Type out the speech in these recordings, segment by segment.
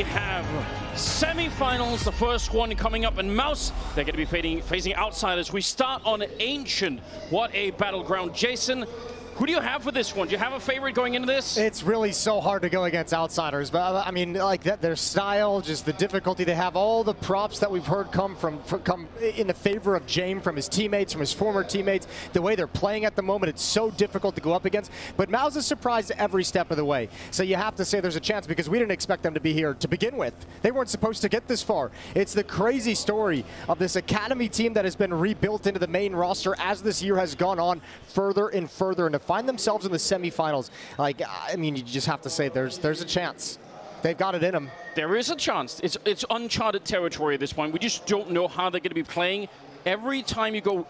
have semi-finals, the first one coming up, and Mouz, they're going to be facing Outsiders. We start on Ancient. What a battleground. Jason, who do you have for this one? Do you have a favorite going into this? It's really so hard to go against Outsiders, but I mean, like that, their style, just the difficulty they have, all the props that we've heard come in the favor of James from his teammates, from his former teammates, the way they're playing at the moment, it's so difficult to go up against. But Mouz is surprised every step of the way. So you have to say there's a chance because we didn't expect them to be here to begin with. They weren't supposed to get this far. It's the crazy story of this academy team that has been rebuilt into the main roster as this year has gone on further and further, and to find themselves in the semifinals, like, I mean, you just have to say there's a chance. They've got it in them. There is a chance. It's uncharted territory at this point. We just don't know how they're going to be playing. Every time you go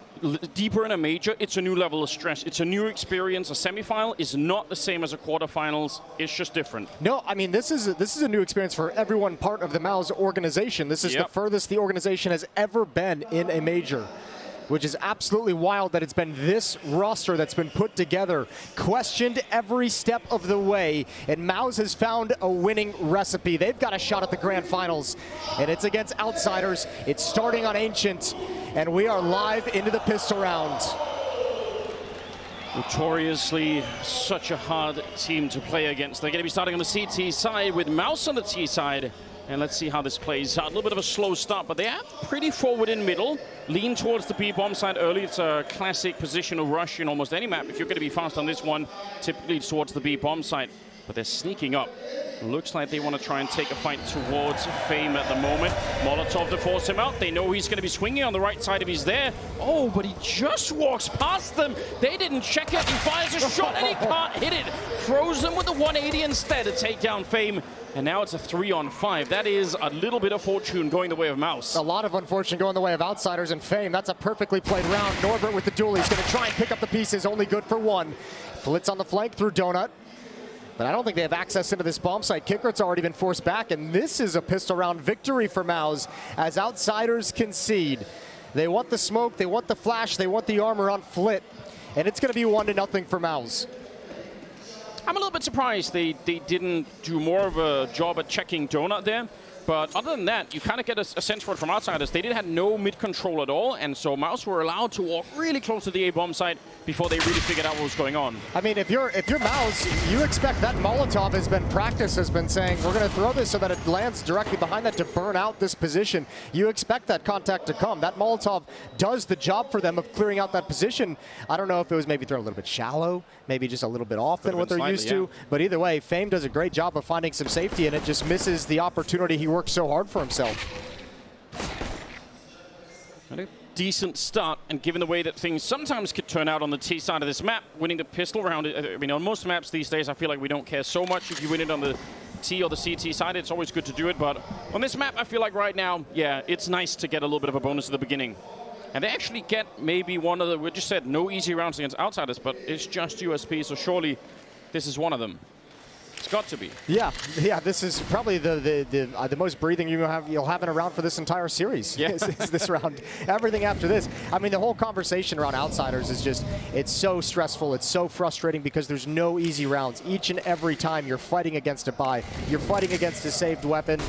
deeper in a major, it's a new level of stress. It's a new experience. A semifinal is not the same as a quarterfinals. It's just different. No, I mean, this is a new experience for everyone part of the Mouz organization. This is the furthest the organization has ever been in a major, which is absolutely wild that it's been this roster that's been put together, questioned every step of the way, and Mouz has found a winning recipe. They've got a shot at the grand finals, and it's against Outsiders. It's starting on Ancient, and we are live into the pistol round. Notoriously such a hard team to play against. They're going to be starting on the CT side with Mouz on the T side. And let's see how this plays out. A little bit of a slow start, but they are pretty forward in middle. Lean towards the B-bomb side early. It's a classic positional rush in almost any map. If you're going to be fast on this one, typically towards the B-bomb side. But they're sneaking up. Looks like they want to try and take a fight towards Fame at the moment. Molotov to force him out. They know he's going to be swinging on the right side if he's there. Oh, but he just walks past them. They didn't check it. He fires a shot and he can't hit it. Throws them with the 180 instead to take down Fame. And now it's a 3-on-5. That is a little bit of fortune going the way of Mouz. A lot of unfortune going the way of Outsiders and Fame. That's a perfectly played round. Norbert with the duel. He's going to try and pick up the pieces. Only good for one. Flitz on the flank through Donut. But I don't think they have access into this bomb site. Kickert's already been forced back, and this is a pistol round victory for Mouz as Outsiders concede. They want the smoke, they want the flash, they want the armor on Flit, and it's going to be 1-0 for Mouz. I'm a little bit surprised they didn't do more of a job at checking Donut there. But other than that, you kind of get a sense for it from Outsiders. They did have no mid-control at all, and so Mouz were allowed to walk really close to the A-bomb site before they really figured out what was going on. I mean, if you're Mouz, you expect that Molotov has been practiced, has been saying, we're going to throw this so that it lands directly behind that to burn out this position. You expect that contact to come. That Molotov does the job for them of clearing out that position. I don't know if it was maybe thrown a little bit shallow, maybe just a little bit off than what they're used to. But either way, Fame does a great job of finding some safety, and it just misses the opportunity he worked so hard for himself. A decent start, and given the way that things sometimes could turn out on the T side of this map, winning the pistol round, I mean, on most maps these days, I feel like we don't care so much if you win it on the T or the CT side. It's always good to do it, but on this map, I feel like right now, yeah, it's nice to get a little bit of a bonus at the beginning. And they actually get maybe one of the, we just said, no easy rounds against Outsiders, but it's just USP, so surely this is one of them. It's got to be. Yeah, this is probably the most breathing you'll have in a round for this entire series. Yeah. is this round. Everything after this. I mean, the whole conversation around Outsiders is just, it's so stressful, it's so frustrating because there's no easy rounds. Each and every time you're fighting against a buy, you're fighting against a saved weapon.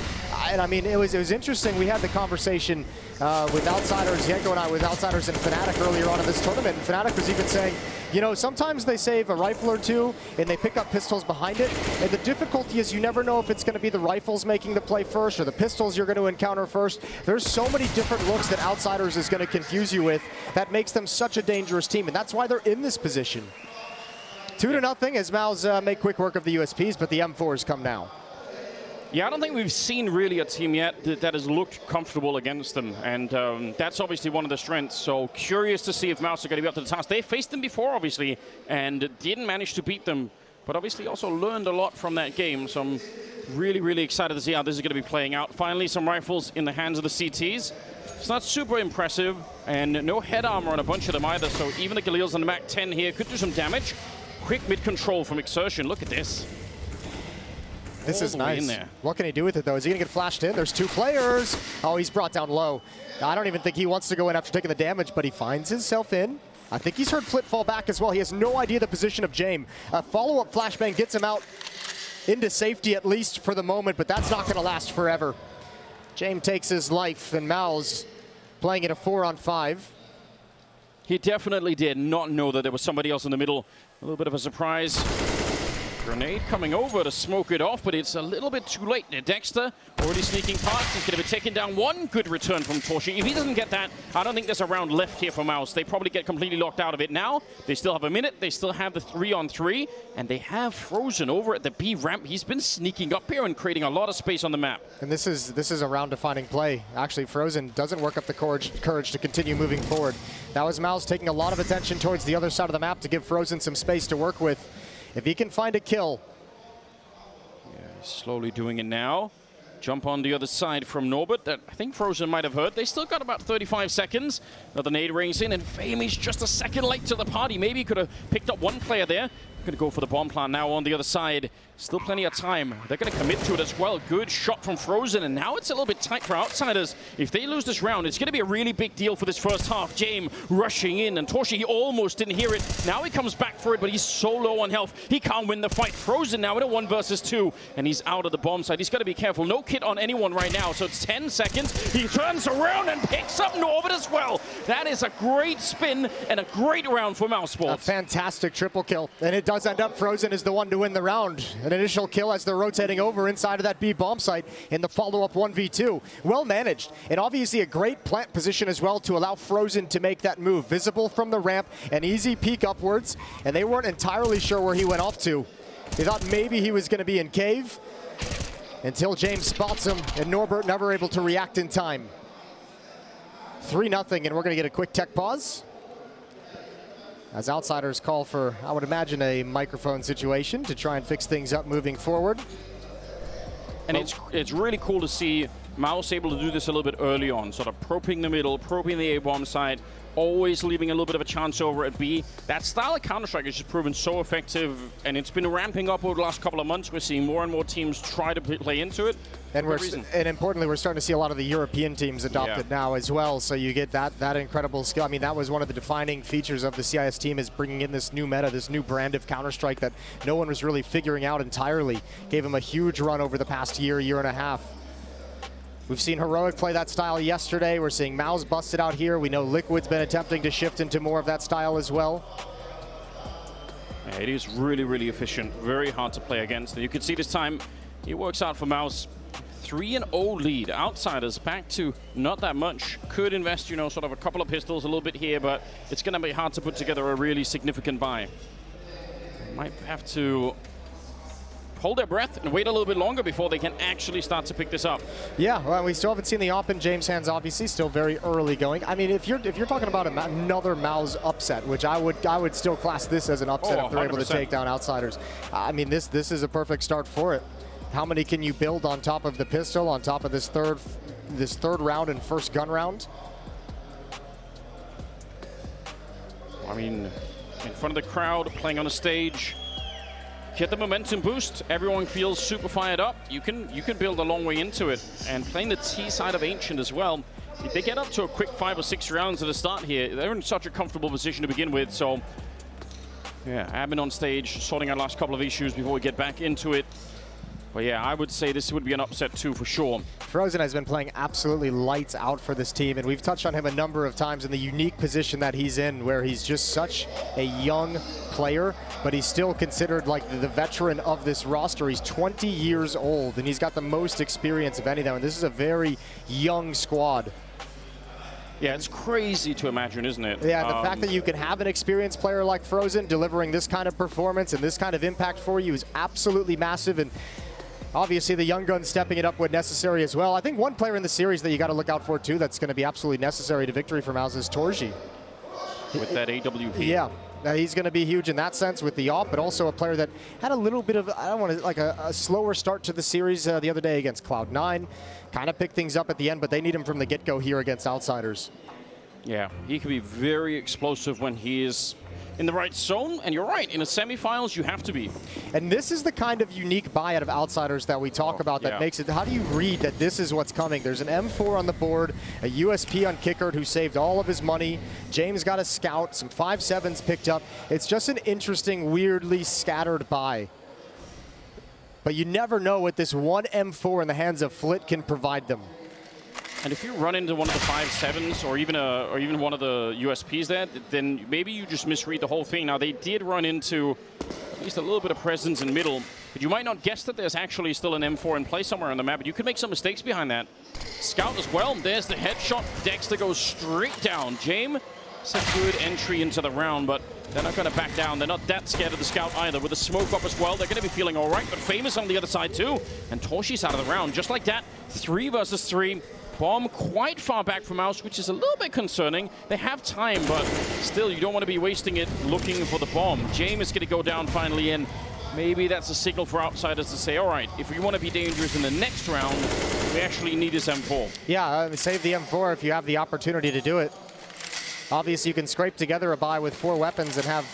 And I mean, it was interesting. We had the conversation with Outsiders, Yenko and I, with Outsiders and Fnatic earlier on in this tournament. And Fnatic was even saying, you know, sometimes they save a rifle or two and they pick up pistols behind it. And the difficulty is you never know if it's going to be the rifles making the play first or the pistols you're going to encounter first. There's so many different looks that Outsiders is going to confuse you with that makes them such a dangerous team. And that's why they're in this position. 2-0 as Mouz make quick work of the USPs, but the M4s come now. Yeah, I don't think we've seen really a team yet that has looked comfortable against them, and that's obviously one of the strengths. So curious to see if Mouz are going to be up to the task. They faced them before, obviously, and didn't manage to beat them, but obviously also learned a lot from that game. So I'm really, really excited to see how this is going to be playing out. Finally, some rifles in the hands of the CTs. It's not super impressive, and no head armor on a bunch of them either, so even the Galils on the Mac 10 here could do some damage. Quick mid-control from Exertion. Look at this. This is nice. What can he do with it, though? Is he going to get flashed in? There's two players. Oh, he's brought down low. I don't even think he wants to go in after taking the damage, but he finds himself in. I think he's heard Flip fall back as well. He has no idea the position of James. A follow-up flashbang gets him out. into safety at least for the moment, but that's not going to last forever. James takes his life, and Mouz playing it a 4-on-5. He definitely did not know that there was somebody else in the middle. A little bit of a surprise. Grenade coming over to smoke it off, but it's a little bit too late. Dexter already sneaking past. He's going to be taken down. One good return from torche. If he doesn't get that, I don't think there's a round left here for Mouz. They probably get completely locked out of it now. They still have a minute. They still have the 3-on-3, and they have Frozen over at the B ramp. He's been sneaking up here and creating a lot of space on the map. And this is a round-defining play. Actually, Frozen doesn't work up the courage to continue moving forward. That was Mouz taking a lot of attention towards the other side of the map to give Frozen some space to work with. If he can find a kill. Yeah, he's slowly doing it now. Jump on the other side from Norbert that I think Frozen might have heard. They still got about 35 seconds. Another nade rings in, and Fami's just a second late to the party. Maybe he could have picked up one player there. Going to go for the bomb plant now on the other side. Still plenty of time. They're going to commit to it as well. Good shot from Frozen, and now it's a little bit tight for Outsiders. If they lose this round, it's going to be a really big deal for this first half. James rushing in, and torche, he almost didn't hear it. Now he comes back for it, but he's so low on health. He can't win the fight. Frozen now in a 1 versus 2, and he's out of the bomb side. He's got to be careful. No kit on anyone right now, so it's 10 seconds. He turns around and picks up Norbert as well. That is a great spin and a great round for Mouz Sports. A fantastic triple kill, and it does end up Frozen is the one to win the round. An initial kill as they're rotating over inside of that B bomb site in the follow-up 1v2. Well managed, and obviously a great plant position as well to allow Frozen to make that move. Visible from the ramp, an easy peek upwards, and they weren't entirely sure where he went off to. They thought maybe he was going to be in cave until James spots him, and Norbert never able to react in time. 3-0, and we're going to get a quick tech pause as Outsiders call for, I would imagine, a microphone situation to try and fix things up moving forward. And it's really cool to see Mouz able to do this a little bit early on, sort of probing the middle, probing the A-bomb side, always leaving a little bit of a chance over at B. That style of Counter-Strike has just proven so effective, and it's been ramping up over the last couple of months. We're seeing more and more teams try to play into it. And importantly, we're starting to see a lot of the European teams adopt it now as well. So you get that incredible skill. I mean, that was one of the defining features of the CIS team, is bringing in this new meta, this new brand of Counter-Strike that no one was really figuring out entirely. Gave him a huge run over the past year and a half. We've seen Heroic play that style yesterday. We're seeing Mouz bust it out here. We know Liquid's been attempting to shift into more of that style as well. Yeah, it is really, really efficient. Very hard to play against. And you can see this time, it works out for Mouz. 3-0 lead. Outsiders back to not that much. Could invest, you know, sort of a couple of pistols, a little bit here, but it's going to be hard to put together a really significant buy. Might have to hold their breath and wait a little bit longer before they can actually start to pick this up. Yeah, well, we still haven't seen the op in James' hands, obviously, still very early going. I mean, if you're talking about another Mouz upset, which I would still class this as an upset if they're able to take down Outsiders. I mean, this is a perfect start for it. How many can you build on top of the pistol, on top of this third round and first gun round? I mean, in front of the crowd, playing on a stage, get the momentum boost. Everyone feels super fired up. You can build a long way into it. And playing the T side of Ancient as well, if they get up to a quick 5 or 6 rounds at the start here, they're in such a comfortable position to begin with. So, yeah, admin on stage, sorting out last couple of issues before we get back into it. But yeah, I would say this would be an upset too, for sure. Frozen has been playing absolutely lights out for this team, and we've touched on him a number of times in the unique position that he's in, where he's just such a young player, but he's still considered like the veteran of this roster. He's 20 years old, and he's got the most experience of any of them, and this is a very young squad. Yeah, it's crazy to imagine, isn't it? Yeah, the fact that you can have an experienced player like Frozen delivering this kind of performance and this kind of impact for you is absolutely massive, and obviously the young guns stepping it up when necessary as well. I think one player in the series that you got to look out for too that's going to be absolutely necessary to victory for Mouz is torche. With that AWP. Yeah, he's going to be huge in that sense with the op, but also a player that had a little bit of, I don't want to, like a slower start to the series the other day against Cloud9. Kind of picked things up at the end, but they need him from the get-go here against Outsiders. Yeah, he can be very explosive when he is in the right zone, and you're right, in the semifinals you have to be. And this is the kind of unique buy out of Outsiders that we talk about that makes it, how do you read that this is what's coming? There's an M4 on the board, a USP on Kickard who saved all of his money. James got a scout, some 5.7s picked up. It's just an interesting, weirdly scattered buy. But you never know what this one M4 in the hands of Flit can provide them. And if you run into one of the 5.7s or even one of the USPs there, then maybe you just misread the whole thing. Now, they did run into at least a little bit of presence in middle, but you might not guess that there's actually still an M4 in play somewhere on the map, but you could make some mistakes behind that. Scout as well. There's the headshot. Dexter goes straight down. Jame, it's a good entry into the round, but they're not going to back down. They're not that scared of the Scout either. With the smoke up as well, they're going to be feeling all right, but Famous on the other side too. And Torshi's out of the round. Just like that, 3 versus 3. Bomb quite far back from Mouz, which is a little bit concerning. They have time, but still, you don't want to be wasting it looking for the bomb. Jame is going to go down finally, and maybe that's a signal for outsiders to say, all right, if we want to be dangerous in the next round, we actually need this M4. Yeah, save the M4 if you have the opportunity to do it. Obviously, you can scrape together a buy with 4 weapons and have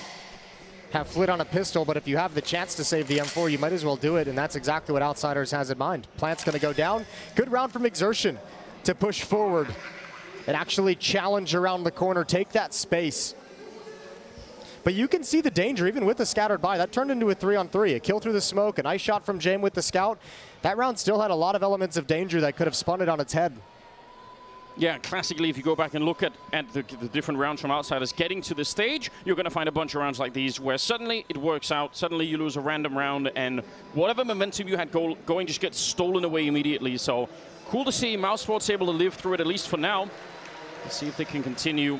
Flit on a pistol, but if you have the chance to save the M4, you might as well do it, and that's exactly what Outsiders has in mind. Plant's going to go down. Good round from Exertion to push forward and actually challenge around the corner, take that space. But you can see the danger even with the scattered buy. That turned into a 3-on-3, a kill through the smoke, a nice shot from Jame with the Scout. That round still had a lot of elements of danger that could have spun it on its head. Yeah, classically, if you go back and look at the different rounds from Outsiders getting to the stage, you're going to find a bunch of rounds like these where suddenly it works out, suddenly you lose a random round, and whatever momentum you had going just gets stolen away immediately. So cool to see Mousesports able to live through it, at least for now. Let's see if they can continue.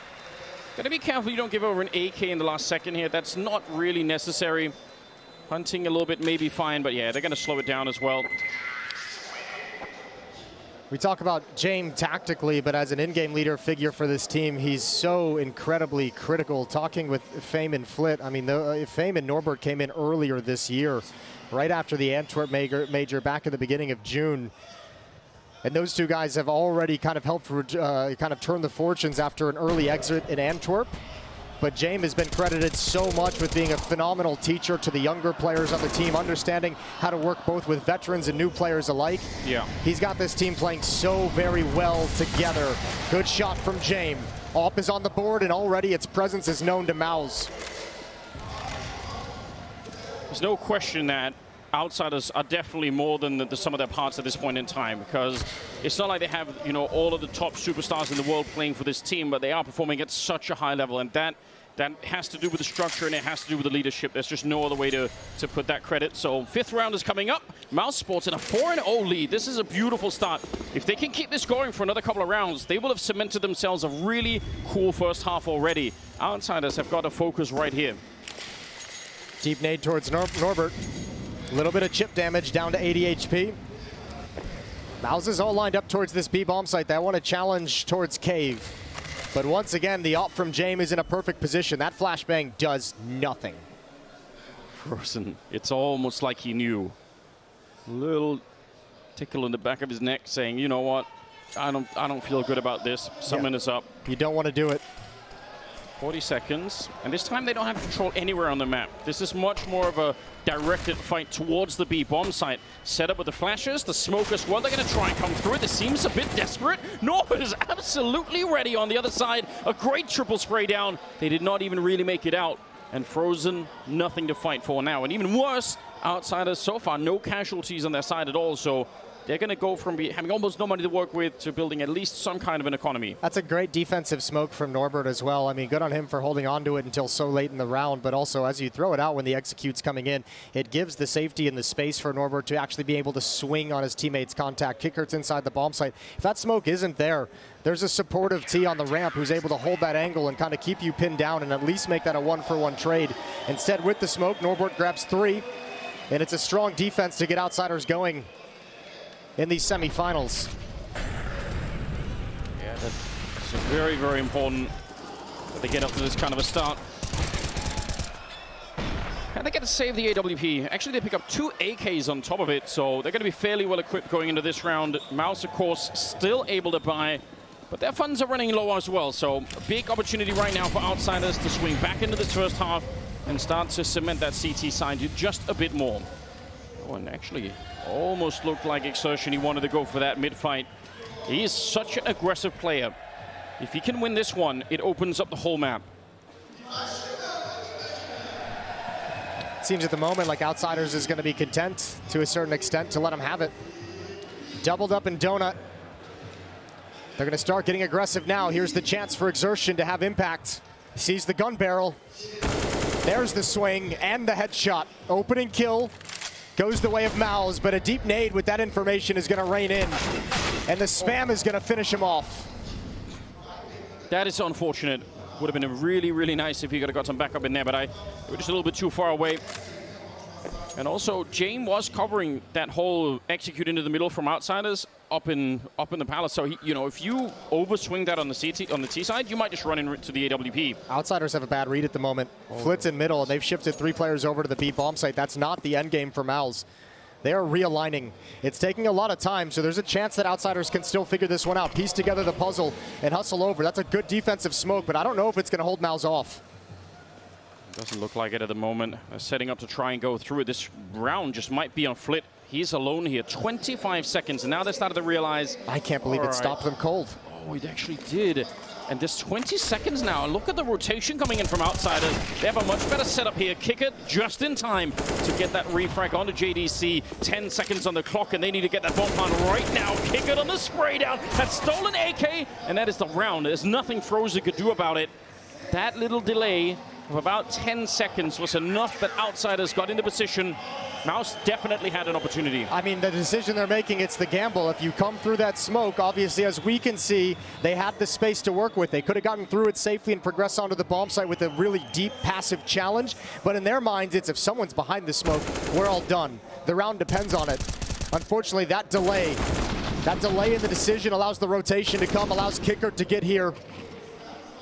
Got to be careful you don't give over an AK in the last second here. That's not really necessary. Hunting a little bit may be fine, but yeah, they're going to slow it down as well. We talk about Jame tactically, but as an in-game leader figure for this team, he's so incredibly critical. Talking with Fame and Flit, I mean, Fame and Norbert came in earlier this year, right after the Antwerp Major back in the beginning of June. And those 2 guys have already kind of helped turn the fortunes after an early exit in Antwerp. But Jame has been credited so much with being a phenomenal teacher to the younger players on the team, understanding how to work both with veterans and new players alike. Yeah. He's got this team playing so very well together. Good shot from Jame. AWP is on the board, and already its presence is known to Mouz. There's no question that Outsiders are definitely more than the sum of their parts at this point in time, because it's not like they have, you know, all of the top superstars in the world playing for this team, but they are performing at such a high level, and that has to do with the structure and it has to do with the leadership. There's just no other way to put that credit. So 5th round is coming up. Mousesports in a 4-0 lead. This is a beautiful start. If they can keep this going for another couple of rounds, they will have cemented themselves a really cool first half already. Outsiders have got to focus right here. Deep nade towards Norbert. A little bit of chip damage, down to 80 HP. Mouz is all lined up towards this B bomb site. They want to challenge towards Cave. But once again, the AWP from Jame is in a perfect position. That flashbang does nothing. Frozen. It's almost like he knew. A little tickle in the back of his neck saying, you know what? I don't feel good about this. Summon is up. You don't want to do it. 40 seconds, and this time they don't have control anywhere on the map. This is much more of a directed fight towards the B bomb site. Set up with the flashes, the smoke as well. They're going to try and come through it. This seems a bit desperate. Norbert is absolutely ready on the other side. A great triple spray down. They did not even really make it out. And Frozen, nothing to fight for now. And even worse, Outsiders so far, no casualties on their side at all. So they're going to go from having almost no money to work with to building at least some kind of an economy. That's a great defensive smoke from Norbert as well. I mean, good on him for holding on to it until so late in the round, but also as you throw it out when the execute's coming in, it gives the safety and the space for Norbert to actually be able to swing on his teammate's contact. Kickert's inside the bomb site. If that smoke isn't there, there's a supportive T on the ramp who's able to hold that angle and kind of keep you pinned down and at least make that a 1-for-1 trade. Instead, with the smoke, Norbert grabs 3, and it's a strong defense to get Outsiders going in these semifinals. Yeah, that's very, very important that they get up to this kind of a start. And they get to save the AWP. Actually, they pick up 2 AKs on top of it, so they're going to be fairly well equipped going into this round. Mouz, of course, still able to buy, but their funds are running low as well, so a big opportunity right now for Outsiders to swing back into this first half and start to cement that CT side just a bit more. Oh, and actually, almost looked like Exertion. He wanted to go for that mid-fight. He is such an aggressive player. If he can win this one, it opens up the whole map. It seems at the moment like Outsiders is going to be content. to a certain extent to let him have it. Doubled up in donut. They're going to start getting aggressive now. Here's the chance for Exertion to have impact. Sees the gun barrel. There's the swing and the headshot. Opening kill goes the way of Mouz, but a deep nade with that information is going to rain in. And the spam is going to finish him off. That is unfortunate. Would have been really, really nice if he could have got some backup in there, but we were just a little bit too far away. And also, James was covering that whole execute into the middle from outsiders up in the palace. So you know, if you overswing that on the T side, you might just run into the AWP. Outsiders have a bad read at the moment. Flitz in middle, and they've shifted 3 players over to the B bomb site. That's not the end game for Mouz. They are realigning. It's taking a lot of time, so there's a chance that Outsiders can still figure this one out, piece together the puzzle, and hustle over. That's a good defensive smoke, but I don't know if it's going to hold Mouz off. Doesn't look like it at the moment. They're setting up to try and go through it. This round just might be on Flit. He's alone here. 25 seconds, and now they started to realize... I can't believe it stopped them cold. Oh, it actually did. And there's 20 seconds now. Look at the rotation coming in from Outsiders. They have a much better setup here. Kick it just in time to get that refrag onto JDC. 10 seconds on the clock, and they need to get that bomb on right now. Kick it on the spray down. That's stolen AK, and that is the round. There's nothing Frozen could do about it. That little delay of about 10 seconds was enough that Outsiders got into position. Mouz definitely had an opportunity. I mean, the decision they're making, it's the gamble. If you come through that smoke, obviously, as we can see, they had the space to work with. They could have gotten through it safely and progressed onto the bomb site with a really deep passive challenge. But in their minds, it's if someone's behind the smoke, we're all done. The round depends on it. Unfortunately, that delay in the decision allows the rotation to come, allows Kicker to get here.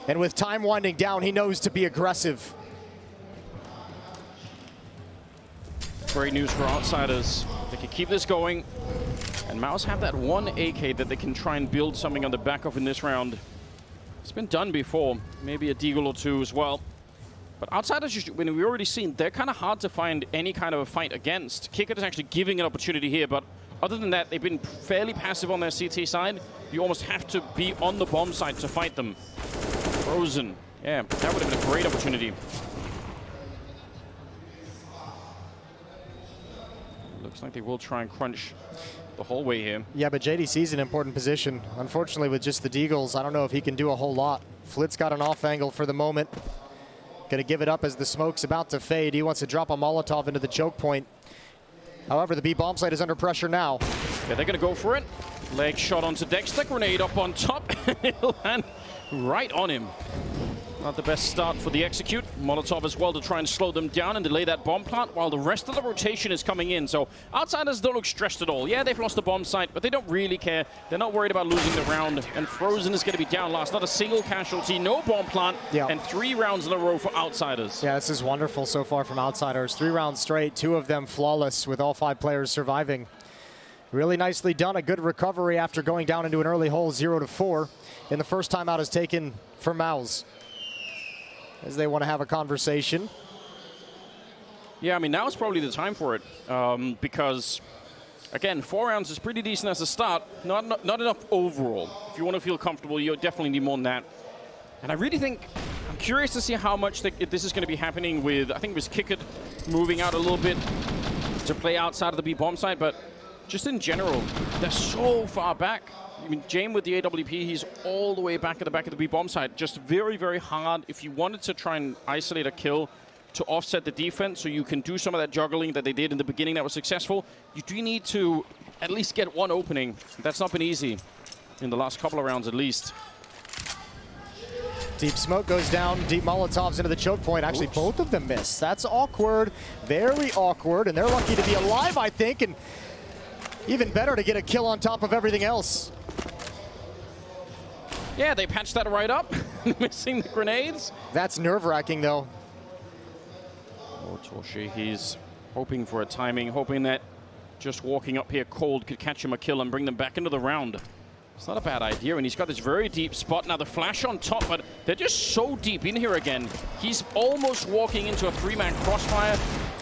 And with time winding down, he knows to be aggressive. Great news for Outsiders. They can keep this going. And Mouz have that one AK that they can try and build something on the back of in this round. It's been done before. Maybe a deagle or two as well. But Outsiders, when we've already seen, they're kind of hard to find any kind of a fight against. Kicker is actually giving an opportunity here, but other than that, they've been fairly passive on their CT side. You almost have to be on the bomb side to fight them. Frozen. Yeah, that would have been a great opportunity. Looks like they will try and crunch the whole way here. Yeah, but JDC's in an important position. Unfortunately, with just the Deagles, I don't know if he can do a whole lot. Flit's got an off angle for the moment. Gonna give it up as the smoke's about to fade. He wants to drop a Molotov into the choke point. However, the B bomb site is under pressure now. Yeah, they're gonna go for it. Leg shot onto Dexter, grenade up on top. It'll land right on him. Not the best start for the execute. Molotov as well to try and slow them down and delay that bomb plant while the rest of the rotation is coming in. So Outsiders don't look stressed at all. Yeah, they've lost the bomb site, but they don't really care. They're not worried about losing the round. And Frozen is going to be down last. Not a single casualty, no bomb plant, and 3 rounds in a row for Outsiders. Yeah, this is wonderful so far from Outsiders. 3 rounds straight, 2 of them flawless with all 5 players surviving. Really nicely done. A good recovery after going down into an early hole, 0-4. And the first time out is taken for Mouz, as they want to have a conversation. Yeah, I mean, now is probably the time for it, because, again, 4 rounds is pretty decent as a start. Not enough overall. If you want to feel comfortable, you definitely need more than that. And I really think, I'm curious to see how much this is going to be happening with, I think it was Kickett moving out a little bit to play outside of the B bomb site, but just in general, they're so far back. I mean, James with the AWP, he's all the way back at the back of the B bomb site. Just very, very hard. If you wanted to try and isolate a kill to offset the defense so you can do some of that juggling that they did in the beginning that was successful, you do need to at least get one opening. That's not been easy in the last couple of rounds at least. Deep smoke goes down, deep Molotovs into the choke point. Actually, both of them miss. That's awkward, very awkward, and they're lucky to be alive, I think, and even better to get a kill on top of everything else. Yeah, they patched that right up, missing the grenades. That's nerve-wracking, though. Oh, Torshi, he's hoping for a timing, hoping that just walking up here cold could catch him a kill and bring them back into the round. It's not a bad idea, and he's got this very deep spot. Now the flash on top, but they're just so deep in here again. He's almost walking into a 3-man crossfire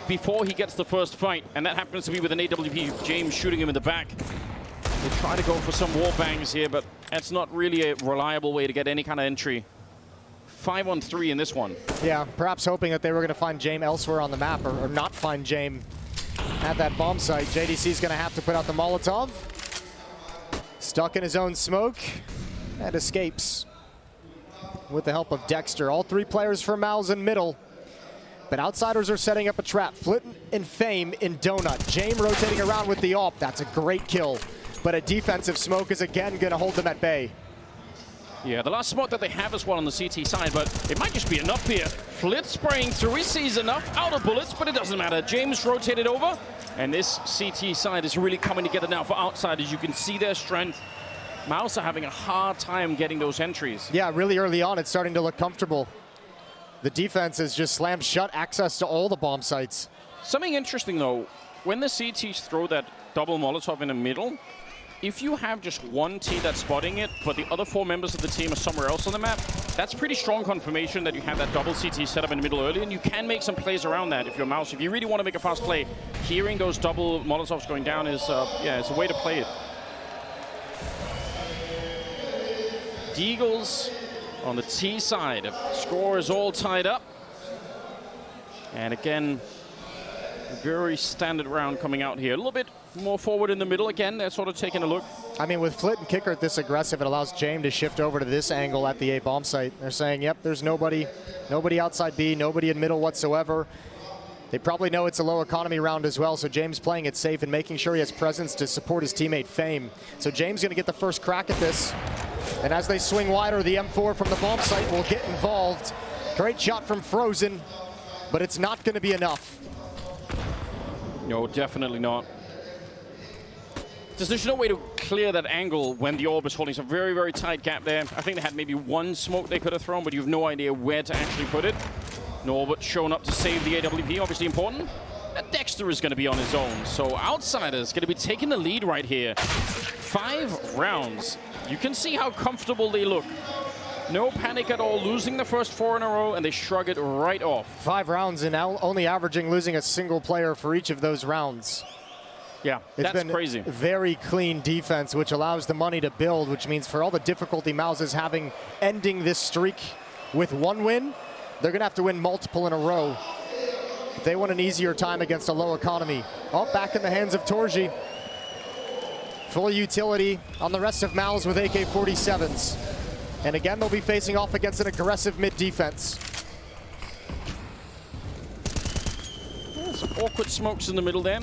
before he gets the first fight, and that happens to be with an AWP. James shooting him in the back. They try to go for some wall bangs here, but that's not really a reliable way to get any kind of entry. 5-on-3 in this one. Yeah, perhaps hoping that they were going to find James elsewhere on the map, or not find James at that bomb site. JDC's going to have to put out the Molotov. Stuck in his own smoke and escapes with the help of Dexter. All three players for Mouz in middle. But Outsiders are setting up a trap. Flitten and Fame in Donut. James rotating around with the AWP. That's a great kill. But a defensive smoke is again going to hold them at bay. Yeah, the last smoke that they have as well on the CT side, but it might just be enough here. Flit spraying through, he sees enough, out of bullets, but it doesn't matter. James rotated over, and this CT side is really coming together now for Outsiders. You can see their strength. Mouz are having a hard time getting those entries. Yeah, really early on, it's starting to look comfortable. The defense is just slammed shut, access to all the bomb sites. Something interesting, though, when the CTs throw that double Molotov in the middle, if you have just one team that's spotting it, but the other 4 members of the team are somewhere else on the map, that's pretty strong confirmation that you have that double CT set up in the middle early, and you can make some plays around that if you're Mouz. If you really want to make a fast play, hearing those double Molotovs going down is, yeah, it's a way to play it. Deagles on the T side. Score is all tied up. And again, very standard round coming out here. A little bit more forward in the middle. Again, they're sort of taking a look. I mean, with Flit and Kicker this aggressive, it allows James to shift over to this angle at the A bomb site. They're saying, yep, there's nobody outside B, nobody in middle whatsoever. They probably know it's a low economy round as well, so James playing it safe and making sure he has presence to support his teammate Fame. So James going to get the first crack at this. And as they swing wider, the M4 from the bomb site will get involved. Great shot from Frozen, but it's not going to be enough. No, definitely not. There's no way to clear that angle when the orb is holding. It's a very, very tight gap there. I think they had maybe one smoke they could have thrown, but you have no idea where to actually put it. Norbert showing up to save the AWP, obviously important. And Dexter is going to be on his own. So Outsiders going to be taking the lead right here. 5 rounds. You can see how comfortable they look. No panic at all, losing the first 4 in a row, and they shrug it right off. 5 rounds and now only averaging losing a single player for each of those rounds. Yeah, that's crazy. Very clean defense, which allows the money to build, which means for all the difficulty Mouz is having ending this streak with 1 win, they're going to have to win multiple in a row. They want an easier time against a low economy. Oh, back in the hands of Torji. Full utility on the rest of Mouz with AK-47s. And again, they'll be facing off against an aggressive mid defense. Yeah, some awkward smokes in the middle there.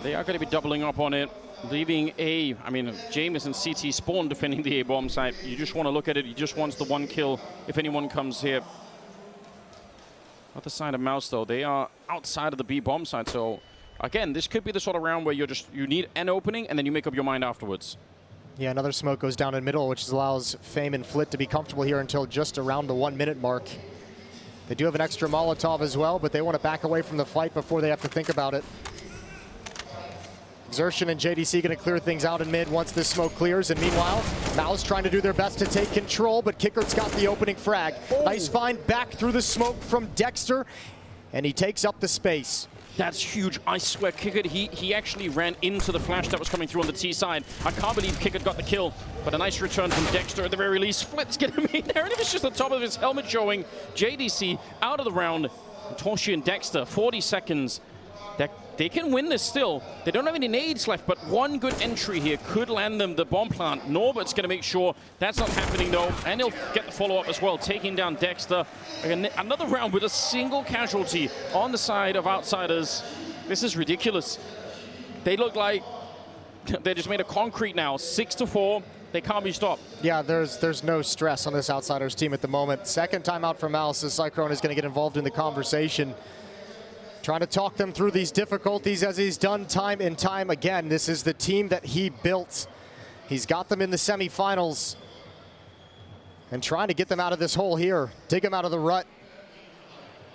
They are going to be doubling up on it, leaving A. I mean, James and CT spawn defending the A bomb site. You just want to look at it. He just wants the 1 kill if anyone comes here. Other side of Mouz, though, they are outside of the B bomb site. So again, this could be the sort of round where you need an opening and then you make up your mind afterwards. Yeah, another smoke goes down in middle, which allows Fame and Flit to be comfortable here until just around the 1-minute mark. They do have an extra Molotov as well, but they want to back away from the fight before they have to think about it. Exertion and JDC going to clear things out in mid once this smoke clears. And meanwhile, Mouz trying to do their best to take control, but Kickert's got the opening frag. Oh. Nice find back through the smoke from Dexter, and he takes up the space. That's huge. I swear, Kickert, he actually ran into the flash that was coming through on the T side. I can't believe Kickert got the kill, but a nice return from Dexter at the very least. Flit's getting me there, and it was just the top of his helmet showing. JDC out of the round. Torshi and Dexter, 40 seconds. They can win this still. They don't have any nades left, but 1 good entry here could land them the bomb plant. Norbert's going to make sure that's not happening, though, and he'll get the follow-up as well, taking down Dexter. Another round with a single casualty on the side of Outsiders. This is ridiculous. They look like they just made a concrete now. 6-4. They can't be stopped. Yeah, there's no stress on this Outsiders team at the moment. Second timeout for Mouz, as Cyclone is going to get involved in the conversation. Trying to talk them through these difficulties as he's done time and time again. This is the team that he built. He's got them in the semifinals. And trying to get them out of this hole here. Dig them out of the rut.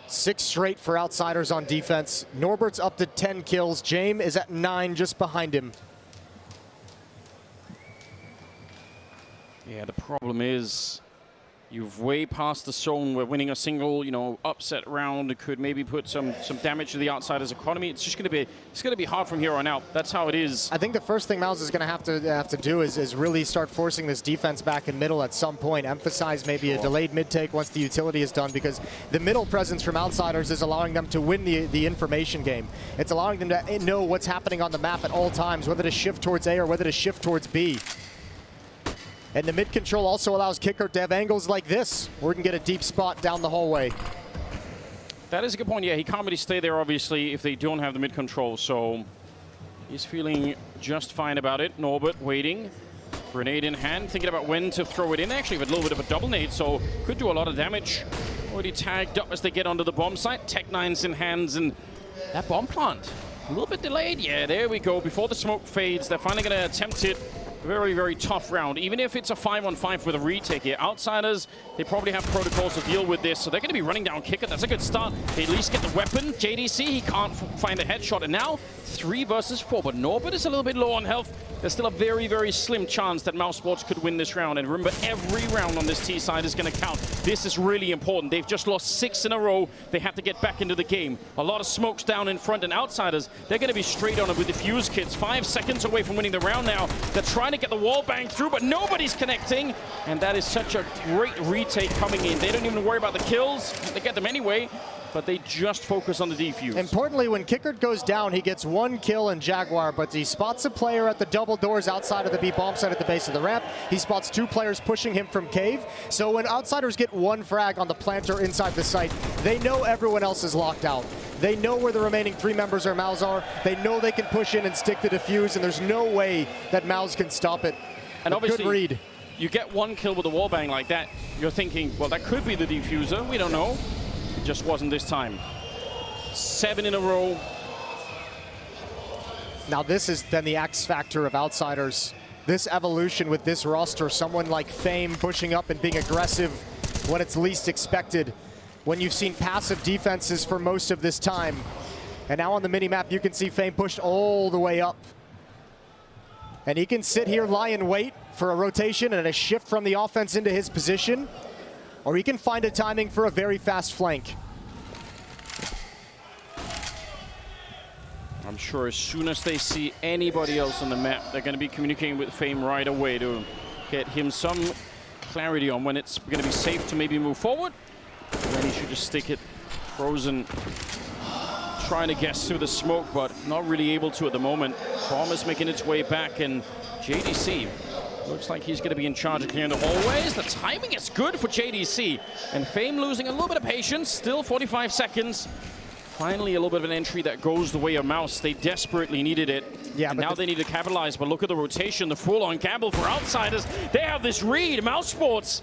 6 straight for Outsiders on defense. Norbert's up to 10 kills. James is at 9 just behind him. Yeah, the problem is You've way past the zone where winning a single, upset round could maybe put some damage to the Outsiders' economy. It's just going to be hard from here on out. That's how it is. I think the first thing Mouz is going to have to do is really start forcing this defense back in middle at some point. Emphasize maybe a delayed mid take once the utility is done, because the middle presence from Outsiders is allowing them to win the information game. It's allowing them to know what's happening on the map at all times, whether to shift towards A or whether to shift towards B. And the mid control also allows Kicker to have angles like this, where he can get a deep spot down the hallway. That is a good point. Yeah, he can't really stay there, obviously, if they don't have the mid control. So he's feeling just fine about it. Norbert waiting. Grenade in hand, thinking about when to throw it in. Actually, with a little bit of a double nade, so could do a lot of damage. Already tagged up as they get onto the bomb site. Tech-9s in hands, and that bomb plant, a little bit delayed. Yeah, there we go. Before the smoke fades, they're finally going to attempt it. Very, very tough round. Even if it's a 5-on-5 with a retake here, Outsiders, they probably have protocols to deal with this, so they're going to be running down Kicker. That's a good start. They at least get the weapon. JDC, he can't find a headshot, and now 3 versus 4, but Norbert is a little bit low on health. There's still a very, very slim chance that Mousesports could win this round, and remember, every round on this T side is going to count. This is really important. They've just lost 6 in a row. They have to get back into the game. A lot of smokes down in front, and Outsiders, they're going to be straight on it with the fuse kits. 5 seconds away from winning the round now. They're trying to get the wall bang through, but nobody's connecting, and that is such a great retake coming in. They don't even worry about the kills. They get them anyway, but they just focus on the defuse. Importantly, when Kickert goes down, he gets 1 kill in Jaguar, but he spots a player at the double doors outside of the B bomb site at the base of the ramp. He spots 2 players pushing him from cave. So when Outsiders get 1 frag on the planter inside the site, they know everyone else is locked out. They know where the remaining 3 members of Mouz are. They know they can push in and stick the defuse, and there's no way that Mouz can stop it. And obviously, good read. You get 1 kill with a wallbang like that, you're thinking, well, that could be the defuser. We don't know. It just wasn't this time. 7 in a row. Now this is then the X factor of Outsiders. This evolution with this roster, someone like Fame pushing up and being aggressive when it's least expected. When you've seen passive defenses for most of this time. And now on the minimap, you can see Fame pushed all the way up. And he can sit here, lie in wait for a rotation and a shift from the offense into his position. Or he can find a timing for a very fast flank. I'm sure as soon as they see anybody else on the map, they're going to be communicating with Fame right away to get him some clarity on when it's going to be safe to maybe move forward. And then he should just stick it frozen. Trying to guess through the smoke, but not really able to at the moment. Bomb is making its way back, and JDC looks like he's going to be in charge of clearing the hallways. The timing is good for JDC, and Fame losing a little bit of patience. Still 45 seconds. Finally, a little bit of an entry that goes the way of Mouz. They desperately needed it. Yeah, and now they need to capitalize, but look at the rotation, the full-on gamble for Outsiders. They have this read. Mousesports,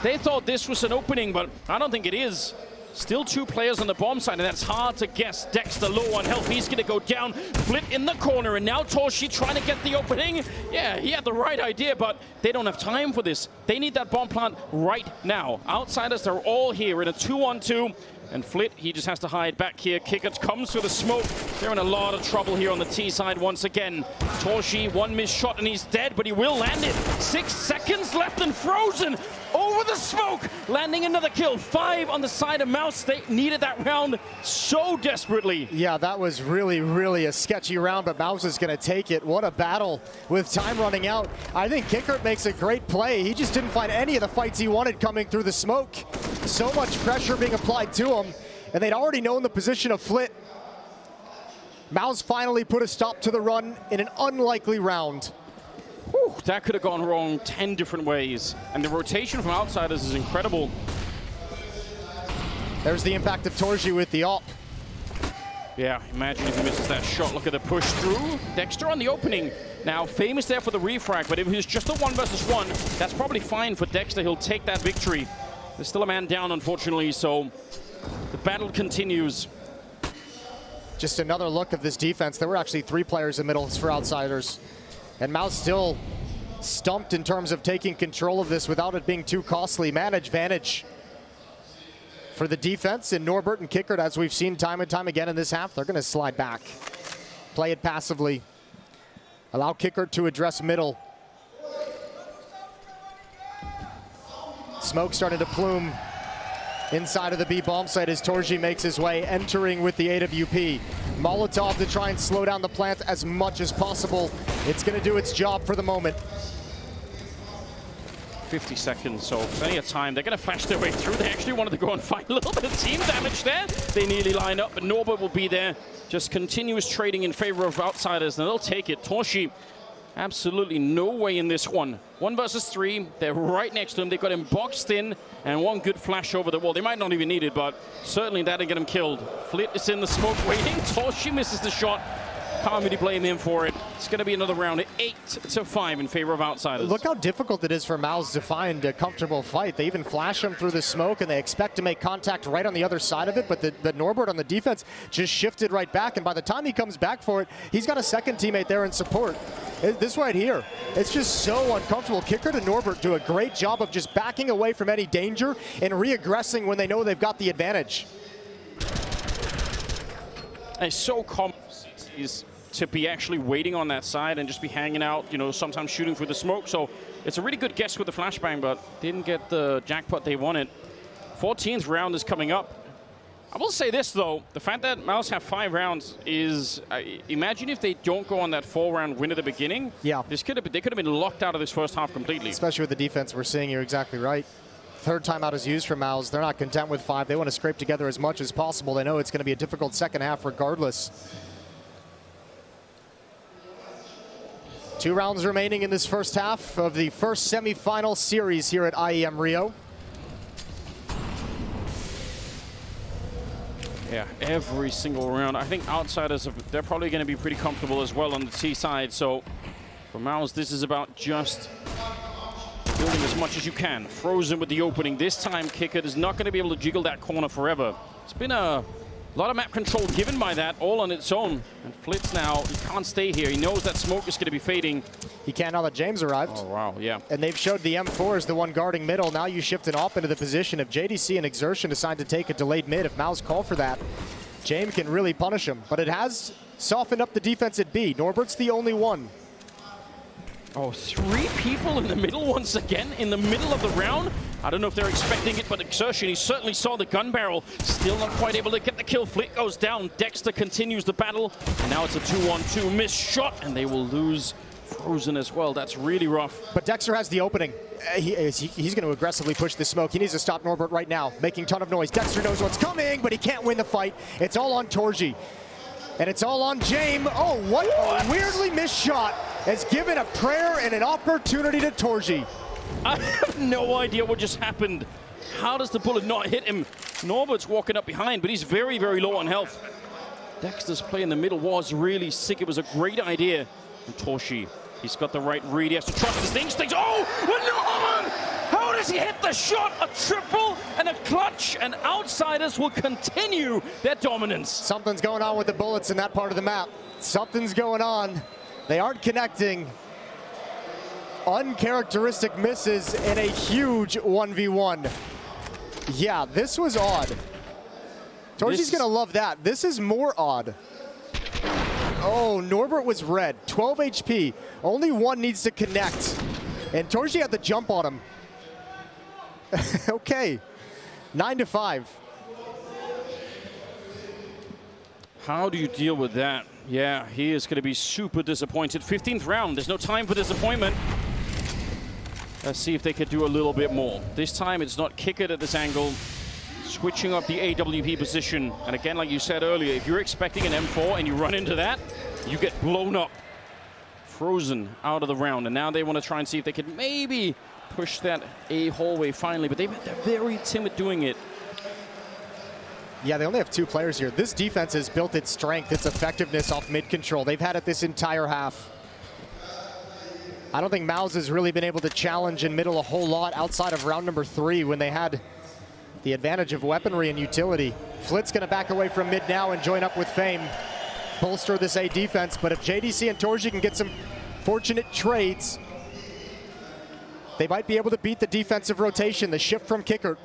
they thought this was an opening, but I don't think it is. Still 2 players on the bomb side, and that's hard to guess. Dexter low on health. He's going to go down. Flit in the corner, and now Torshi trying to get the opening. Yeah, he had the right idea, but they don't have time for this. They need that bomb plant right now. Outsiders, they're all here in a 2-on-2. And Flit, he just has to hide back here. Kickert comes through the smoke. They're in a lot of trouble here on the T side once again. Torshi, 1 missed shot and he's dead, but he will land it. 6 seconds left and frozen over the smoke. Landing another kill. 5 on the side of Mouz. They needed that round so desperately. Yeah, that was really, really a sketchy round, but Mouz is going to take it. What a battle with time running out. I think Kickert makes a great play. He just didn't find any of the fights he wanted coming through the smoke. So much pressure being applied to him, and they'd already known the position of Flit. Mouz finally put a stop to the run in an unlikely round. Whew, that could have gone wrong 10 different ways, and the rotation from Outsiders is incredible. There's the impact of Torji with the op. Yeah, imagine if he misses that shot. Look at the push through. Dexter on the opening. Now, Fame is there for the refrag, but if it was just a 1 versus 1, that's probably fine for Dexter. He'll take that victory. There's still a man down, unfortunately, so the battle continues. Just another look of this defense. There were actually 3 players in middle for Outsiders. And Mouz still stumped in terms of taking control of this without it being too costly. Man advantage for the defense, and Norbert and Kickert, as we've seen time and time again in this half, they're going to slide back. Play it passively. Allow Kickert to address middle. Smoke starting to plume inside of the B bomb site as Torji makes his way, entering with the AWP. Molotov to try and slow down the plant as much as possible. It's going to do its job for the moment. 50 seconds, so plenty of time. They're going to flash their way through. They actually wanted to go and find a little bit of team damage there. They nearly line up, but Norbert will be there. Just continuous trading in favor of outsiders, and they'll take it. Torji, absolutely no way in this one. 1 versus 3. They're right next to him. They've got him boxed in, and one good flash over the wall. They might not even need it, but certainly that'll get him killed. Flit is in the smoke waiting. Torji misses the shot. Can't really blame him for it. It's going to be another round, 8-5 in favor of outsiders. Look how difficult it is for Mouz to find a comfortable fight. They even flash him through the smoke, and they expect to make contact right on the other side of it, but Norbert on the defense just shifted right back, and by the time he comes back for it, he's got a second teammate there in support. This right here, it's just so uncomfortable. Kicker to Norbert do a great job of just backing away from any danger and re-aggressing when they know they've got the advantage. It's so common to be actually waiting on that side and just be hanging out, you know, sometimes shooting through the smoke. So it's a really good guess with the flashbang, but didn't get the jackpot they wanted. 14th round is coming up. I will say this, though. The fact that Mouz have 5 rounds is, imagine if they don't go on that 4-round win at the beginning. Yeah. They could have been locked out of this first half completely. Especially with the defense we're seeing, you're exactly right. Third timeout is used for Mouz. They're not content with 5. They want to scrape together as much as possible. They know it's going to be a difficult second half regardless. 2 rounds remaining in this first half of the first semi-final series here at IEM Rio. Yeah, every single round. I think outsiders, they're probably going to be pretty comfortable as well on the T side. So for Mouz, this is about just building as much as you can. Frozen with the opening. This time, Kicker is not going to be able to jiggle that corner forever. It's been a lot of map control given by that, all on its own. And Flitz now, he can't stay here. He knows that smoke is going to be fading. He can't now that James arrived. Oh, wow, yeah. And they've showed the M4 as the one guarding middle. Now you shift an op into the position. If JDC and Exertion decide to take a delayed mid, if Mouz call for that, James can really punish him. But it has softened up the defense at B. Norbert's the only one. Oh, 3 people in the middle once again, in the middle of the round. I don't know if they're expecting it, but Exertion, he certainly saw the gun barrel. Still not quite able to get the kill. Flick goes down. Dexter continues the battle. And now it's a 2-on-2 missed shot, and they will lose Frozen as well. That's really rough. But Dexter has the opening. He's going to aggressively push the smoke. He needs to stop Norbert right now, making a ton of noise. Dexter knows what's coming, but he can't win the fight. It's all on Torji. And it's all on James. Oh, what a weirdly missed shot has given a prayer and an opportunity to Torji. I have no idea what just happened. How does the bullet not hit him? Norbert's walking up behind, but he's very, very low on health. Dexter's play in the middle was really sick. It was a great idea. And Torji, he's got the right read. He has to trust his instincts. Oh, Norman! How does he hit the shot? A triple and a clutch, and outsiders will continue their dominance. Something's going on with the bullets in that part of the map. Something's going on. They aren't connecting. Uncharacteristic misses in a huge 1v1. Yeah, this was odd. Torji's gonna love that. This is more odd. Oh, Norbert was red. 12 HP. Only one needs to connect. And Torji had the jump on him. Okay. 9-5. How do you deal with that? Yeah, he is going to be super disappointed. 15th round. There's no time for disappointment. Let's see if they could do a little bit more. This time, it's not kick it at this angle. Switching up the AWP position. And again, like you said earlier, if you're expecting an M4 and you run into that, you get blown up. Frozen out of the round. And now they want to try and see if they could maybe push that A hallway finally. But they're very timid doing it. Yeah, they only have 2 players here. This defense has built its strength, its effectiveness off mid control. They've had it this entire half. I don't think Mouz has really been able to challenge in middle a whole lot outside of round number 3 when they had the advantage of weaponry and utility. Flit's going to back away from mid now and join up with Fame. Bolster this A defense, but if JDC and Torji can get some fortunate trades, they might be able to beat the defensive rotation, the shift from Kicker.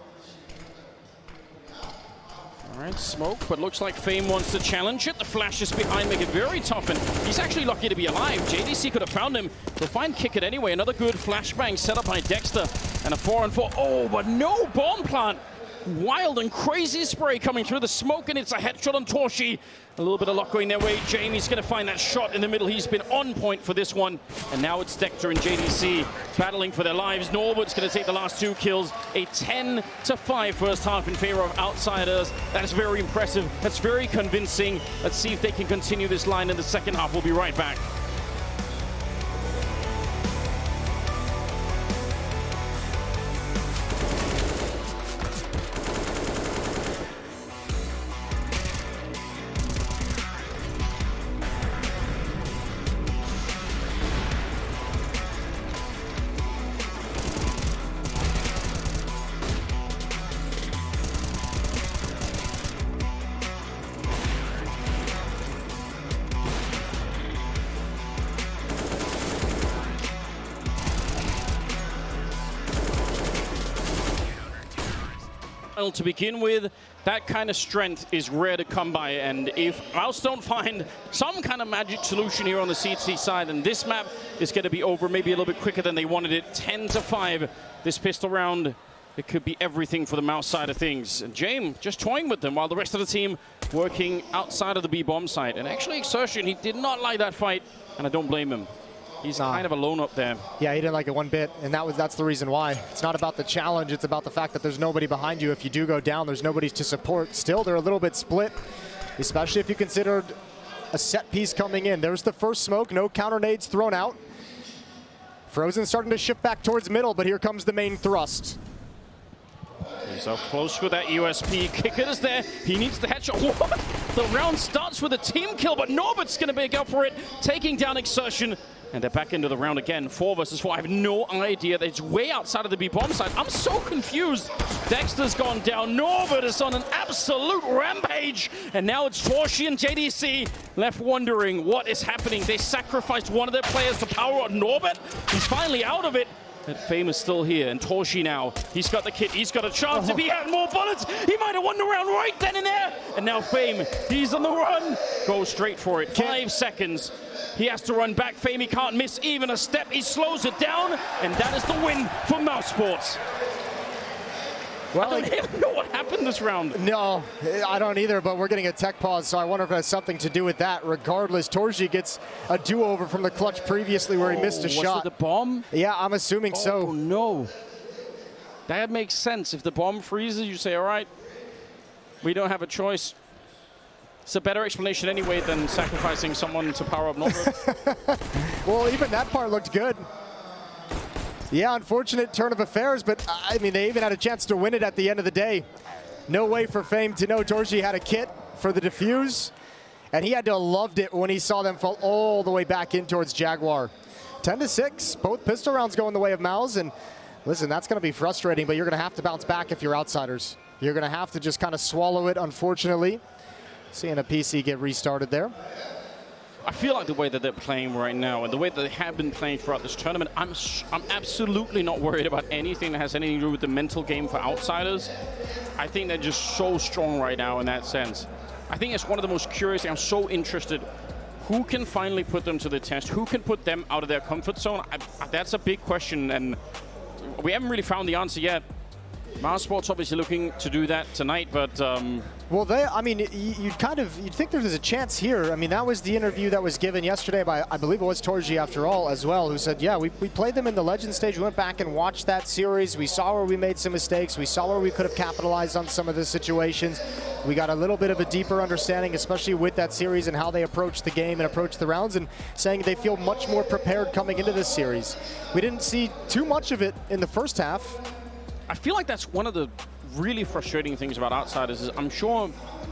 All right, smoke, but looks like Fame wants to challenge it. The flashes behind make it very tough, and he's actually lucky to be alive. JDC could have found him. They'll find Kick It anyway. Another good flashbang set up by Dexter, and a 4-on-4. Oh, but no bomb plant. Wild and crazy spray coming through the smoke, and it's a headshot on Torshi. A little bit of luck going their way. Jamie's going to find that shot in the middle. He's been on point for this one. And now it's Dexter and JDC battling for their lives. Norbert's going to take the last 2 kills. A 10-5 first half in favor of Outsiders. That is very impressive. That's very convincing. Let's see if they can continue this line in the second half. We'll be right back. To begin with, that kind of strength is rare to come by, and if Mouz don't find some kind of magic solution here on the CT side, then this map is going to be over maybe a little bit quicker than they wanted it. 10-5, this pistol round, it could be everything for the Mouz side of things. And James just toying with them while the rest of the team working outside of the B-bomb site. And actually Exertion, he did not like that fight, and I don't blame him. He's kind of alone up there. Yeah, he didn't like it one bit, and that's the reason why. It's not about the challenge, it's about the fact that there's nobody behind you. If you do go down, there's nobody to support. Still, they're a little bit split, especially if you considered a set piece coming in. There's the first smoke, no counter nades thrown out. Frozen starting to shift back towards middle, but here comes the main thrust. He's up close with that USP. Kick It is there. He needs the headshot. What? The round starts with a team kill, but Norbert's going to make up for it, taking down Exertion. And they're back into the round again. 4 versus 4. I have no idea. It's way outside of the B-bomb side. I'm so confused. Dexter's gone down. Norbert is on an absolute rampage. And now it's Torshi and JDC left wondering what is happening. They sacrificed one of their players to power on Norbert. He's finally out of it. But Fame is still here, and Torshi now, he's got the kit, he's got a chance. If he had more bullets, he might have won the round right then and there. And now Fame, he's on the run. Goes straight for it. 5 seconds. He has to run back. Fame, he can't miss even a step. He slows it down, and that is the win for Mouz Sports. Well, I don't even know what happened this round. No, I don't either, but we're getting a tech pause, so I wonder if it has something to do with that. Regardless, Torshi gets a do-over from the clutch previously where he missed a shot. Was it the bomb? Yeah, I'm assuming so. Oh, no. That makes sense. If the bomb freezes, you say, all right, we don't have a choice. It's a better explanation anyway than sacrificing someone to power up Norbert. Well, even that part looked good. Yeah, unfortunate turn of affairs, but I mean, they even had a chance to win it at the end of the day. No way for Fame to know Torshi had a kit for the defuse, and he had to have loved it when he saw them fall all the way back in towards Jaguar. 10-6, both pistol rounds going the way of Mouz, and listen, that's going to be frustrating, but you're going to have to bounce back if you're Outsiders. You're going to have to just kind of swallow it, unfortunately. Seeing a PC get restarted there. I feel like the way that they're playing right now and the way that they have been playing throughout this tournament, I'm absolutely not worried about anything that has anything to do with the mental game for Outsiders. I think they're just so strong right now in that sense. I think it's one of the most curious things. I'm so interested. Who can finally put them to the test? Who can put them out of their comfort zone? That's a big question, and we haven't really found the answer yet. Mouz Sports obviously looking to do that tonight, but well, I mean, you'd think there's a chance here. I mean, that was the interview that was given yesterday by, I believe it was Torji after all as well, who said, yeah, we played them in the Legend stage. We went back and watched that series. We saw where we made some mistakes. We saw where we could have capitalized on some of the situations. We got a little bit of a deeper understanding, especially with that series and how they approach the game and approach the rounds, and saying they feel much more prepared coming into this series. We didn't see too much of it in the first half. I feel like that's one of the really frustrating things about Outsiders is I'm sure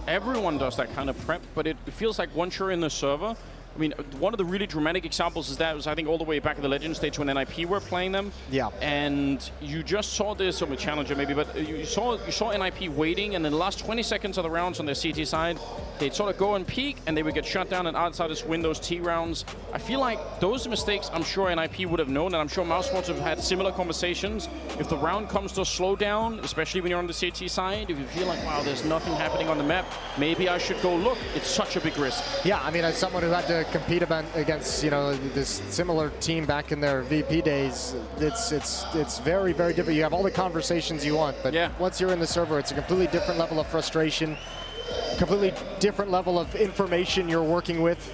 everyone does that kind of prep, but it feels like once you're in the server, I mean, one of the really dramatic examples is that was, I think, all the way back in the Legend stage when NIP were playing them. Yeah. And you just saw this, or a Challenger maybe, but you saw NIP waiting, and in the last 20 seconds of the rounds on their CT side, they'd sort of go and peak, and they would get shut down, and Outsiders win those T rounds. I feel like those mistakes, I'm sure NIP would have known, and I'm sure Mouz would have had similar conversations. If the round comes to a slowdown, especially when you're on the CT side, if you feel like, wow, there's nothing happening on the map, maybe I should go look. It's such a big risk. Yeah, I mean, as someone who had to compete against, you know, this similar team back in their VP days, it's very, very different. You have all the conversations you want, but once you're in the server, it's a completely different level of frustration, completely different level of information you're working with,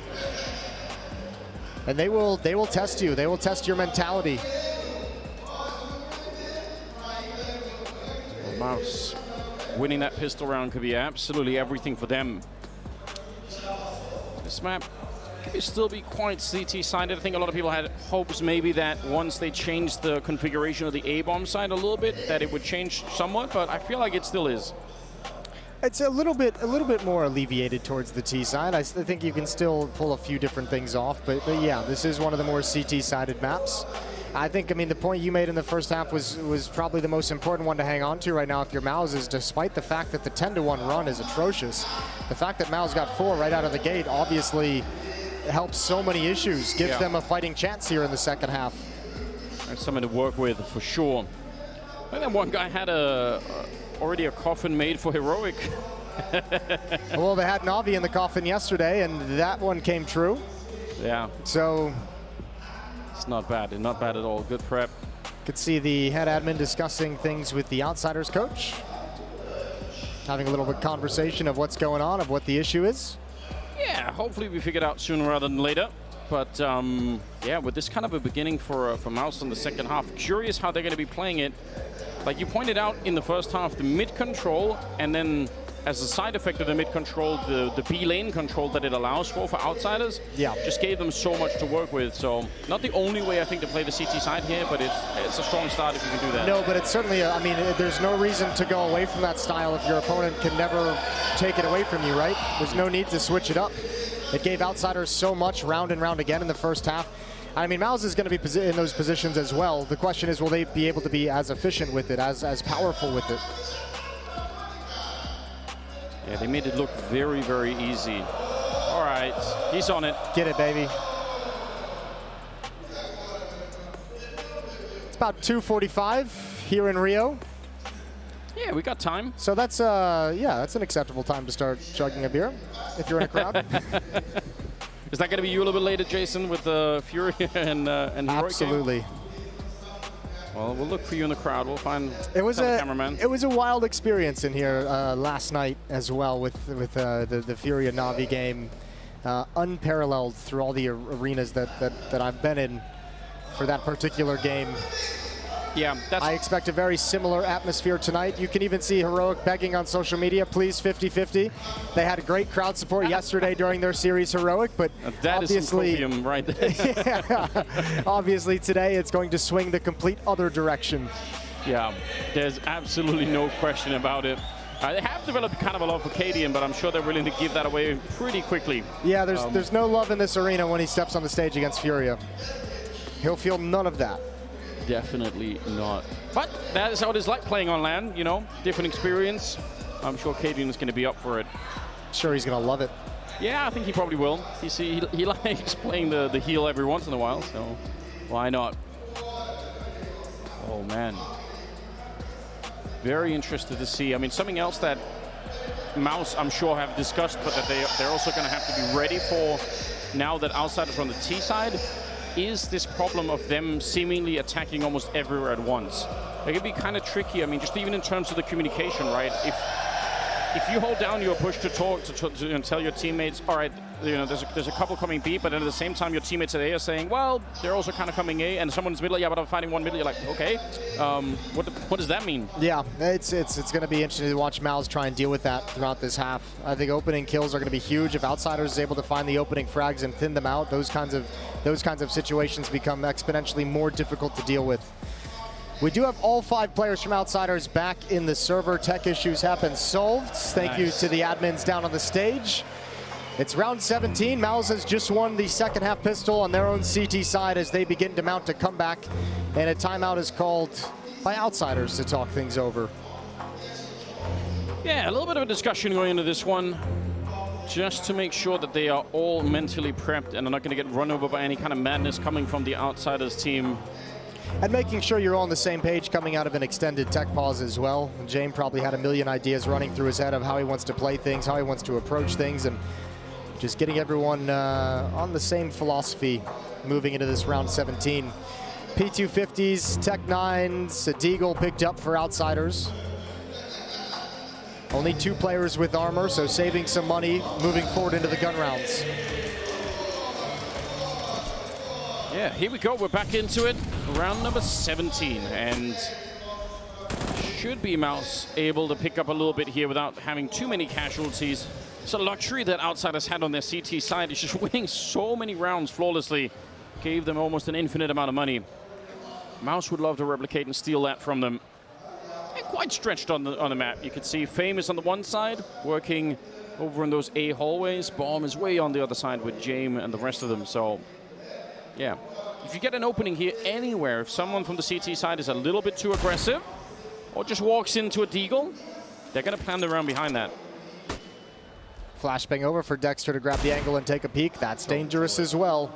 and they will test you. They will test your mentality. Mouz winning that pistol round could be absolutely everything for them. This map could still be quite CT-sided. I think a lot of people had hopes maybe that once they changed the configuration of the A-bomb side a little bit, that it would change somewhat, but I feel like it still is. It's a little bit more alleviated towards the T side. I think you can still pull a few different things off, but yeah, this is one of the more CT-sided maps. I mean, the point you made in the first half was probably the most important one to hang on to right now if you're Mouz, is despite the fact that the 10-1 run is atrocious, the fact that Mouz got 4 right out of the gate obviously helps so many issues, gives them a fighting chance here in the second half. There's something to work with for sure. I think one guy had already a coffin made for Heroic. Well, they had NAVI in the coffin yesterday, and that one came true. Yeah. So it's not bad. Not bad at all. Good prep. Could see the head admin discussing things with the Outsiders coach, having a little bit of conversation of what's going on, of what the issue is. Yeah, hopefully we figure it out sooner rather than later. But yeah, with this kind of a beginning for Mouz in the second half, curious how they're going to be playing it. Like you pointed out in the first half, the mid control, and then as a side effect of the mid control, the B lane control that it allows for Outsiders, just gave them so much to work with. So not the only way I think to play the CT side here, but it's a strong start if you can do that. No, but it's certainly, I mean, there's no reason to go away from that style if your opponent can never take it away from you, right? There's no need to switch it up. It gave Outsiders so much round and round again in the first half. I mean, Mouz is going to be in those positions as well. The question is, will they be able to be as efficient with it, as powerful with it? Yeah, they made it look very, very easy. All right, he's on it. Get it, baby. It's about 2:45 here in Rio. Yeah, we got time. So that's that's an acceptable time to start chugging a beer if you're in a crowd. Is that going to be you a little bit later, Jason, with Furia and Heroic? Absolutely. Well, we'll look for you in the crowd. We'll find the cameraman. It was a wild experience in here last night as well with the Furia NAVI game, unparalleled through all the arenas that I've been in for that particular game. Yeah, I expect a very similar atmosphere tonight. You can even see Heroic begging on social media, please 50-50. They had great crowd support yesterday during their series Heroic, but that obviously, is some right there. obviously today it's going to swing the complete other direction. Yeah, there's absolutely no question about it. They have developed kind of a love for Cadian, but I'm sure they're willing to give that away pretty quickly. Yeah, there's no love in this arena when he steps on the stage against Furia. He'll feel none of that. Definitely not. But that is how it is like playing on land, you know, different experience. I'm sure Cadian is going to be up for it. Sure, he's going to love it. Yeah, I think he probably will. He likes playing the heel every once in a while, so why not? Oh, man. Very interested to see. I mean, something else that Mouz, I'm sure, have discussed, but that they're also going to have to be ready for now that Outsiders are on the T side, is this problem of them seemingly attacking almost everywhere at once. It can be kind of tricky. I mean, just even in terms of the communication, right? If you hold down your push to talk and tell your teammates, all right, you know, there's a couple coming B, but then at the same time your teammates at A are saying, well, they're also kind of coming A, and someone's middle, yeah, but I'm fighting one middle. You're like, okay, what does that mean? Yeah, it's going to be interesting to watch Mouz try and deal with that throughout this half. I think opening kills are going to be huge. If Outsiders is able to find the opening frags and thin them out, those kinds of situations become exponentially more difficult to deal with. We do have all 5 players from Outsiders back in the server. Tech issues have been solved. Thank you to the admins down on the stage. It's round 17. Mouz has just won the second half pistol on their own CT side as they begin to mount a comeback. And a timeout is called by Outsiders to talk things over. Yeah, a little bit of a discussion going into this one, just to make sure that they are all mentally prepped and are not going to get run over by any kind of madness coming from the Outsiders team. And making sure you're all on the same page coming out of an extended tech pause as well. James probably had a million ideas running through his head of how he wants to play things, how he wants to approach things, and just getting everyone on the same philosophy moving into this round 17. P250s, Tech 9s, a Deagle picked up for Outsiders. Only 2 players with armor, so saving some money moving forward into the gun rounds. Yeah, here we go. We're back into it. Round number 17. And should be Mouz able to pick up a little bit here without having too many casualties. It's a luxury that Outsiders had on their CT side. It's just winning so many rounds flawlessly. Gave them almost an infinite amount of money. Mouz would love to replicate and steal that from them. And quite stretched on the map. You can see Famous on the one side, working over in those A hallways. Bomb is way on the other side with James and the rest of them. So, yeah. If you get an opening here anywhere, if someone from the CT side is a little bit too aggressive or just walks into a Deagle, they're going to plan the round behind that. Flashbang over for Dexter to grab the angle and take a peek. That's dangerous as well.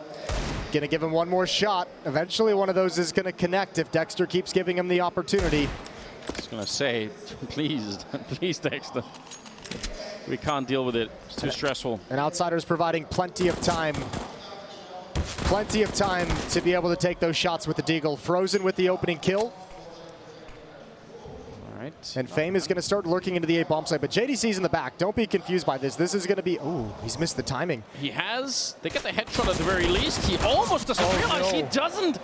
Gonna give him one more shot. Eventually one of those is gonna connect if Dexter keeps giving him the opportunity. I was gonna say, please, please Dexter. We can't deal with it, it's too stressful. And Outsiders providing plenty of time. Plenty of time to be able to take those shots with the Deagle. Frozen with the opening kill. Right. And Fame is going to start lurking into the A bomb site, but JDC's in the back. Don't be confused by this. This is going to be... Ooh, he's missed the timing. He has. They get the headshot at the very least. He almost doesn't realize he doesn't.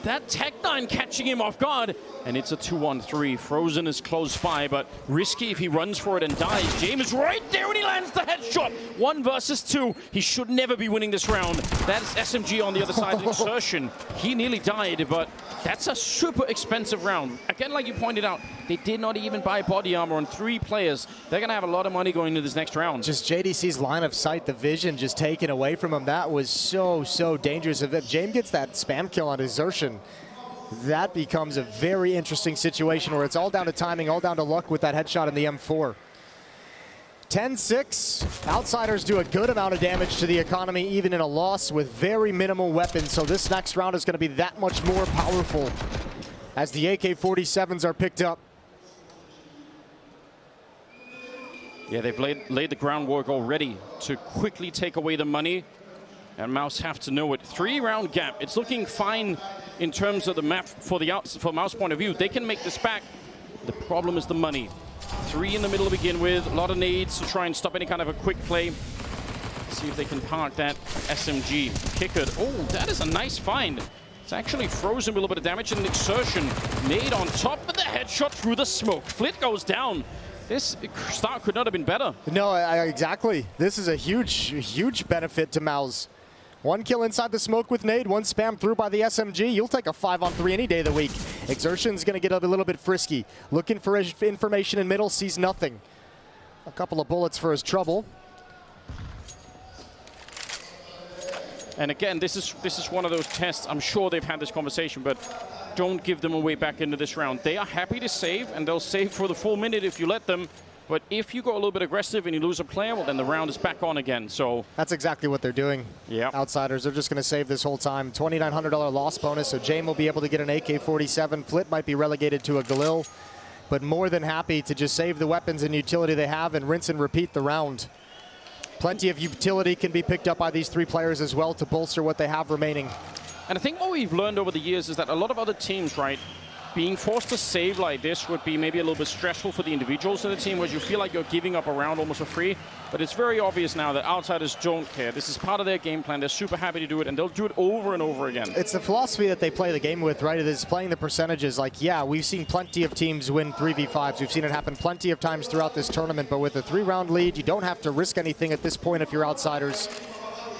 That Tech 9 catching him off guard. And it's a 2-on-3. Frozen is close by, but risky if he runs for it and dies. James is right there when he lands the headshot. 1 versus 2. He should never be winning this round. That's SMG on the other side of Exertion. He nearly died, but that's a super expensive round. Again, like you pointed out, they did not even buy body armor on 3 players. They're going to have a lot of money going into this next round. Just JDC's line of sight, the vision just taken away from him. That was so dangerous. If James gets that spam kill on Exertion, that becomes a very interesting situation where it's all down to timing, all down to luck with that headshot in the M4. 10-6. Outsiders do a good amount of damage to the economy, even in a loss with very minimal weapons. So this next round is going to be that much more powerful as the AK-47s are picked up. Yeah, they've laid the groundwork already to quickly take away the money. And Mouz have to know it. 3-round gap. It's looking fine in terms of the map for Mouz point of view. They can make this back. The problem is the money. 3 in the middle to begin with. A lot of nades to try and stop any kind of a quick play. See if they can park that SMG. Kicker. Oh, that is a nice find. It's actually Frozen with a little bit of damage and an Exertion. Nade on top of the headshot through the smoke. Flit goes down. This start could not have been better. No, exactly. This is a huge benefit to Mouz. 1 kill inside the smoke with nade, 1 spam through by the SMG. You'll take a 5-on-3 any day of the week. Exertion's going to get a little bit frisky. Looking for information in middle, sees nothing. A couple of bullets for his trouble. And again, this is one of those tests. I'm sure they've had this conversation, but don't give them away back into this round. They are happy to save, and they'll save for the full minute if you let them. But if you go a little bit aggressive and you lose a player, well, then the round is back on again. So that's exactly what they're doing. Yeah. Outsiders, they're just going to save this whole time. $2,900 loss bonus, so James will be able to get an AK-47. Flit might be relegated to a Galil, but more than happy to just save the weapons and utility they have and rinse and repeat the round. Plenty of utility can be picked up by these 3 players as well to bolster what they have remaining. And I think what we've learned over the years is that a lot of other teams, right, being forced to save like this would be maybe a little bit stressful for the individuals in the team, where you feel like you're giving up a round almost for free. But it's very obvious now that Outsiders don't care. This is part of their game plan. They're super happy to do it, and they'll do it over and over again. It's the philosophy that they play the game with, right? It is playing the percentages. Like, yeah, we've seen plenty of teams win 3v5s. We've seen it happen plenty of times throughout this tournament. But with a 3-round lead, you don't have to risk anything at this point if you're Outsiders.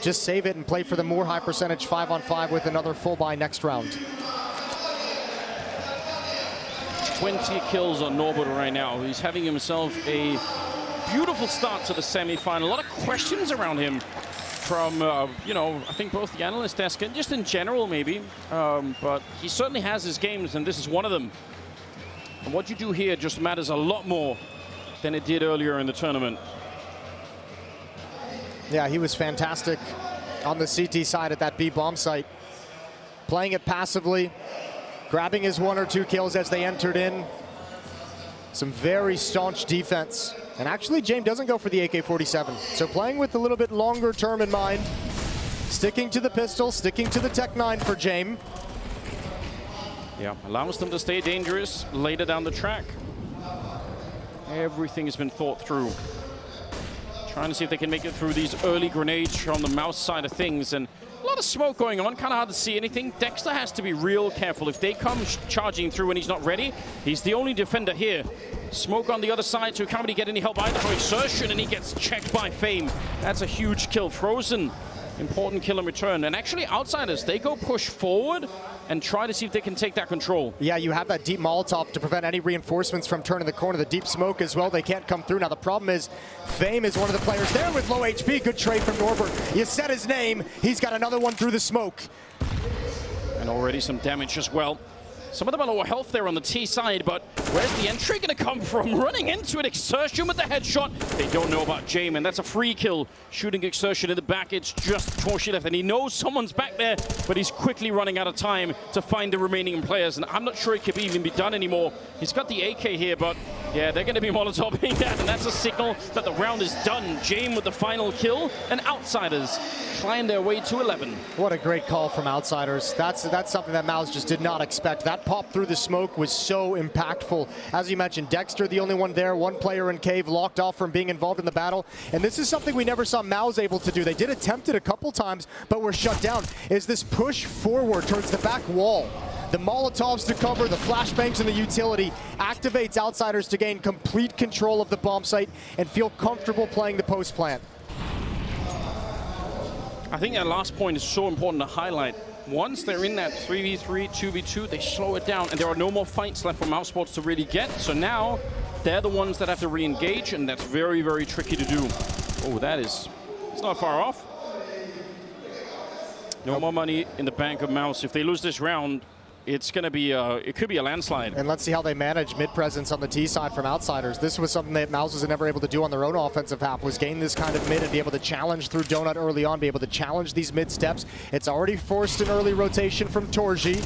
Just save it and play for the more high percentage 5-on-5 with another full buy next round. 20 kills on Norbert right now. He's having himself a beautiful start to the semi-final. A lot of questions around him from, you know, I think both the analyst desk and just in general maybe. But he certainly has his games, and this is one of them. And what you do here just matters a lot more than it did earlier in the tournament. Yeah, he was fantastic on the CT side at that B bomb site. Playing it passively, grabbing his 1 or 2 kills as they entered in. Some very staunch defense. And actually, James doesn't go for the AK-47. So playing with a little bit longer term in mind. Sticking to the pistol, sticking to the Tech 9 for James. Yeah, allows them to stay dangerous later down the track. Everything has been thought through. Trying to see if they can make it through these early grenades from the Mouz side of things. And a lot of smoke going on, kind of hard to see anything. Dexter has to be real careful. If they come charging through and he's not ready, he's the only defender here. Smoke on the other side, so he can't really get any help either for exertion, and he gets checked by Fame. That's a huge kill. Frozen, important kill in return. And actually, Outsiders, they go push forward and try to see if they can take that control. Yeah, you have that deep Molotov to prevent any reinforcements from turning the corner. The deep smoke as well, they can't come through. Now the problem is, Fame is one of the players there with low HP. Good trade from Norbert. You said his name. He's got another one through the smoke. And already some damage as well. Some of them are lower health there on the T side, but where's the entry going to come from? Running into it, Exertion with the headshot. They don't know about Jamin. That's a free kill. Shooting Exertion in the back. It's just Torshi left, and he knows someone's back there, but he's quickly running out of time to find the remaining players, and I'm not sure it could even be done anymore. He's got the AK here, but yeah, they're going to be Molotoving that, and that's a signal that the round is done. Jamin with the final kill, and Outsiders climb their way to 11. What a great call from Outsiders. That's something that Mouz just did not expect. That pop through the smoke was so impactful. As you mentioned, Dexter, the only one there, one player in cave, locked off from being involved in the battle. And this is something we never saw Mouz able to do. They did attempt it a couple times, but were shut down. Is this push forward towards the back wall. The Molotovs to cover, the flashbangs and the utility activates Outsiders to gain complete control of the bomb site and feel comfortable playing the post plant. I think that last point is so important to highlight. Once they're in that 3v3, 2v2, they slow it down, and there are no more fights left for Mousesports to really get. So now they're the ones that have to re-engage, and that's very, very tricky to do. Oh, it's not far off. No more money in the bank of Mouz. If they lose this round, it's going to be, it could be a landslide. And let's see how they manage mid-presence on the T side from Outsiders. This was something that Mouz was never able to do on their own offensive half, was gain this kind of mid and be able to challenge through Donut early on, be able to challenge these mid steps. It's already forced an early rotation from Torji.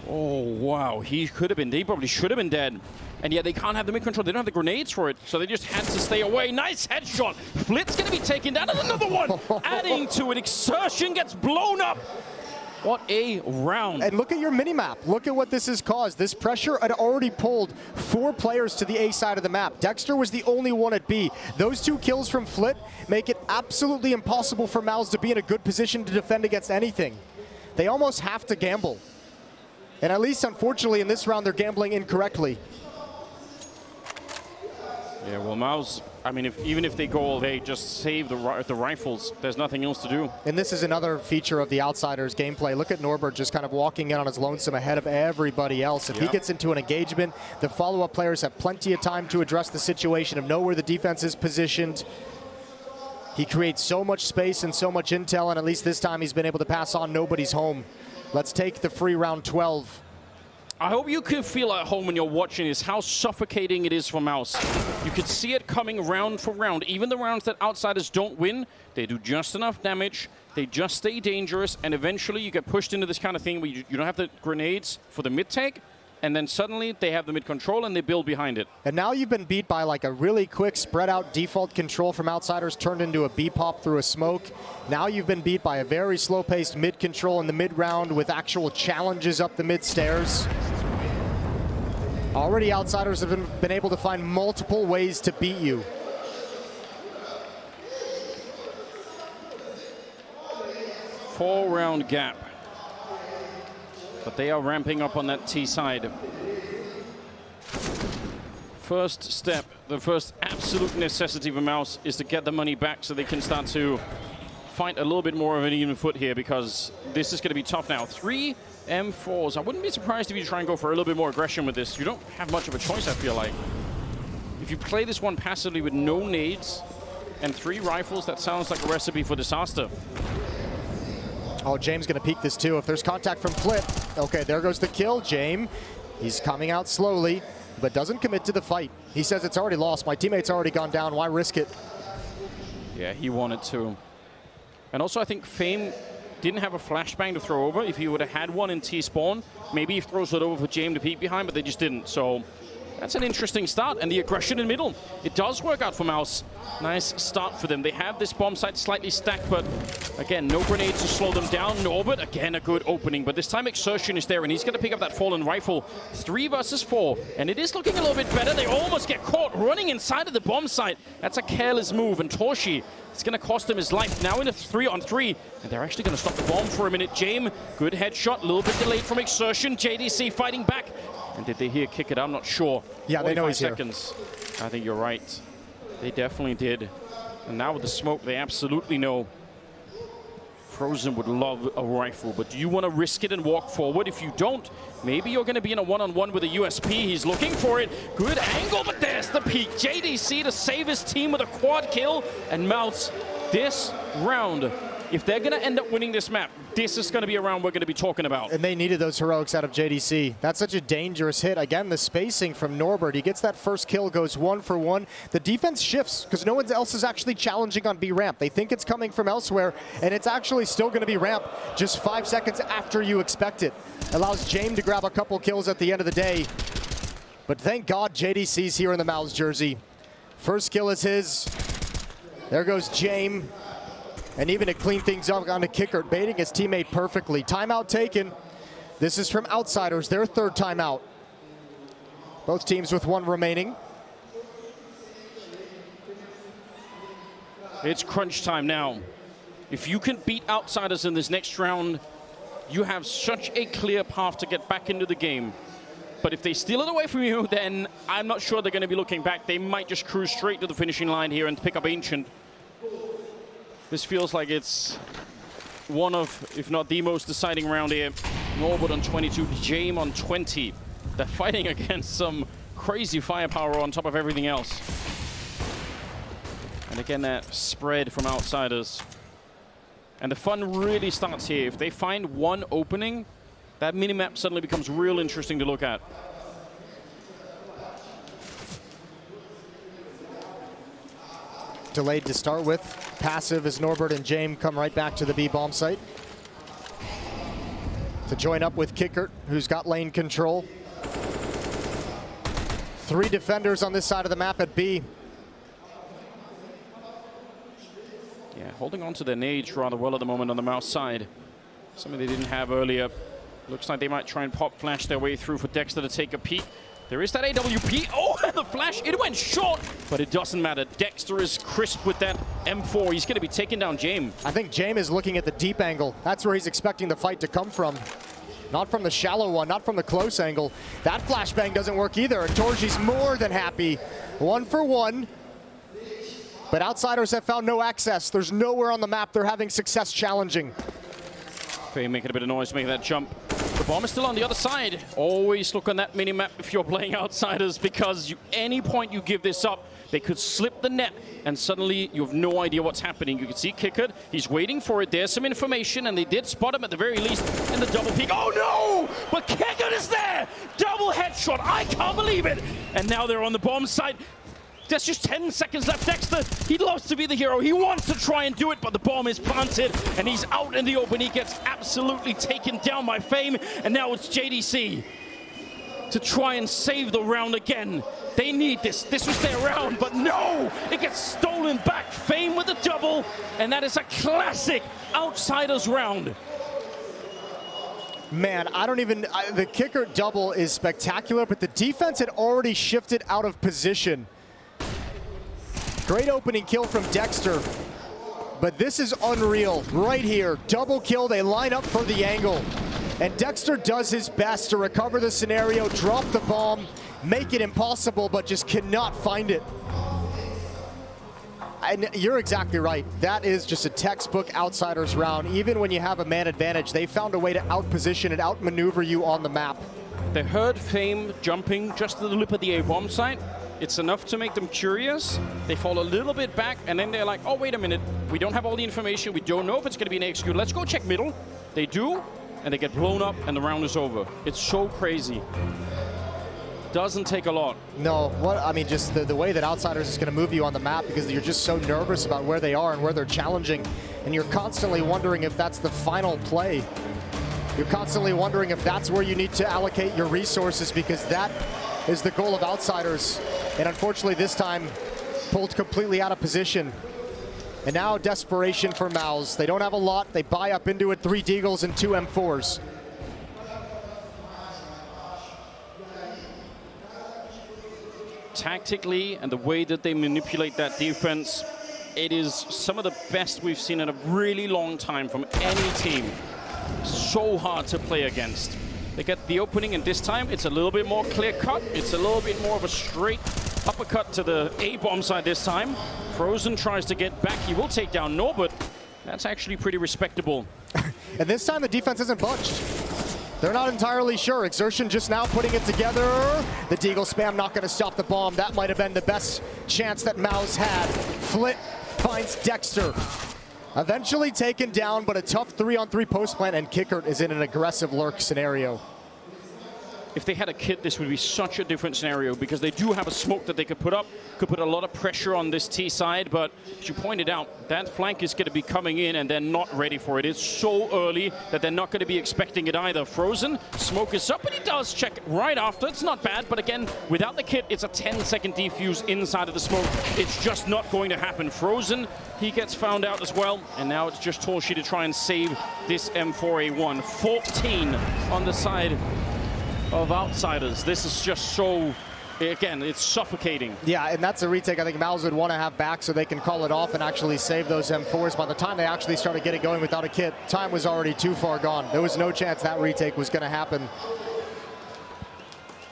Oh, wow. He probably should have been dead. And yet they can't have the mid-control. They don't have the grenades for it, so they just had to stay away. Nice headshot. Flit's going to be taken down, and another one. Adding to it, Exertion gets blown up. What a round. And look at your minimap. Look at what this has caused. This pressure had already pulled 4 players to the A side of the map. Dexter was the only one at B. Those 2 kills from Flit make it absolutely impossible for Mouz to be in a good position to defend against anything. They almost have to gamble. And at least, unfortunately, in this round, they're gambling incorrectly. Yeah, well, Mouz, I mean, even if they go all day, just save the rifles. There's nothing else to do. And this is another feature of the Outsiders gameplay. Look at Norbert just kind of walking in on his lonesome ahead of everybody else. If he gets into an engagement, the follow-up players have plenty of time to address the situation, of know where the defense is positioned. He creates so much space and so much intel, and at least this time he's been able to pass on nobody's home. Let's take the free round 12. I hope you can feel at home when you're watching this, how suffocating it is for Mouz. You could see it coming round for round. Even the rounds that Outsiders don't win, they do just enough damage, they just stay dangerous, and eventually you get pushed into this kind of thing where you don't have the grenades for the mid-take, and then suddenly they have the mid-control and they build behind it. And now you've been beat by like a really quick spread-out default control from Outsiders turned into a B-pop through a smoke. Now you've been beat by a very slow-paced mid-control in the mid-round with actual challenges up the mid-stairs. Already Outsiders have been able to find multiple ways to beat you. Four-round gap. But they are ramping up on that T side. First step, the first absolute necessity for Mouz is to get the money back so they can start to fight a little bit more of an even foot here, because this is going to be tough now. 3 M4s. I wouldn't be surprised if you try and go for a little bit more aggression with this. You don't have much of a choice, I feel like. if you play this one passively with no nades and 3 rifles, that sounds like a recipe for disaster. Oh, James gonna peek this too. If there's contact from Flip, okay, there goes the kill. James, he's coming out slowly, but doesn't commit to the fight. He says it's already lost. My teammate's already gone down. Why risk it? Yeah, he wanted to. And also, I think Fame didn't have a flashbang to throw over. If he would have had one in T-spawn, maybe he throws it over for James to peek behind, but they just didn't. So that's an interesting start. And the aggression in middle, it does work out for Mouz. Nice start for them. They have this bomb site slightly stacked, but again, no grenades to slow them down. Norbert, again, a good opening, but this time Exertion is there, and he's going to pick up that fallen rifle. 3 versus 4, and it is looking a little bit better. They almost get caught running inside of the bomb site. That's a careless move, and Torshi, it's going to cost him his life. Now in a 3-on-3, and they're actually going to stop the bomb for a minute. James, good headshot, a little bit delayed from Exertion. JDC fighting back. And did they hear kick it? I'm not sure. Yeah, they know he's seconds. Here. I think you're right. They definitely did. And now with the smoke, they absolutely know. Frozen would love a rifle, but do you want to risk it and walk forward? If you don't, maybe you're going to be in a one-on-one with a USP. He's looking for it. Good angle, but there's the peak. JDC to save his team with a quad kill. And Mouz, this round, if they're going to end up winning this map, this is going to be a round we're going to be talking about. And they needed those heroics out of JDC. That's such a dangerous hit. Again, the spacing from Norbert. He gets that first kill, goes 1 for 1. The defense shifts because no one else is actually challenging on B ramp. They think it's coming from elsewhere, and it's actually still going to be ramp just 5 seconds after you expect it. Allows James to grab a couple kills at the end of the day. But thank God JDC's here in the Mouz jersey. First kill is his. There goes James. And even to clean things up on the kicker, baiting his teammate perfectly. Timeout taken. This is from Outsiders, their 3rd timeout. Both teams with 1 remaining. It's crunch time now. If you can beat Outsiders in this next round, you have such a clear path to get back into the game. But if they steal it away from you, then I'm not sure they're going to be looking back. They might just cruise straight to the finishing line here and pick up Ancient. This feels like it's one of, if not the most deciding round here. Norbert on 22, James on 20. They're fighting against some crazy firepower on top of everything else. And again, that spread from Outsiders. And the fun really starts here. If they find one opening, that minimap suddenly becomes real interesting to look at. Delayed to start with. Passive as Norbert and James come right back to the B bomb site. To join up with Kickert, who's got lane control. 3 defenders on this side of the map at B. Yeah, holding on to their nades rather well at the moment on the Mouz side. Something they didn't have earlier. Looks like they might try and pop flash their way through for Dexter to take a peek. There is that AWP. Oh, the flash, it went short, but it doesn't matter. Dexter is crisp with that M4. He's going to be taking down James. I think James is looking at the deep angle. That's where he's expecting the fight to come from. Not from the shallow one, not from the close angle. That flashbang doesn't work either. And Torji's more than happy. 1 for 1. But Outsiders have found no access. There's nowhere on the map they're having success challenging. Faye making a bit of noise, making that jump. The bomb is still on the other side. Always look on that mini-map if you're playing Outsiders, because any point you give this up, they could slip the net, and suddenly you have no idea what's happening. You can see Kickert, he's waiting for it. There's some information, and they did spot him at the very least in the double peek. Oh no! But Kickert is there! Double headshot, I can't believe it! And now they're on the bomb site. There's just 10 seconds left. Dexter, he loves to be the hero. He wants to try and do it, but the bomb is planted, and he's out in the open. He gets absolutely taken down by Fame, and now it's JDC to try and save the round again. They need this. This was their round, but no! It gets stolen back. Fame with the double, and that is a classic Outsiders round. Man, I don't even... the kicker double is spectacular, but the defense had already shifted out of position. Great opening kill from Dexter, but this is unreal. Right here, double kill, they line up for the angle. And Dexter does his best to recover the scenario, drop the bomb, make it impossible, but just cannot find it. And you're exactly right. That is just a textbook Outsiders round. Even when you have a man advantage, they found a way to outposition and outmaneuver you on the map. They heard Fame jumping just to the lip of the A-bomb site. It's enough to make them curious. They fall a little bit back, and then they're like, oh, wait a minute. We don't have all the information. We don't know if it's going to be an execute. Let's go check middle. They do, and they get blown up, and the round is over. It's so crazy. Doesn't take a lot. No, I mean, just the way that Outsiders is going to move you on the map, because you're just so nervous about where they are and where they're challenging, and you're constantly wondering if that's the final play. You're constantly wondering if that's where you need to allocate your resources, because that is the goal of Outsiders. And unfortunately, this time, pulled completely out of position. And now desperation for Mouz. They don't have a lot. They buy up into it, 3 Deagles and 2 M4s. Tactically, and the way that they manipulate that defense, it is some of the best we've seen in a really long time from any team. So hard to play against. They get the opening, and this time it's a little bit more clear-cut. It's a little bit more of a straight uppercut to the A-bomb side this time. Frozen tries to get back. He will take down Norbert. That's actually pretty respectable. And this time the defense isn't budged. They're not entirely sure. Exertion just now putting it together. The Deagle spam not going to stop the bomb. That might have been the best chance that Mouz had. Flit finds Dexter. Eventually taken down, but a tough 3-on-3 post plant, and Kickert is in an aggressive lurk scenario. If they had a kit, this would be such a different scenario, because they do have a smoke that they could put up, could put a lot of pressure on this T side, but as you pointed out, that flank is going to be coming in and they're not ready for it. It's so early that they're not going to be expecting it either. Frozen, smoke is up, and he does check right after. It's not bad, but again, without the kit, it's a 10-second defuse inside of the smoke. It's just not going to happen. Frozen, he gets found out as well, and now it's just Torshi to try and save this M4A1. 14 on the side of Outsiders. This is just so, again, it's suffocating. Yeah, and that's a retake I think Mouz would want to have back so they can call it off and actually save those M4s. By the time they actually started getting going without a kit, time was already too far gone. There was no chance that retake was going to happen.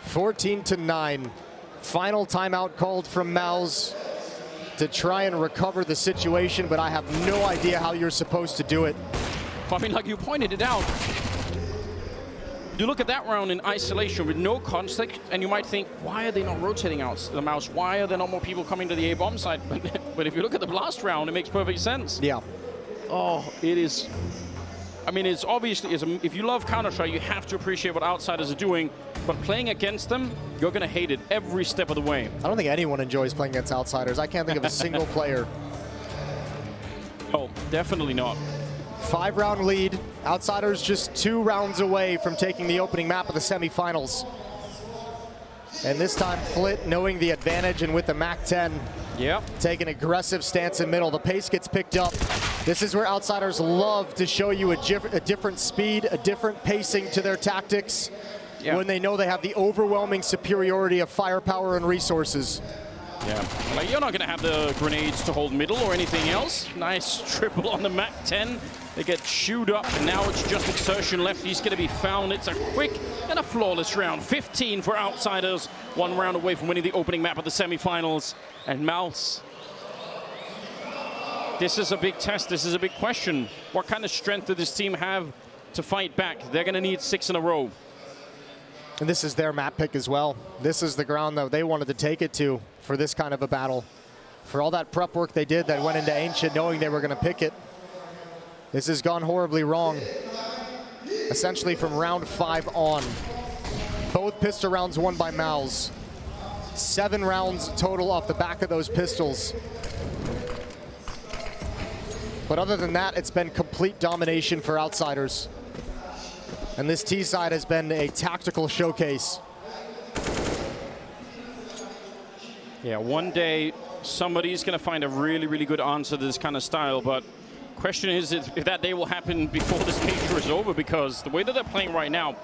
14-9. Final timeout called from Mouz to try and recover the situation, but I have no idea how you're supposed to do it. I mean, like you pointed it out, you look at that round in isolation with no context, and you might think, why are they not rotating out the Mouz? Why are there not more people coming to the A-bomb side? But if you look at the last round, it makes perfect sense. Yeah. Oh, it is. I mean, it's obviously, if you love Counter-Strike, you have to appreciate what Outsiders are doing. But playing against them, you're going to hate it every step of the way. I don't think anyone enjoys playing against Outsiders. I can't think of a single player. Oh, definitely not. 5-round lead. Outsiders just 2 rounds away from taking the opening map of the semifinals. And this time, Flit, knowing the advantage and with the MAC-10, take an aggressive stance in middle. The pace gets picked up. This is where Outsiders love to show you a different speed, a different pacing to their tactics when they know they have the overwhelming superiority of firepower and resources. Yeah, like you're not going to have the grenades to hold middle or anything else. Nice triple on the MAC-10. They get chewed up, and now it's just Exertion left. He's going to be found. It's a quick and a flawless round. 15 for Outsiders. 1 round away from winning the opening map of the semifinals. And Mouz, this is a big test. This is a big question. What kind of strength does this team have to fight back? They're going to need 6 in a row. And this is their map pick as well. This is the ground that they wanted to take it to for this kind of a battle. For all that prep work they did that went into ENCE knowing they were going to pick it. This has gone horribly wrong. Essentially from round 5 on. Both pistol rounds won by Mouz. 7 rounds total off the back of those pistols. But other than that, it's been complete domination for Outsiders. And this T side has been a tactical showcase. Yeah, one day somebody's going to find a really, really good answer to this kind of style, but question is if that day will happen before this major is over, because the way that they're playing right now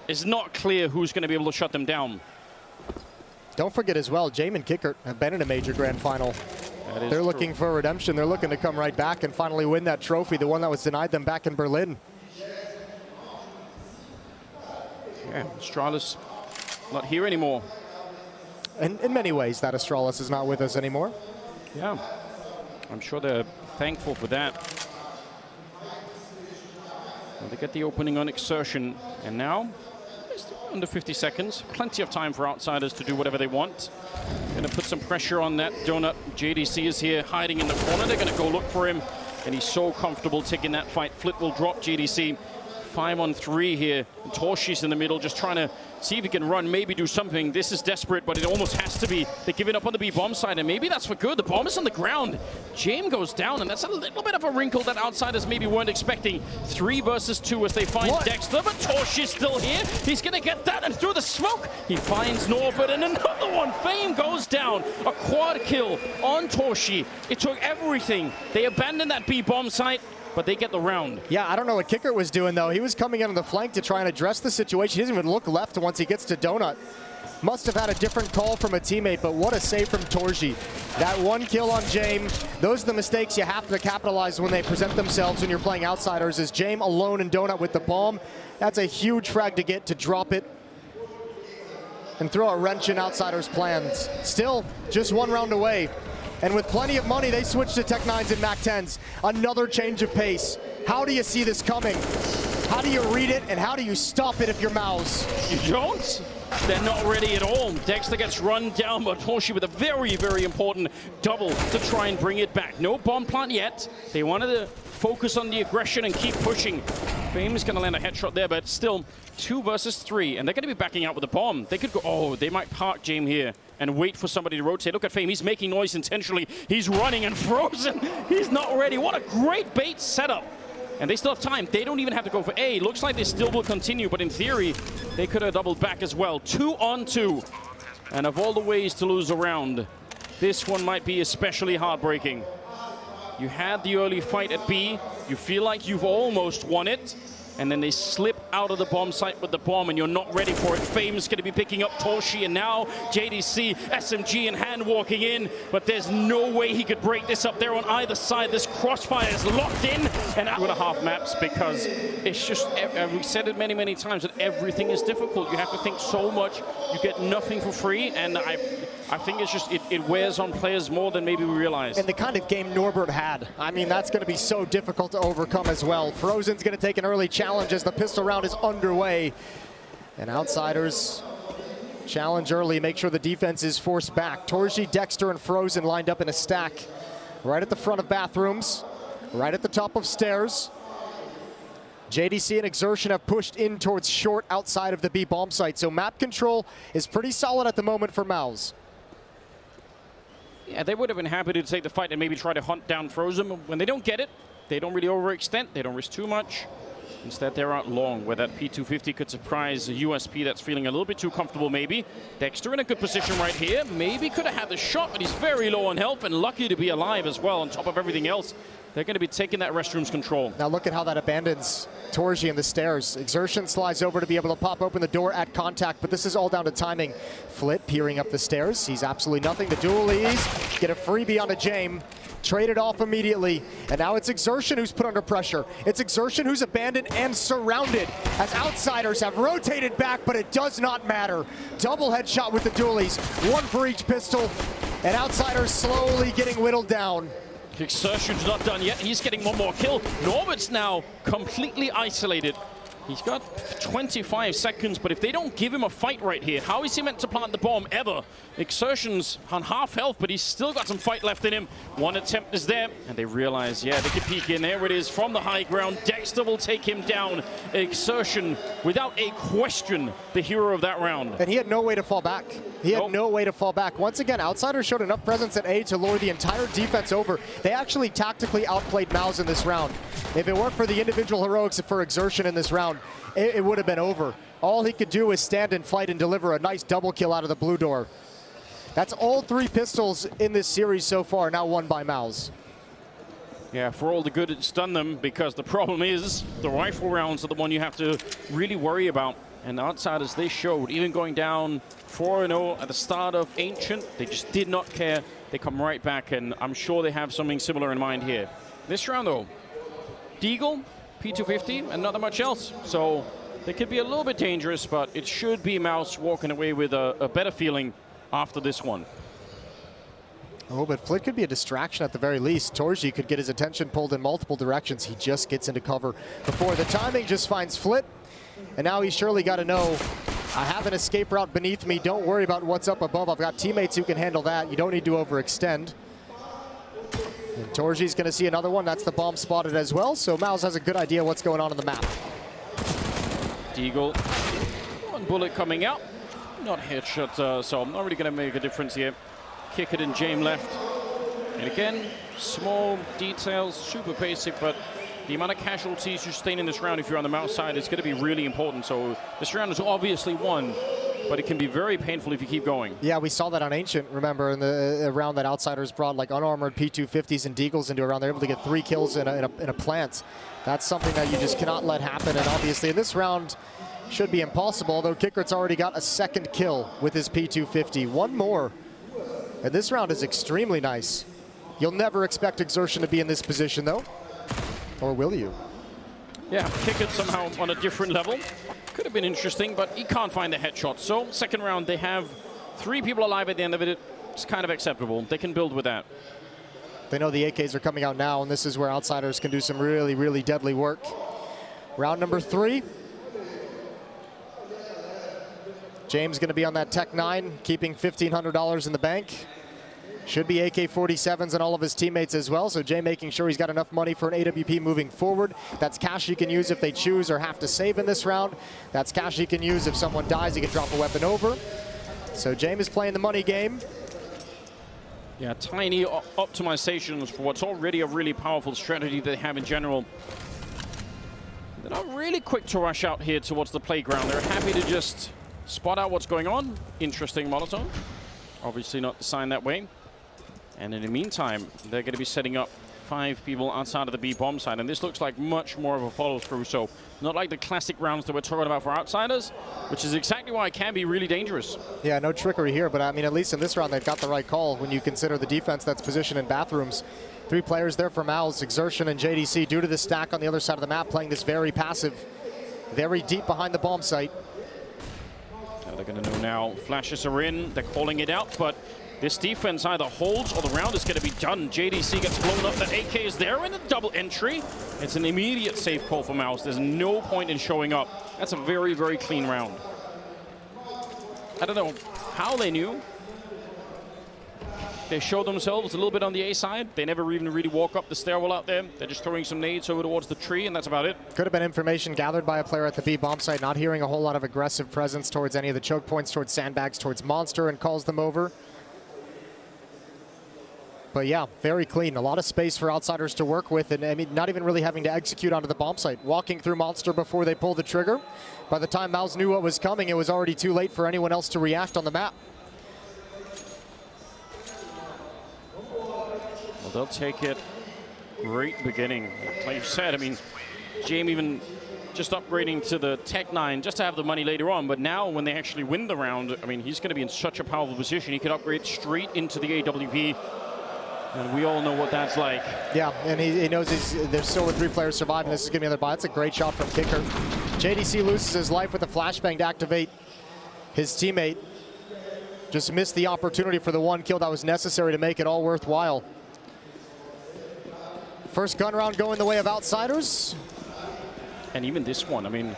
is not clear who's going to be able to shut them down. Don't forget as well, Jamin and Kickert have been in a major grand final. They're looking for redemption. They're looking to come right back and finally win that trophy, the one that was denied them back in Berlin. Yeah, Astralis not here anymore. And in many ways, that Astralis is not with us anymore. Yeah, I'm sure they're thankful for that. Well, they get the opening on Exertion, and now under 50 seconds. Plenty of time for outsiders to do whatever they want. Going to put some pressure on that donut. JDC is here hiding in the corner. They're going to go look for him. And he's so comfortable taking that fight. Flit will drop JDC. 5-on-3 here. Torshi's in the middle, just trying to see if he can run, maybe do something. This is desperate, but it almost has to be. They're giving up on the B bomb side, and maybe that's for good. The bomb is on the ground. James goes down, and that's a little bit of a wrinkle that outsiders maybe weren't expecting. 3 versus 2 as they find Dexter, but Torshi is still here. He's going to get that, and through the smoke, he finds Norbert, and another one. Fame goes down. A quad kill on Torshi. It took everything. They abandoned that B bomb site, but they get the round. Yeah, I don't know what Kicker was doing, though. He was coming in on the flank to try and address the situation. He doesn't even look left once he gets to Donut. Must have had a different call from a teammate, but what a save from Torji. That 1 kill on James, those are the mistakes you have to capitalize when they present themselves when you're playing outsiders. Is James alone in Donut with the bomb? That's a huge frag to get, to drop it and throw a wrench in outsiders' plans. Still, just 1 round away. And with plenty of money, they switch to Tech 9s and Mac 10s. Another change of pace. How do you see this coming? How do you read it, and how do you stop it if you're Mouz? You don't? They're not ready at all. Dexter gets run down, but Torshi with a very, very important double to try and bring it back. No bomb plant yet. They wanted to focus on the aggression and keep pushing. Fame is going to land a headshot there, but still 2 versus 3, and they're going to be backing out with a bomb. They could go, oh, they might park James here and wait for somebody to rotate. Look at Fame, he's making noise intentionally. He's running and frozen. He's not ready. What a great bait setup. And they still have time. They don't even have to go for A. Looks like they still will continue, but in theory, they could have doubled back as well. 2-on-2. And of all the ways to lose a round, this one might be especially heartbreaking. You had the early fight at B. You feel like you've almost won it. And then they slip out of the bomb site with the bomb, and you're not ready for it. Fame's going to be picking up Torshi, and now JDC, SMG, and Hand walking in. But there's no way he could break this up there on either side. This crossfire is locked in, and 2.5 maps, because it's just, we've said it many, many times, that everything is difficult. You have to think so much. You get nothing for free, and I think it's just, it wears on players more than maybe we realize. And the kind of game Norbert had, I mean, that's going to be so difficult to overcome as well. Frozen's going to take an early challenge as the pistol round is underway. And outsiders challenge early, make sure the defense is forced back. Torji, Dexter, and Frozen lined up in a stack right at the front of bathrooms, right at the top of stairs. JDC and Exertion have pushed in towards short outside of the B bomb site, so map control is pretty solid at the moment for Mouz. Yeah, they would have been happy to take the fight and maybe try to hunt down Frozen. When they don't get it, they don't really overextend, they don't risk too much. Instead, they're out long, where that P250 could surprise a USP that's feeling a little bit too comfortable, maybe. Dexter in a good position right here. Maybe could have had the shot, but he's very low on health and lucky to be alive as well on top of everything else. They're going to be taking that restroom's control. Now look at how that abandons Torji in the stairs. Exertion slides over to be able to pop open the door at contact, but this is all down to timing. Flit peering up the stairs, sees absolutely nothing. The dualies get a freebie onto James. Traded off immediately, and now it's Exertion who's put under pressure. It's Exertion who's abandoned and surrounded as outsiders have rotated back, but it does not matter. Double headshot with the dualies, 1 for each pistol, and outsiders slowly getting whittled down. Exertion's not done yet. He's getting 1 more kill. Norbert's now completely isolated. He's got 25 seconds, but if they don't give him a fight right here, how is he meant to plant the bomb ever? Exertion's on half health, but he's still got some fight left in him. 1 attempt is there, and they realize, yeah, they can peek in. There it is from the high ground. Dexter will take him down. Exertion, without a question, the hero of that round. And he had no way to fall back. He had no way to fall back. Once again, outsiders showed enough presence at A to lure the entire defense over. They actually tactically outplayed Mouz in this round. If it weren't for the individual heroics for Exertion in this round, it would have been over. All he could do is stand and fight and deliver a nice double kill out of the blue door. That's all 3 pistols in this series so far, now won by Mouz. Yeah, for all the good it's done them, because the problem is the rifle rounds are the one you have to really worry about. And the outsiders, they showed, even going down 4-0 at the start of Ancient, they just did not care. They come right back, and I'm sure they have something similar in mind here. This round, though, Deagle, P250, and not that much else. So they could be a little bit dangerous, but it should be Mouz walking away with a better feeling after this one. Oh, but Flit could be a distraction at the very least. Torji could get his attention pulled in multiple directions. He just gets into cover before the timing just finds Flit. And now he's surely got to know I have an escape route beneath me. Don't worry about what's up above. I've got teammates who can handle that. You don't need to overextend. And Torji's going to see another one. That's the bomb spotted as well. So Mouz has a good idea what's going on the map. Deagle, one bullet coming out. Not headshot, so I'm not really going to make a difference here. Kick it in, James left. And again, small details, super basic, but the amount of casualties you sustain in this round if you're on the Mouz side is going to be really important. So this round is obviously won, but it can be very painful if you keep going. Yeah, we saw that on Ancient, remember, in the round that Outsiders brought like unarmored P250s and Deagles into a round. They're able to get 3 kills in a plant. That's something that you just cannot let happen. And obviously in this round, should be impossible, although Kickert's already got a 2nd kill with his P250. One more. And this round is extremely nice. You'll never expect Exertion to be in this position, though. Or will you? Yeah, Kickert somehow on a different level. Could have been interesting, but he can't find the headshot. So, second round, they have 3 people alive at the end of it. It's kind of acceptable. They can build with that. They know the AKs are coming out now, and this is where Outsiders can do some really, really deadly work. Round number 3. James going to be on that Tech 9, keeping $1,500 in the bank. Should be AK-47s and all of his teammates as well, so Jay making sure he's got enough money for an AWP moving forward. That's cash he can use if they choose or have to save in this round. That's cash he can use if someone dies, he can drop a weapon over. So James is playing the money game. Yeah, tiny optimizations for what's already a really powerful strategy they have in general. They're not really quick to rush out here towards the playground. They're happy to just spot out what's going on. Interesting Molotov. Obviously not designed that way. And in the meantime, they're going to be setting up 5 people outside of the B bomb side. And this looks like much more of a follow-through. So not like the classic rounds that we're talking about for Outsiders, which is exactly why it can be really dangerous. Yeah, no trickery here. But I mean, at least in this round, they've got the right call when you consider the defense that's positioned in bathrooms. 3 players there for Mouz, Exertion and JDC, due to the stack on the other side of the map, playing this very passive, very deep behind the bomb site. They're going to know now. Flashes are in. They're calling it out, but this defense either holds or the round is going to be done. JDC gets blown up. The AK is there in a double entry. It's an immediate safe call for Mouz. There's no point in showing up. That's a very, very clean round. I don't know how they knew. They showed themselves a little bit on the A side. They never even really walk up the stairwell out there. They're just throwing some nades over towards the tree, and that's about it. Could have been information gathered by a player at the B bomb site, not hearing a whole lot of aggressive presence towards any of the choke points, towards sandbags, towards Monster, and calls them over. But yeah, very clean. A lot of space for Outsiders to work with, and I mean, not even really having to execute onto the bomb site. Walking through Monster before they pull the trigger. By the time Mouz knew what was coming, it was already too late for anyone else to react on the map. Well, they'll take it. Great beginning. Like you said, I mean, James even just upgrading to the Tech 9 just to have the money later on. But now when they actually win the round, I mean, he's going to be in such a powerful position. He can upgrade straight into the AWP. And we all know what that's like. Yeah, and he knows there's still the 3 players surviving. This is going to be another buy. That's a great shot from Kicker. JDC loses his life with a flashbang to activate his teammate. Just missed the opportunity for the 1 kill that was necessary to make it all worthwhile. First gun round going the way of Outsiders. And even this one, I mean,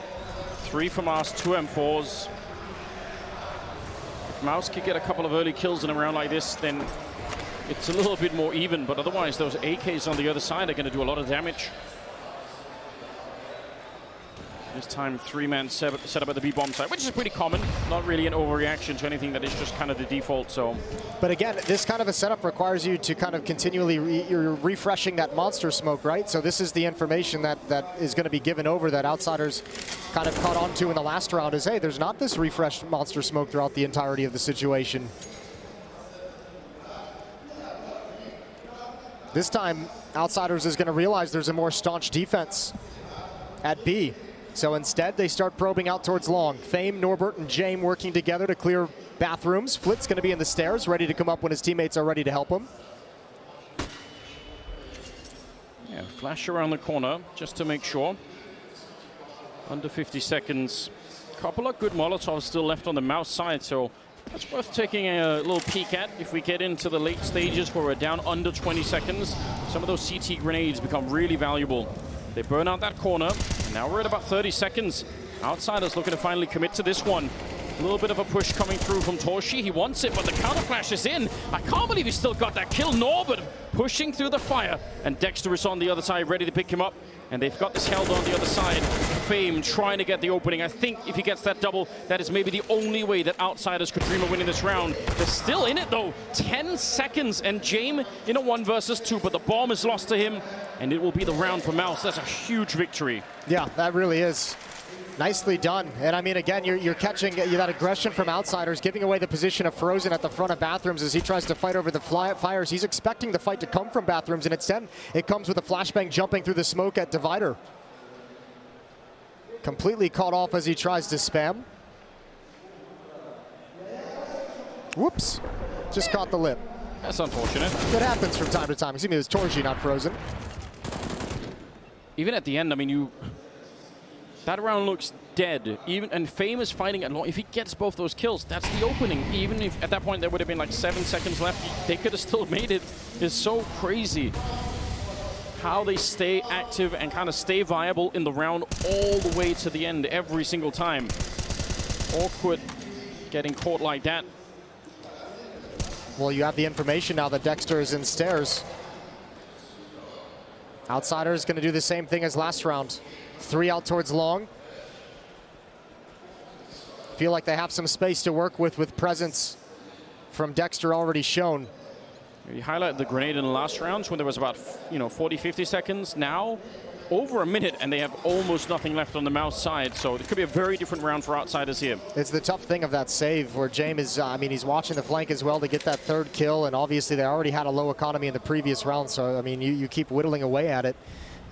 3 from us, 2 M4s. If Mouz could get a couple of early kills in a round like this, then it's a little bit more even, but otherwise those AKs on the other side are going to do a lot of damage. This time 3-man set up at the B-bomb site, which is pretty common. Not really an overreaction to anything, that is just kind of the default. So, but again, this kind of a setup requires you to kind of continually you're refreshing that monster smoke, right? So this is the information that is going to be given over that Outsiders kind of caught on to in the last round is, hey, there's not this refreshed monster smoke throughout the entirety of the situation. This time, Outsiders is going to realize there's a more staunch defense at B. So instead, they start probing out towards long. Fame, Norbert, and James working together to clear bathrooms. Flit's going to be in the stairs, ready to come up when his teammates are ready to help him. Yeah, flash around the corner just to make sure. Under 50 seconds. Couple of good Molotovs still left on the Mouz side, so that's worth taking a little peek at. If we get into the late stages where we're down under 20 seconds, some of those CT grenades become really valuable. They burn out that corner. Now we're at about 30 seconds. Outsiders looking to finally commit to this one. A little bit of a push coming through from Torshi. He wants it, but the counter flash is in. I can't believe he still got that kill. Norbert pushing through the fire, and Dexter is on the other side, ready to pick him up. And they've got this held on the other side. Fame trying to get the opening. I think if he gets that double, that is maybe the only way that Outsiders could dream of winning this round. They're still in it though. 10 seconds, and James in a 1 versus 2, but the bomb is lost to him, and it will be the round for Mouz. That's a huge victory. Yeah, that really is. Nicely done. And I mean, again, you're catching that aggression from Outsiders, giving away the position of Frozen at the front of Bathrooms as he tries to fight over the fires. He's expecting the fight to come from Bathrooms, and instead it comes with a flashbang jumping through the smoke at Divider. Completely caught off as he tries to spam. Whoops. Just caught the lip. That's unfortunate. It happens from time to time. Excuse me, it was Torji, not Frozen. Even at the end, I mean, that round looks dead. And Fame is fighting at long. If he gets both those kills, that's the opening. Even if at that point there would have been like 7 seconds left, they could have still made it. It's so crazy how they stay active and kind of stay viable in the round all the way to the end every single time. Awkward getting caught like that. Well, you have the information now that Dexter is in stairs. Outsiders going to do the same thing as last round. 3 out towards long. Feel like they have some space to work with presence from Dexter already shown. You highlighted the grenade in the last rounds when there was about 40, 50 seconds. Now, over a minute, and they have almost nothing left on the Mouz side. So it could be a very different round for Outsiders here. It's the tough thing of that save where James is, I mean, he's watching the flank as well to get that 3rd kill. And obviously they already had a low economy in the previous round. So, I mean, you keep whittling away at it.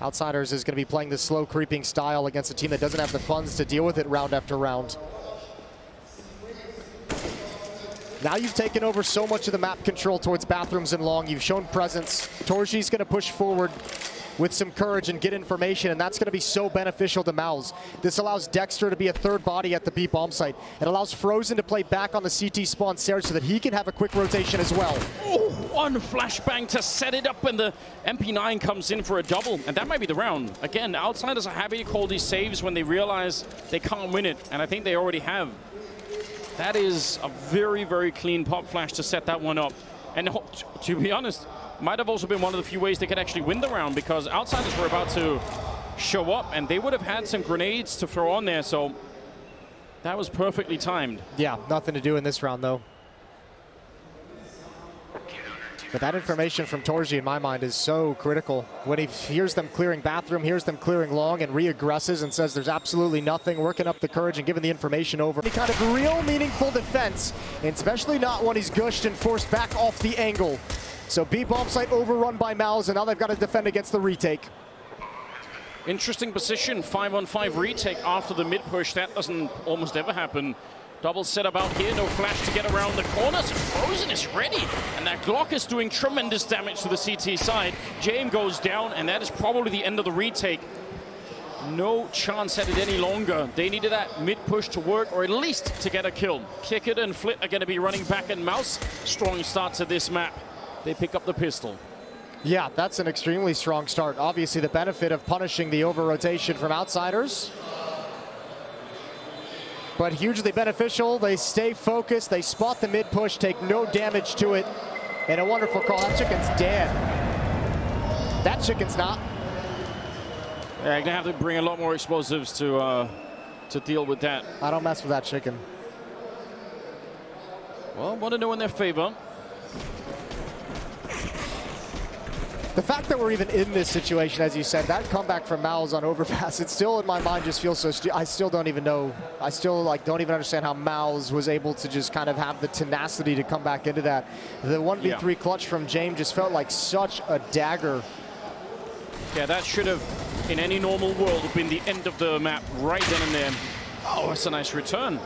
Outsiders is going to be playing the slow creeping style against a team that doesn't have the funds to deal with it round after round. Now you've taken over so much of the map control towards Bathrooms and long. You've shown presence. Torji's going to push forward with some courage and get information, and that's going to be so beneficial to Mouz. This allows Dexter to be a 3rd body at the B bomb site. It allows Frozen to play back on the CT spawn stairs so that he can have a quick rotation as well. Oh, one flashbang to set it up, and the MP9 comes in for a double, and that might be the round. Again, Outsiders are happy to call these saves when they realize they can't win it, and I think they already have. That is a very, very clean pop flash to set that one up. And to be honest, might have also been one of the few ways they could actually win the round, because Outsiders were about to show up and they would have had some grenades to throw on there, so that was perfectly timed. Yeah, nothing to do in this round though. But that information from Torji in my mind is so critical. When he hears them clearing bathroom, hears them clearing long, and re-aggresses and says there's absolutely nothing, working up the courage and giving the information over. Any kind of real meaningful defense, and especially not when he's gushed and forced back off the angle. So B bomb site overrun by Mouz, and now they've got to defend against the retake. Interesting position, 5-on-5 retake after the mid push. That doesn't almost ever happen. Double setup out here, no flash to get around the corners. Frozen is ready, and that Glock is doing tremendous damage to the CT side. James goes down, and that is probably the end of the retake. No chance at it any longer. They needed that mid push to work, or at least to get a kill. Kickit and Flit are going to be running back, and Mouz, strong start to this map. They pick up the pistol. Yeah, that's an extremely strong start. Obviously, the benefit of punishing the over-rotation from Outsiders. But hugely beneficial. They stay focused. They spot the mid push, take no damage to it. And a wonderful call. That chicken's dead. That chicken's not. Yeah, you're going to have to bring a lot more explosives to deal with that. I don't mess with that chicken. Well, want to know in their favor. The fact that we're even in this situation, as you said, that comeback from Mouz on overpass, it still in my mind just feels so I still don't even know. I still don't even understand how Mouz was able to just kind of have the tenacity to come back into that. The 1v3 clutch from James just felt like such a dagger. Yeah, that should have, in any normal world, been the end of the map right then and there. Oh, that's a nice return.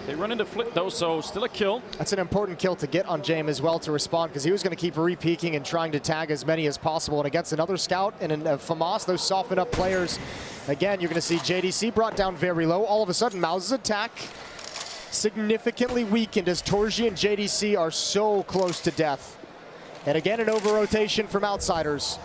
They run into Flit though, so still a kill. That's an important kill to get on James as well to respond, because he was going to keep re-peeking and trying to tag as many as possible. And against another scout and FAMAS, those softened up players, again, you're going to see JDC brought down very low. All of a sudden, Mouz's attack significantly weakened as Torji and JDC are so close to death. And again, an over-rotation from Outsiders.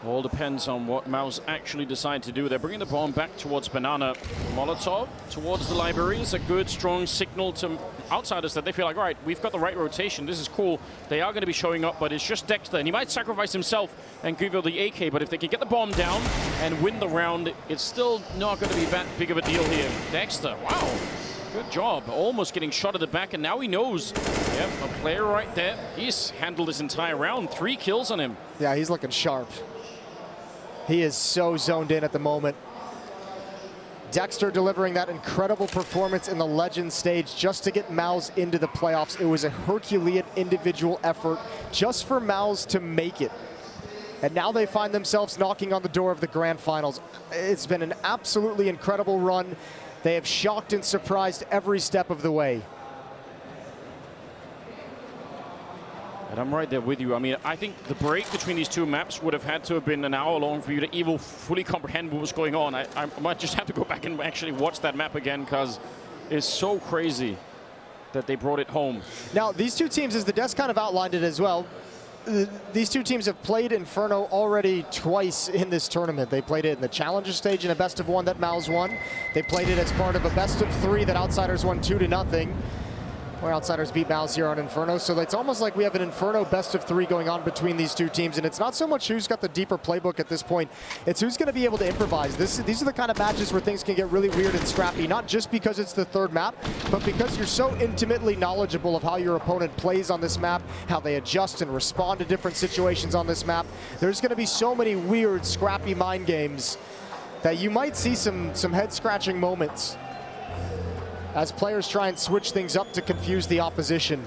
All depends on what Mouz actually decide to do. They're bringing the bomb back towards Banana. Molotov towards the library is a good, strong signal to outsiders that they feel like, all right, we've got the right rotation. This is cool. They are going to be showing up, but it's just Dexter. And he might sacrifice himself and give her the AK, but if they can get the bomb down and win the round, it's still not going to be that big of a deal here. Dexter, wow. Good job. Almost getting shot at the back, and now he knows. Yep, a player right there. He's handled this entire round. 3 kills on him. Yeah, he's looking sharp. He is so zoned in at the moment. Dexter delivering that incredible performance in the Legends stage just to get Mouz into the playoffs. It was a Herculean individual effort just for Mouz to make it. And now they find themselves knocking on the door of the grand finals. It's been an absolutely incredible run. They have shocked and surprised every step of the way. And I'm right there with you. I mean, I think the break between these two maps would have had to have been an hour long for you to even fully comprehend what was going on. I might just have to go back and actually watch that map again because it's so crazy that they brought it home. Now, these two teams, as the desk kind of outlined it as well, these two teams have played Inferno already twice in this tournament. They played it in the Challenger stage in a best-of-1 that Mouz won. They played it as part of a best-of-3 that Outsiders won 2-0. Where Outsiders beat Mouz here on Inferno. So it's almost like we have an Inferno best-of-3 going on between these two teams. And it's not so much who's got the deeper playbook at this point. It's who's going to be able to improvise. These are the kind of matches where things can get really weird and scrappy. Not just because it's the third map, but because you're so intimately knowledgeable of how your opponent plays on this map, how they adjust and respond to different situations on this map. There's going to be so many weird, scrappy mind games that you might see some head-scratching moments as players try and switch things up to confuse the opposition.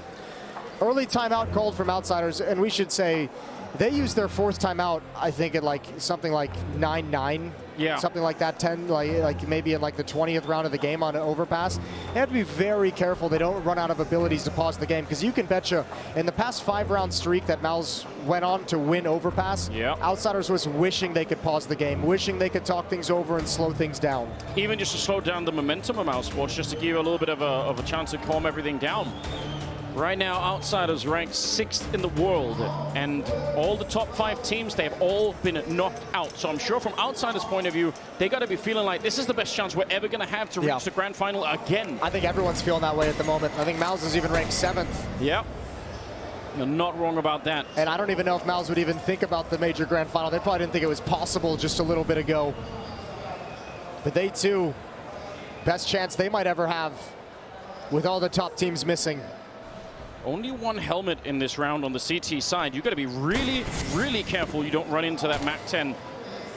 Early timeout called from Outsiders, and we should say they used their 4th timeout, I think, at like something like 9-9. Yeah. Something like that, 10, like maybe in like the 20th round of the game on an overpass. They have to be very careful they don't run out of abilities to pause the game, because you can betcha in the past 5-round streak that Mouz went on to win overpass, Outsiders was wishing they could pause the game, wishing they could talk things over and slow things down. Even just to slow down the momentum of Mouz Sports, just to give you a little bit of a chance to calm everything down. Right now, Outsiders ranked 6th in the world, and all the top 5 teams, they have all been knocked out. So I'm sure from Outsiders' point of view, they got to be feeling like this is the best chance we're ever going to have to reach the grand final again. I think everyone's feeling that way at the moment. I think Mouz is even ranked 7th. Yeah, you're not wrong about that. And I don't even know if Mouz would even think about the major grand final. They probably didn't think it was possible just a little bit ago. But they too, best chance they might ever have with all the top teams missing. Only 1 helmet in this round on the CT side. You've got to be really, really careful you don't run into that MAC 10.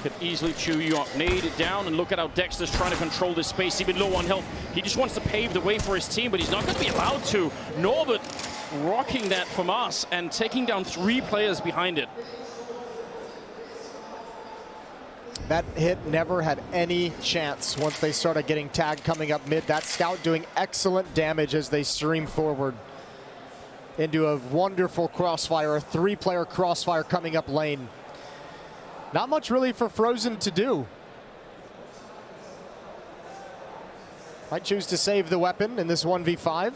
Could easily chew you up. Nade it down, and look at how Dexter's trying to control this space, even low on health. He just wants to pave the way for his team, but he's not going to be allowed to. Norbert rocking that from us and taking down 3 players behind it. That hit never had any chance once they started getting tagged coming up mid. That scout doing excellent damage as they stream forward into a wonderful crossfire, a 3-player crossfire coming up lane. Not much really for Frozen to do. Might choose to save the weapon in this 1v5.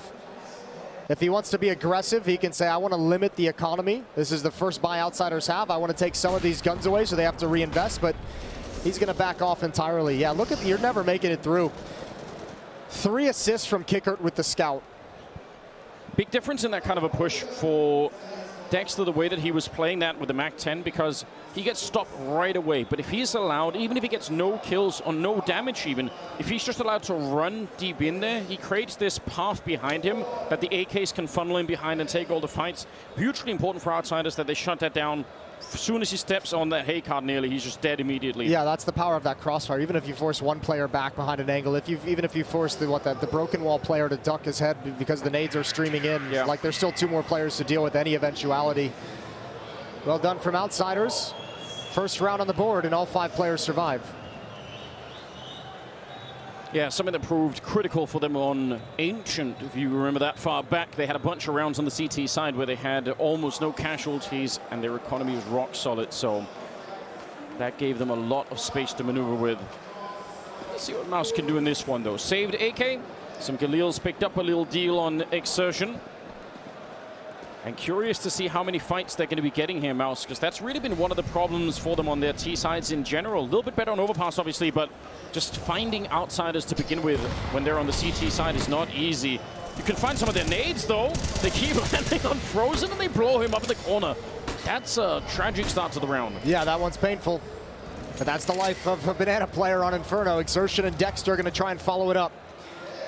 If he wants to be aggressive, he can say, I want to limit the economy. This is the first buy Outsiders have. I want to take some of these guns away so they have to reinvest, but he's going to back off entirely. Yeah, look at, you're never making it through. 3 assists from Kickert with the scout. Big difference in that kind of a push for Dexter, the way that he was playing that with the MAC 10, because he gets stopped right away. But if he's allowed, even if he gets no kills or no damage even, if he's just allowed to run deep in there, he creates this path behind him that the AKs can funnel in behind and take all the fights. Hugely important for Outsiders that they shut that down. As soon as he steps on that hay card nearly, he's just dead immediately. Yeah, that's the power of that crossfire. Even if you force 1 player back behind an angle, even if you force the broken wall player to duck his head because the nades are streaming in, like there's still 2 more players to deal with any eventuality. Well done from Outsiders. First round on the board, and all 5 players survive. Yeah, something that proved critical for them on Ancient. If you remember that far back, they had a bunch of rounds on the CT side where they had almost no casualties and their economy was rock solid. So that gave them a lot of space to maneuver with. Let's see what Mouz can do in this one, though. Saved AK. Some Galils picked up a little deal on Exertion. And curious to see how many fights they're going to be getting here, Mouz, because that's really been one of the problems for them on their T sides in general. A little bit better on overpass, obviously, but just finding outsiders to begin with when they're on the CT side is not easy. You can find some of their nades, though. They keep landing on Frozen, and they blow him up in the corner. That's a tragic start to the round. Yeah, that one's painful. But that's the life of a Banana player on Inferno. Exertion and Dexter are going to try and follow it up.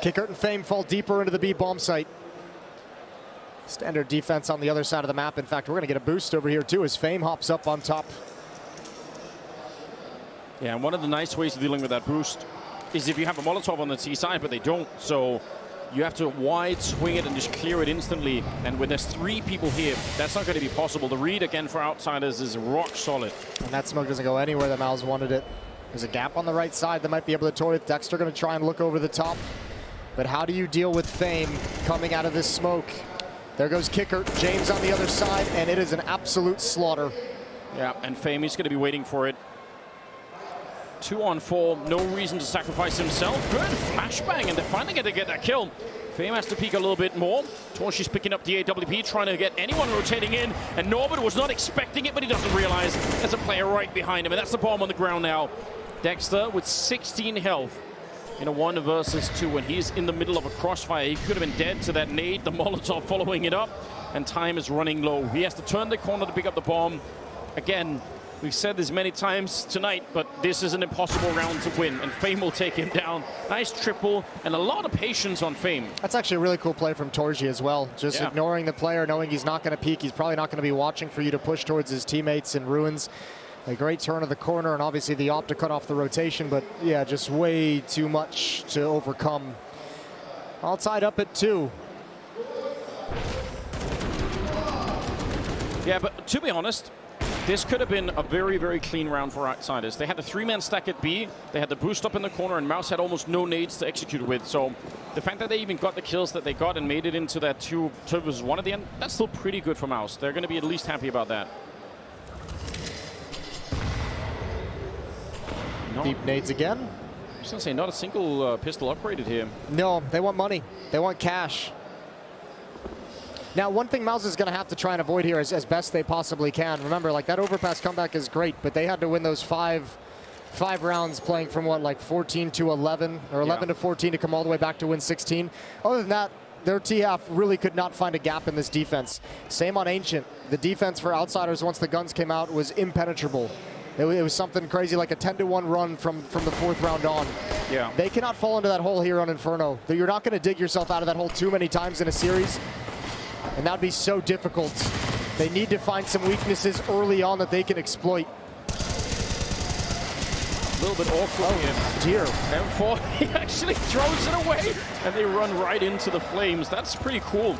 Kickert and Fame fall deeper into the B bomb site. Standard defense on the other side of the map. In fact, we're going to get a boost over here too as Fame hops up on top. Yeah, and one of the nice ways of dealing with that boost is if you have a Molotov on the T side, but they don't. So you have to wide swing it and just clear it instantly. And when there's 3 people here, that's not going to be possible. The read again for outsiders is rock solid. And that smoke doesn't go anywhere that Mouz wanted it. There's a gap on the right side that might be able to toy it. Dexter going to try and look over the top. But how do you deal with Fame coming out of this smoke? There goes Kickert, James on the other side, and it is an absolute slaughter. Yeah, and Fame is going to be waiting for it. 2 on 4, no reason to sacrifice himself. Good flashbang, and they're finally going to get that kill. Fame has to peek a little bit more. Torshi's picking up the AWP, trying to get anyone rotating in, and Norbert was not expecting it, but he doesn't realize there's a player right behind him, and that's the bomb on the ground now. Dexter with 16 health in a 1 versus 2, when he's in the middle of a crossfire. He could have been dead to that nade, the Molotov following it up, and time is running low. He has to turn the corner to pick up the bomb. Again, we've said this many times tonight, but this is an impossible round to win, and Fame will take him down. Nice triple, and a lot of patience on Fame. That's actually a really cool play from Torji as well. Just ignoring the player, knowing he's not going to peek. He's probably not going to be watching for you to push towards his teammates in ruins. A great turn of the corner, and obviously the op to cut off the rotation, but yeah, just way too much to overcome. All tied up at 2. Yeah, but to be honest, this could have been a very, very clean round for outsiders. They had a 3-man stack at B, they had the boost up in the corner, and Mouz had almost no nades to execute with. So the fact that they even got the kills that they got and made it into that 2 versus 1 at the end, that's still pretty good for Mouz. They're going to be at least happy about that. Deep nades again. I was going to say, not a single pistol upgraded here. No, they want money. They want cash. Now, one thing Mouz is going to have to try and avoid here as best they possibly can. Remember, like, that overpass comeback is great, but they had to win those five rounds playing from, what, like 14 to 11, or 11 to 14 to come all the way back to win 16. Other than that, their T-half really could not find a gap in this defense. Same on Ancient. The defense for outsiders once the guns came out was impenetrable. It was something crazy, like a 10-1 run from the 4th round on. Yeah. They cannot fall into that hole here on Inferno. You're not going to dig yourself out of that hole too many times in a series, and that would be so difficult. They need to find some weaknesses early on that they can exploit. A little bit awkward here. Dear. M4, he actually throws it away, and they run right into the flames. That's pretty cool.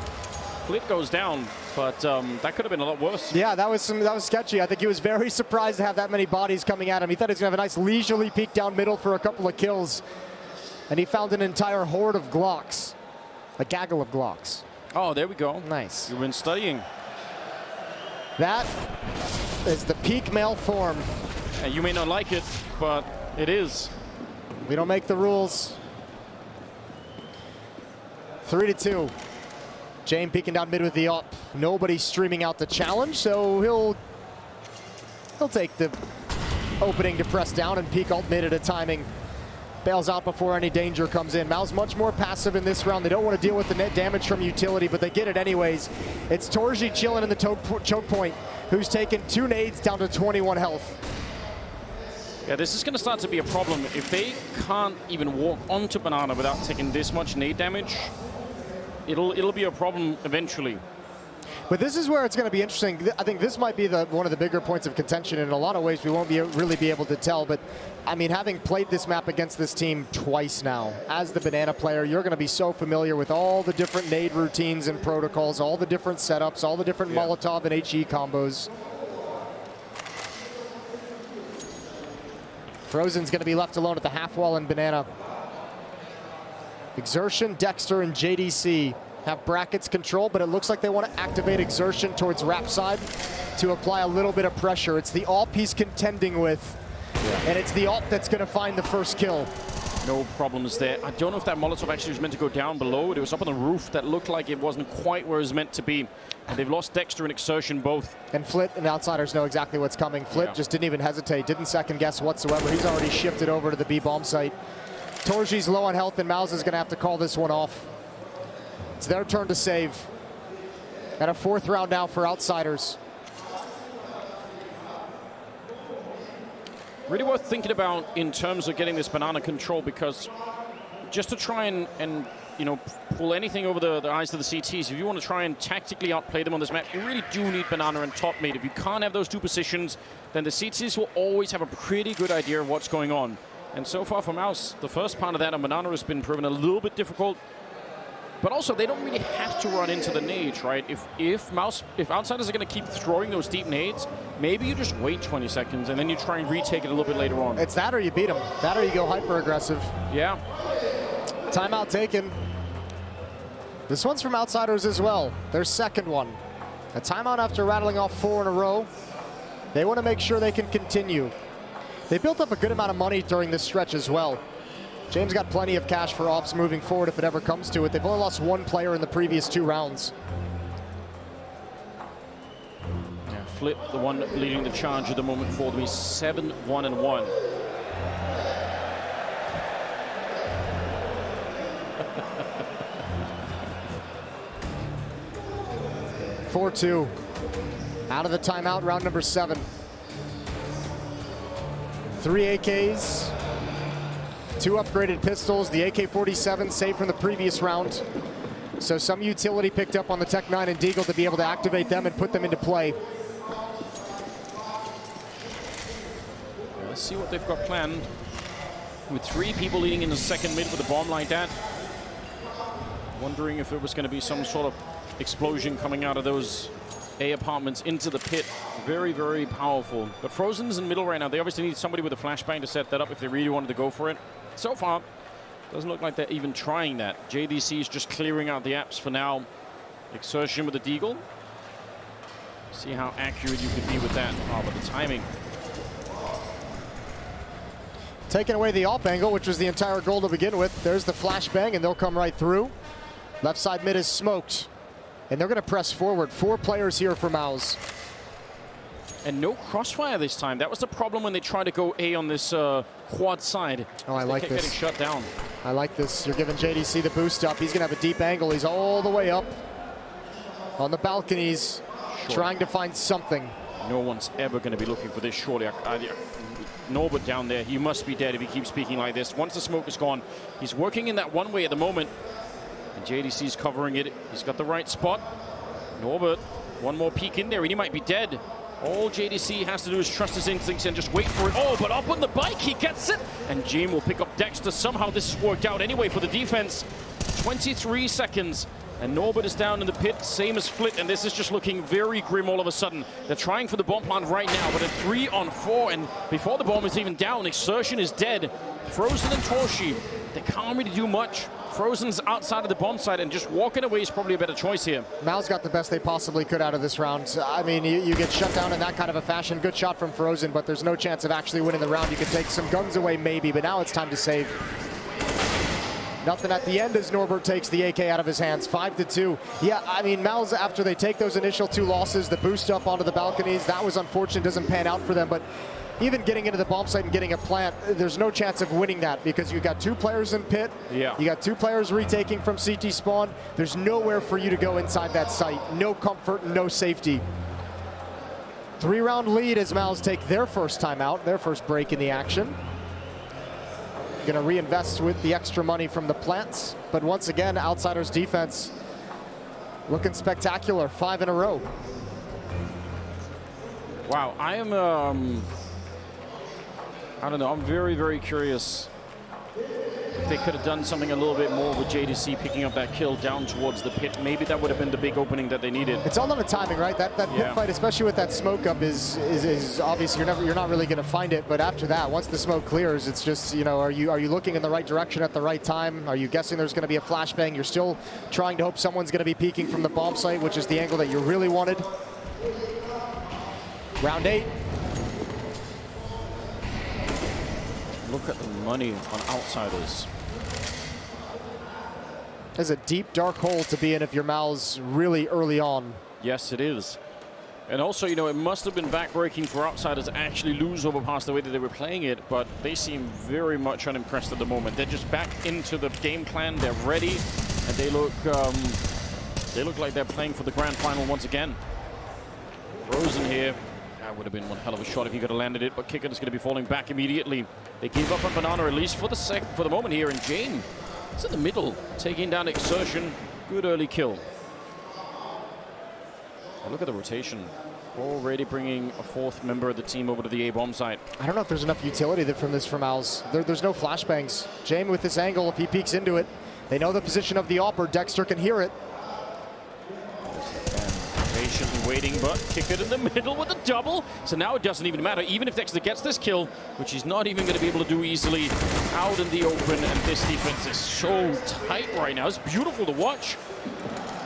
Flit goes down, but that could have been a lot worse. Yeah, that was sketchy. I think he was very surprised to have that many bodies coming at him. He thought he was going to have a nice leisurely peek down middle for a couple of kills, and he found an entire horde of Glocks, a gaggle of Glocks. Oh, there we go. Nice. You've been studying. That is the peak male form. And you may not like it, but it is. We don't make the rules. 3-2. Jane peeking down mid with the up. Nobody streaming out the challenge, so he'll take the opening to press down and peek alt mid at a timing. Bails out before any danger comes in. Mouz much more passive in this round. They don't want to deal with the net damage from utility, but they get it anyways. It's Torji chilling in the choke point, who's taken 2 nades down to 21 health. Yeah, this is going to start to be a problem. If they can't even walk onto Banana without taking this much nade damage, it'll be a problem eventually. But this is where it's going to be interesting. I think this might be one of the bigger points of contention. In a lot of ways, we won't really be able to tell. But, I mean, having played this map against this team twice now, as the Banana player, you're going to be so familiar with all the different nade routines and protocols, all the different setups, all the different Molotov and HE combos. Frozen's going to be left alone at the half wall in Banana. Exertion, Dexter, and JDC have brackets control, but it looks like they want to activate Exertion towards Rap side to apply a little bit of pressure. It's the AWP he's contending with, and it's the AWP that's going to find the first kill. No problems there. I don't know if that Molotov actually was meant to go down below. It was up on the roof that looked like it wasn't quite where it was meant to be. And they've lost Dexter and Exertion both. And Flit and Outsiders know exactly what's coming. Flit just didn't even hesitate, didn't second guess whatsoever. He's already shifted over to the B bomb site. Torji's low on health, and Mouz is going to have to call this one off. It's their turn to save. And a 4th round now for Outsiders. Really worth thinking about in terms of getting this banana control, because just to try and you know, pull anything over the eyes of the CTs, if you want to try and tactically outplay them on this map, you really do need banana and top mid. If you can't have those 2 positions, then the CTs will always have a pretty good idea of what's going on. And so far for Mouz, the first part of that on banana has been proven a little bit difficult. But also, they don't really have to run into the nades, right? If Outsiders are going to keep throwing those deep nades, maybe you just wait 20 seconds and then you try and retake it a little bit later on. It's that or you beat them. That or you go hyper-aggressive. Yeah. Timeout taken. This one's from Outsiders as well. Their second one. A timeout after rattling off 4 in a row. They want to make sure they can continue. They built up a good amount of money during this stretch as well. James got plenty of cash for ops moving forward if it ever comes to it. They've only lost 1 player in the previous 2 rounds. Yeah, Flip, the one leading the charge at the moment for them, is 7-1-1. 4-2. Out of the timeout, round number 7. 3 AKs, 2 upgraded pistols, the AK-47 saved from the previous round. So some utility picked up on the Tech 9 and Deagle to be able to activate them and put them into play. Let's see what they've got planned. With 3 people leading in the second mid with a bomb like that. Wondering if it was going to be some sort of explosion coming out of those A apartments into the pit. Very, very powerful. But Frozen's in middle right now. They obviously need somebody with a flashbang to set that up if they really wanted to go for it. So far, doesn't look like they're even trying that. JDC is just clearing out the apps for now. Exertion with the Deagle. See how accurate you can be with that. Oh, but the timing. Taking away the op angle, which was the entire goal to begin with. There's the flashbang, and they'll come right through. Left side mid is smoked. And they're going to press forward. 4 players here for Mouz. And no crossfire this time. That was the problem when they tried to go A on this quad side. Oh, I like this. Getting shut down. I like this. You're giving JDC the boost up. He's going to have a deep angle. He's all the way up on the balconies, trying to find something. No one's ever going to be looking for this, surely. Norbert down there, he must be dead if he keeps speaking like this. Once the smoke is gone, he's working in that one way at the moment. And JDC's covering it. He's got the right spot. Norbert, one more peek in there, and he might be dead. All JDC has to do is trust his instincts and just wait for it. Oh, but up on the bike, he gets it. And Jim will pick up Dexter. Somehow this has worked out anyway for the defense. 23 seconds. And Norbert is down in the pit, same as Flit, and this is just looking very grim all of a sudden. They're trying for the bomb plant right now, but a 3-on-4, and before the bomb is even down, Exertion is dead. Frozen and Torshi, they can't really do much. Frozen's outside of the bomb site, and just walking away is probably a better choice here. Mouz got the best they possibly could out of this round. I mean, you get shut down in that kind of a fashion. Good shot from Frozen, but there's no chance of actually winning the round. You can take some guns away maybe, but now it's time to save. Nothing at the end as Norbert takes the AK out of his hands. 5-2. Yeah, I mean, Mouz, after they take those initial 2 losses, the boost up onto the balconies, that was unfortunate, doesn't pan out for them, but even getting into the bomb site and getting a plant, there's no chance of winning that because you got 2 players in pit. Yeah. You got 2 players retaking from CT spawn. There's nowhere for you to go inside that site. No comfort, no safety. 3-round lead as Mouz take their first time out, their first break in the action. Going to reinvest with the extra money from the plants, but once again, Outsiders defense looking spectacular. 5 in a row. Wow, I am, I don't know, I'm very, very curious if they could have done something a little bit more with JDC picking up that kill down towards the pit. Maybe that would have been the big opening that they needed. It's all on the timing, right? That pit fight, especially with that smoke up, is obviously you're not really going to find it. But after that, once the smoke clears, it's just, you know, are you looking in the right direction at the right time? Are you guessing there's going to be a flashbang? You're still trying to hope someone's going to be peeking from the bomb site, which is the angle that you really wanted. Round 8. Look at the money on Outsiders. There's a deep, dark hole to be in if you're Mouz really early on. Yes, it is. And also, you know, it must have been backbreaking for Outsiders to actually lose Overpass the way that they were playing it, but they seem very much unimpressed at the moment. They're just back into the game plan. They're ready, and they look like they're playing for the grand final once again. Frozen here. That would have been one hell of a shot if he could have landed it, but Kicker is going to be falling back immediately. They give up on Banana, at least for the moment here, and Jame is in the middle, taking down Exertion. Good early kill. Oh, look at the rotation. Already bringing a fourth member of the team over to the A-bomb site. I don't know if there's enough utility from this for Mouz. There's no flashbangs. Jame with this angle, if he peeks into it, they know the position of the AWPer. Dexter can hear it. Patiently waiting, but kick it in the middle with a double. So now it doesn't even matter. Even if Dexter gets this kill, which he's not even going to be able to do easily, out in the open, and this defense is so tight right now. It's beautiful to watch.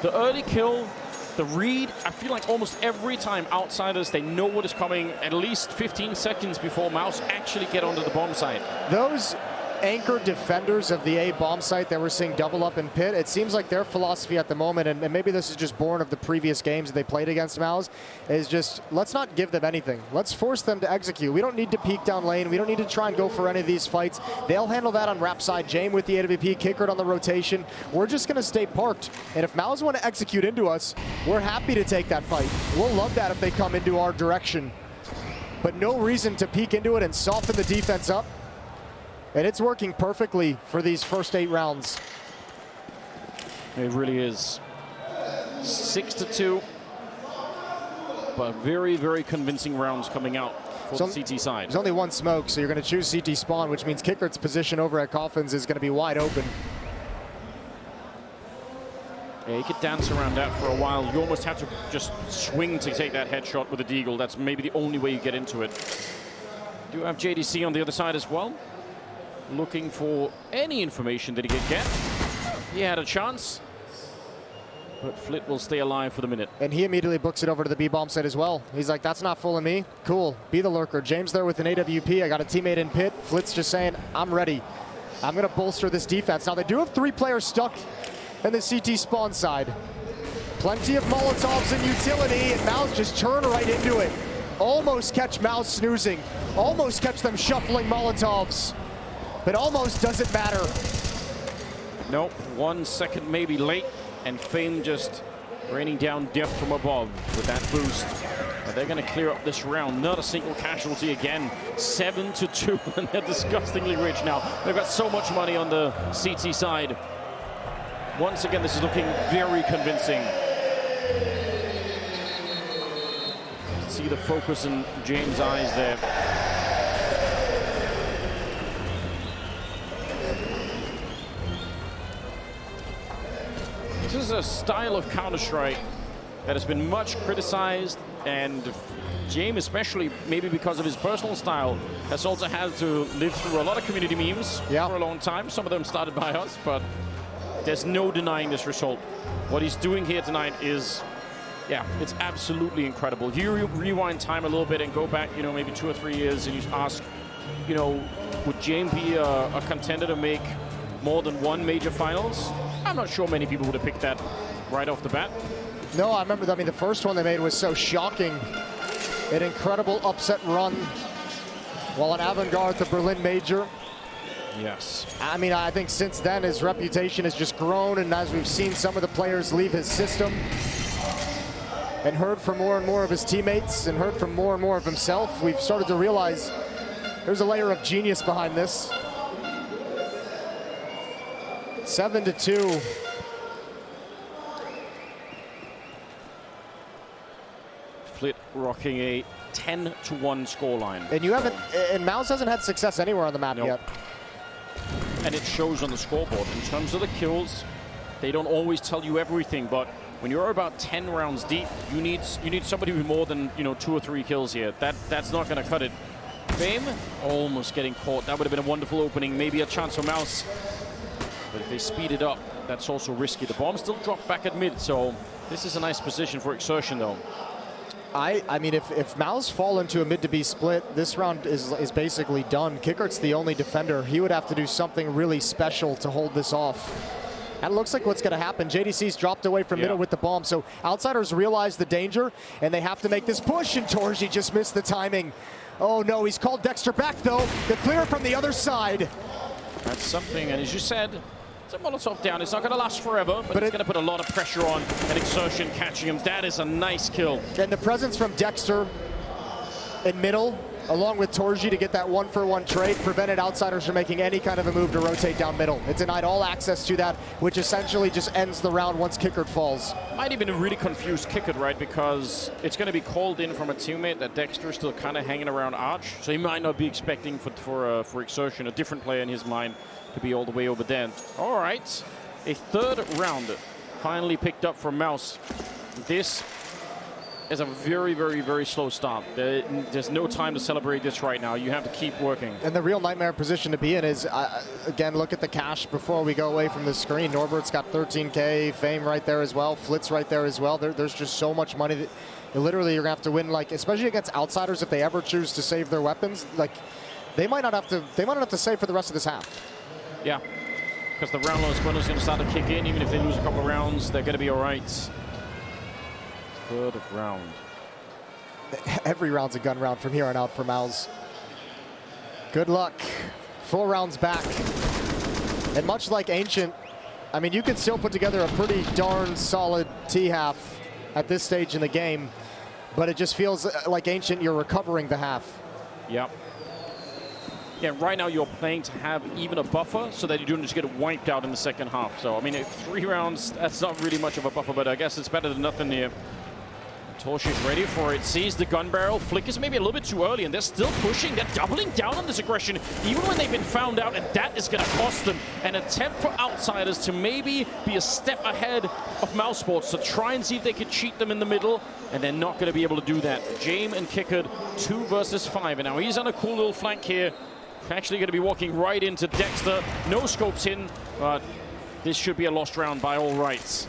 The early kill, the read, I feel like almost every time Outsiders, they know what is coming at least 15 seconds before Mouz actually get onto the bomb site. Those anchor defenders of the A bomb site that we're seeing double up in pit, it seems like their philosophy at the moment, and maybe this is just born of the previous games that they played against Mouz, is just let's not give them anything. Let's force them to execute. We don't need to peek down lane. We don't need to try and go for any of these fights. They'll handle that on rap side. Jame with the AWP, Kickert on the rotation. We're just going to stay parked. And if Mouz want to execute into us, we're happy to take that fight. We'll love that if they come into our direction. But no reason to peek into it and soften the defense up. And it's working perfectly for these first 8 rounds. It really is. 6-2. But very, very convincing rounds coming out for the CT side. There's only one smoke, so you're going to choose CT spawn, which means Kickert's position over at Coffins is going to be wide open. Yeah, you could dance around that for a while. You almost have to just swing to take that headshot with a deagle. That's maybe the only way you get into it. Do have JDC on the other side as well, looking for any information that he could get. He had a chance, but Flit will stay alive for the minute. And he immediately books it over to the B-bomb site as well. He's like, that's not fooling me. Cool, be the lurker. James there with an AWP. I got a teammate in pit. Flit's just saying, I'm ready. I'm going to bolster this defense. Now, they do have 3 players stuck in the CT spawn side. Plenty of Molotovs and utility, and Mouz just turn right into it. Almost catch Mouz snoozing. Almost catch them shuffling Molotovs. But almost doesn't matter. Nope, 1 second maybe late, and Fame just raining down death from above with that boost. But they're going to clear up this round. Not a single casualty again. 7-2, and they're disgustingly rich now. They've got so much money on the CT side. Once again, this is looking very convincing. See the focus in James' eyes there. This is a style of Counter-Strike that has been much criticized, and James, especially maybe because of his personal style, has also had to live through a lot of community memes for a long time. Some of them started by us, but there's no denying this result. What he's doing here tonight is, yeah, it's absolutely incredible. If you rewind time a little bit and go back, you know, maybe 2 or 3 years, and you ask, you know, would James be a contender to make more than 1 major finals? I'm not sure many people would have picked that right off the bat. No, I remember, I mean, the first one they made was so shocking. An incredible upset run while an avant-garde the Berlin Major. Yes. I mean, I think since then his reputation has just grown, and as we've seen some of the players leave his system and heard from more and more of his teammates and heard from more and more of himself, we've started to realize there's a layer of genius behind this. 7-2. Flit rocking a 10-1 scoreline. And you haven't, and Mouz hasn't had success anywhere on the map yet. And it shows on the scoreboard. In terms of the kills, they don't always tell you everything, but when you're about 10 rounds deep, you need somebody with more than, you know, 2 or 3 kills here. That's not going to cut it. Fame almost getting caught. That would have been a wonderful opening, maybe a chance for Mouz. But if they speed it up, that's also risky. The bomb still dropped back at mid, so this is a nice position for Exertion, though. I mean, if Mouz fall into a mid to B split, this round is basically done. Kickert's the only defender. He would have to do something really special to hold this off. That looks like what's going to happen. JDC's dropped away from middle with the bomb, so Outsiders realize the danger, and they have to make this push, and torge just missed the timing. Oh no, he's called Dexter back though. The clear from the other side. That's something, and as you said, it's a Molotov down. It's not going to last forever, but it's going to put a lot of pressure on and exertion catching him. That is a nice kill. And the presence from Dexter in middle, along with torge to get that 1-for-1 trade, prevented Outsiders from making any kind of a move to rotate down middle. It denied all access to that, which essentially just ends the round once Kickert falls. Might even really confuse Kickert, right? Because it's going to be called in from a teammate that Dexter is still kind of hanging around Arch, so he might not be expecting for exertion, a different player in his mind, to be all the way over there. All right, a third round finally picked up from Mouz. This is a very, very, very slow start. There's no time to celebrate this right now. You have to keep working. And the real nightmare position to be in is, again, look at the cash before we go away from the screen. Norbert's got 13K, Fame right there as well, Flitz right there as well. There's just so much money that literally you're going to have to win, like, especially against Outsiders if they ever choose to save their weapons. Like, they might not have to save for the rest of this half. Yeah, because the round loss bonus is going to start to kick in. Even if they lose a couple of rounds, they're going to be all right. Third round. Every round's a gun round from here on out for Mouz. Good luck. 4 rounds back. And much like Ancient, I mean, you can still put together a pretty darn solid T-half at this stage in the game, but it just feels like Ancient, you're recovering the half. Yep. Yeah, right now you're playing to have even a buffer so that you don't just get wiped out in the second half. So, I mean, 3 rounds, that's not really much of a buffer, but I guess it's better than nothing here. Torch is ready for it, sees the gun barrel, flickers maybe a little bit too early, and they're still pushing, they're doubling down on this aggression, even when they've been found out, and that is going to cost them an attempt for Outsiders to maybe be a step ahead of Mouse Sports to try and see if they could cheat them in the middle, and they're not going to be able to do that. Jame and Kickard, 2 versus 5, and now he's on a cool little flank here, actually going to be walking right into Dexter, no scopes in, but this should be a lost round by all rights.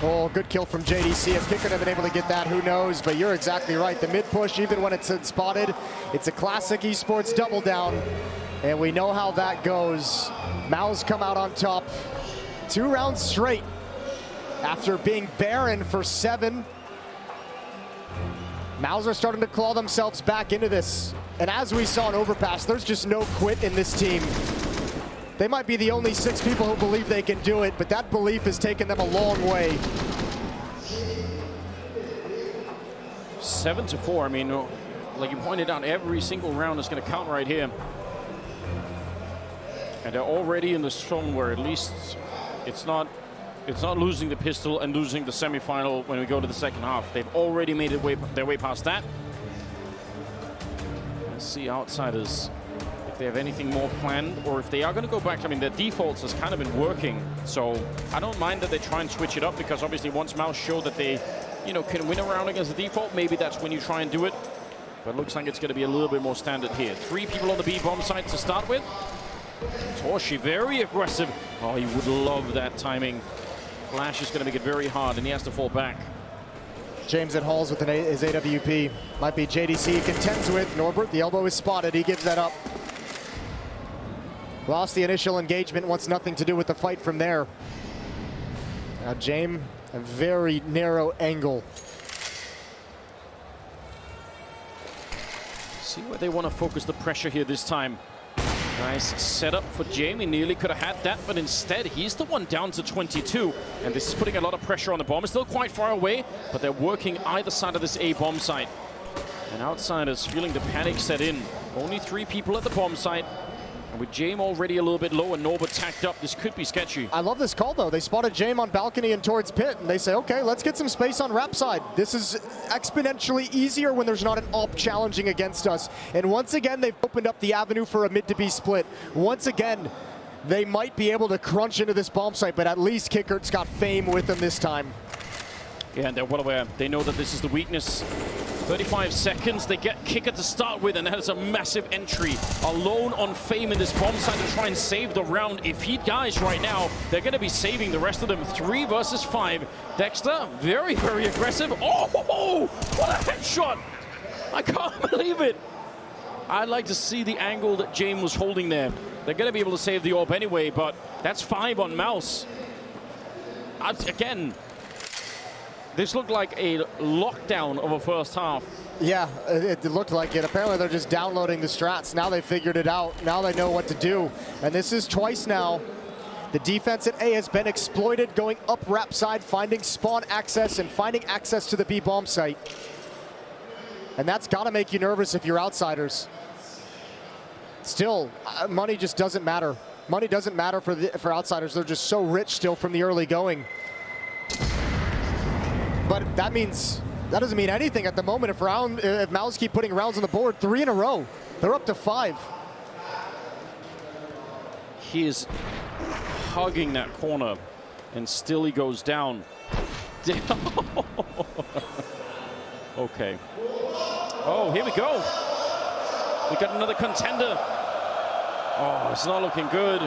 Oh, good kill from JDC. If Kickard had been able to get that, who knows? But you're exactly right. The mid-push, even when it's spotted, it's a classic esports double down. And we know how that goes. Mouz come out on top 2 rounds straight after being barren for 7. Mouz are starting to claw themselves back into this. And as we saw in Overpass, there's just no quit in this team. They might be the only 6 people who believe they can do it, but that belief has taken them a long way. 7-4, I mean, like you pointed out, every single round is going to count right here. And they're already in the zone where at least it's not losing the pistol and losing the semifinal when we go to the second half. They've already made their way past that. Let's see Outsiders. They have anything more planned, or if they are going to go back. I mean, their defaults has kind of been working, so I don't mind that they try and switch it up, because obviously once Mouz show that they, you know, can win a round against the default, maybe that's when you try and do it. But it looks like it's going to be a little bit more standard here. 3 people on the B-bomb site to start with. Torshi, very aggressive. Oh, he would love that timing. Flash is going to make it very hard, and he has to fall back. James at Halls with his AWP. Might be JDC he contends with. Norbert, the elbow is spotted. He gives that up. Lost the initial engagement, wants nothing to do with the fight from there. Now Jame, a very narrow angle. See where they want to focus the pressure here this time. Nice setup for Jame. He nearly could have had that, but instead he's the one down to 22. And this is putting a lot of pressure on the bomb. It's still quite far away, but they're working either side of this A bomb site. And Outsiders feeling the panic set in. Only 3 people at the bomb site. And with Jame already a little bit low and Norbert tacked up, this could be sketchy. I love this call, though. They spotted Jame on balcony and towards pit, and they say, okay, let's get some space on rap side. This is exponentially easier when there's not an AWP challenging against us. And once again, they've opened up the avenue for a mid to be split. Once again, they might be able to crunch into this bomb site, but at least Kickert's got Fame with them this time. Yeah, and they're well aware. They know that this is the weakness. 35 seconds, they get Kicker to start with, and that is a massive entry. Alone on Fame in this bomb site to try and save the round. If he dies right now, they're going to be saving the rest of them. 3 versus 5. Dexter, very, very aggressive. Oh, what a headshot! I can't believe it. I'd like to see the angle that Jame was holding there. They're going to be able to save the AWP anyway, but that's 5 on Mouz. again, this looked like a lockdown of a first half. Yeah, it looked like it. Apparently they're just downloading the strats. Now they figured it out. Now they know what to do. And this is twice now. The defense at A has been exploited, going up ramp side, finding spawn access and finding access to the B bomb site. And that's got to make you nervous if you're outsiders. Still, money just doesn't matter. Money doesn't matter for outsiders. They're just so rich still from the early going. But that doesn't mean anything at the moment if Mouz keep putting rounds on the board 3 in a row. They're up to 5. He is hugging that corner, and still he goes down. Okay. Oh, here we go. We got another contender. Oh, it's not looking good.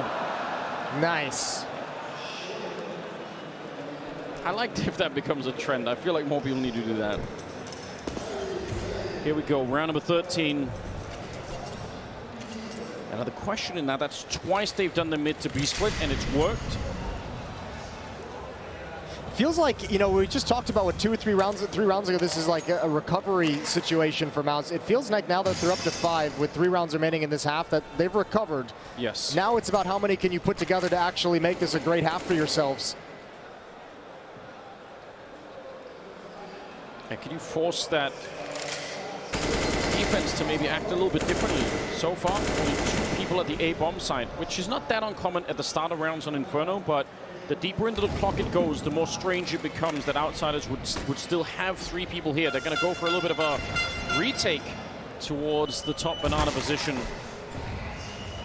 Nice. I like if that becomes a trend. I feel like more people need to do that. Here we go, round number 13. Another question in that's twice they've done the mid to B split, and it's worked. Feels like, you know, we just talked about what 2 or 3 rounds ago, this is like a recovery situation for Mouz. It feels like now that they're up to 5 with 3 rounds remaining in this half that they've recovered. Yes. Now it's about how many can you put together to actually make this a great half for yourselves. And can you force that defense to maybe act a little bit differently? So far, only 2 people at the A bomb side, which is not that uncommon at the start of rounds on Inferno, but the deeper into the clock it goes, the more strange it becomes that outsiders would still have 3 people here. They're going to go for a little bit of a retake towards the top banana position.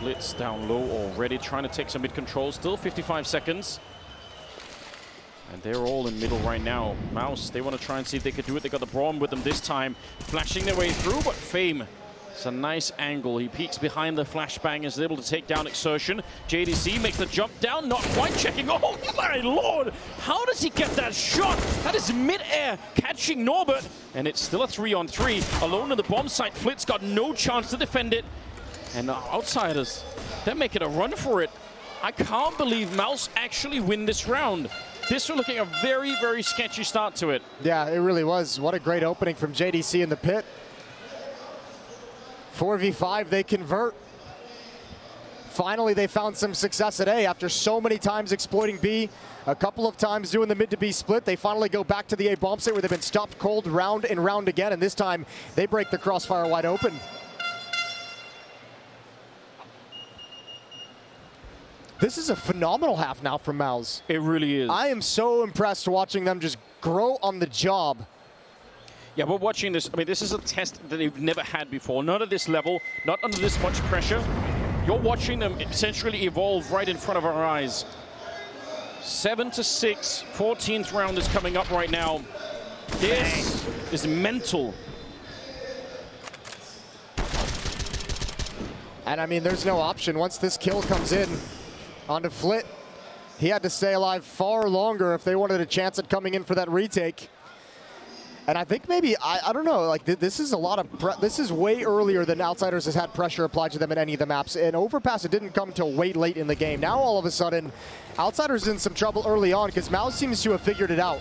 Blitz down low already, trying to take some mid control. Still 55 seconds. And they're all in middle right now. Mouz, they want to try and see if they could do it. They got the Braum with them this time, flashing their way through, but Fame, it's a nice angle. He peeks behind the flashbang, is able to take down Exertion. JDC makes the jump down, not quite checking. Oh my lord! How does he get that shot? That is mid-air, catching Norbert. And it's still a 3-on-3. Alone in the bomb site, Flit's got no chance to defend it. And the outsiders, they're making a run for it. I can't believe Mouz actually win this round. This was looking a very, very sketchy start to it. Yeah, it really was. What a great opening from JDC in the pit. 4v5, they convert. Finally, they found some success at A after so many times exploiting B. A couple of times doing the mid to B split. They finally go back to the A bomb site where they've been stopped cold round and round again. And this time, they break the crossfire wide open. This is a phenomenal half now from Mouz. It really is. I am so impressed watching them just grow on the job. Yeah, we're watching this. I mean, this is a test that they've never had before. Not at this level, not under this much pressure. You're watching them essentially evolve right in front of our eyes. 7-6, 14th round is coming up right now. This is mental. And I mean, there's no option. Once this kill comes in onto Flit, he had to stay alive far longer if they wanted a chance at coming in for that retake. And I think maybe, I don't know, like this is a lot of, this is way earlier than Outsiders has had pressure applied to them in any of the maps. And Overpass, it didn't come till way late in the game. Now all of a sudden, Outsiders in some trouble early on because Mouz seems to have figured it out.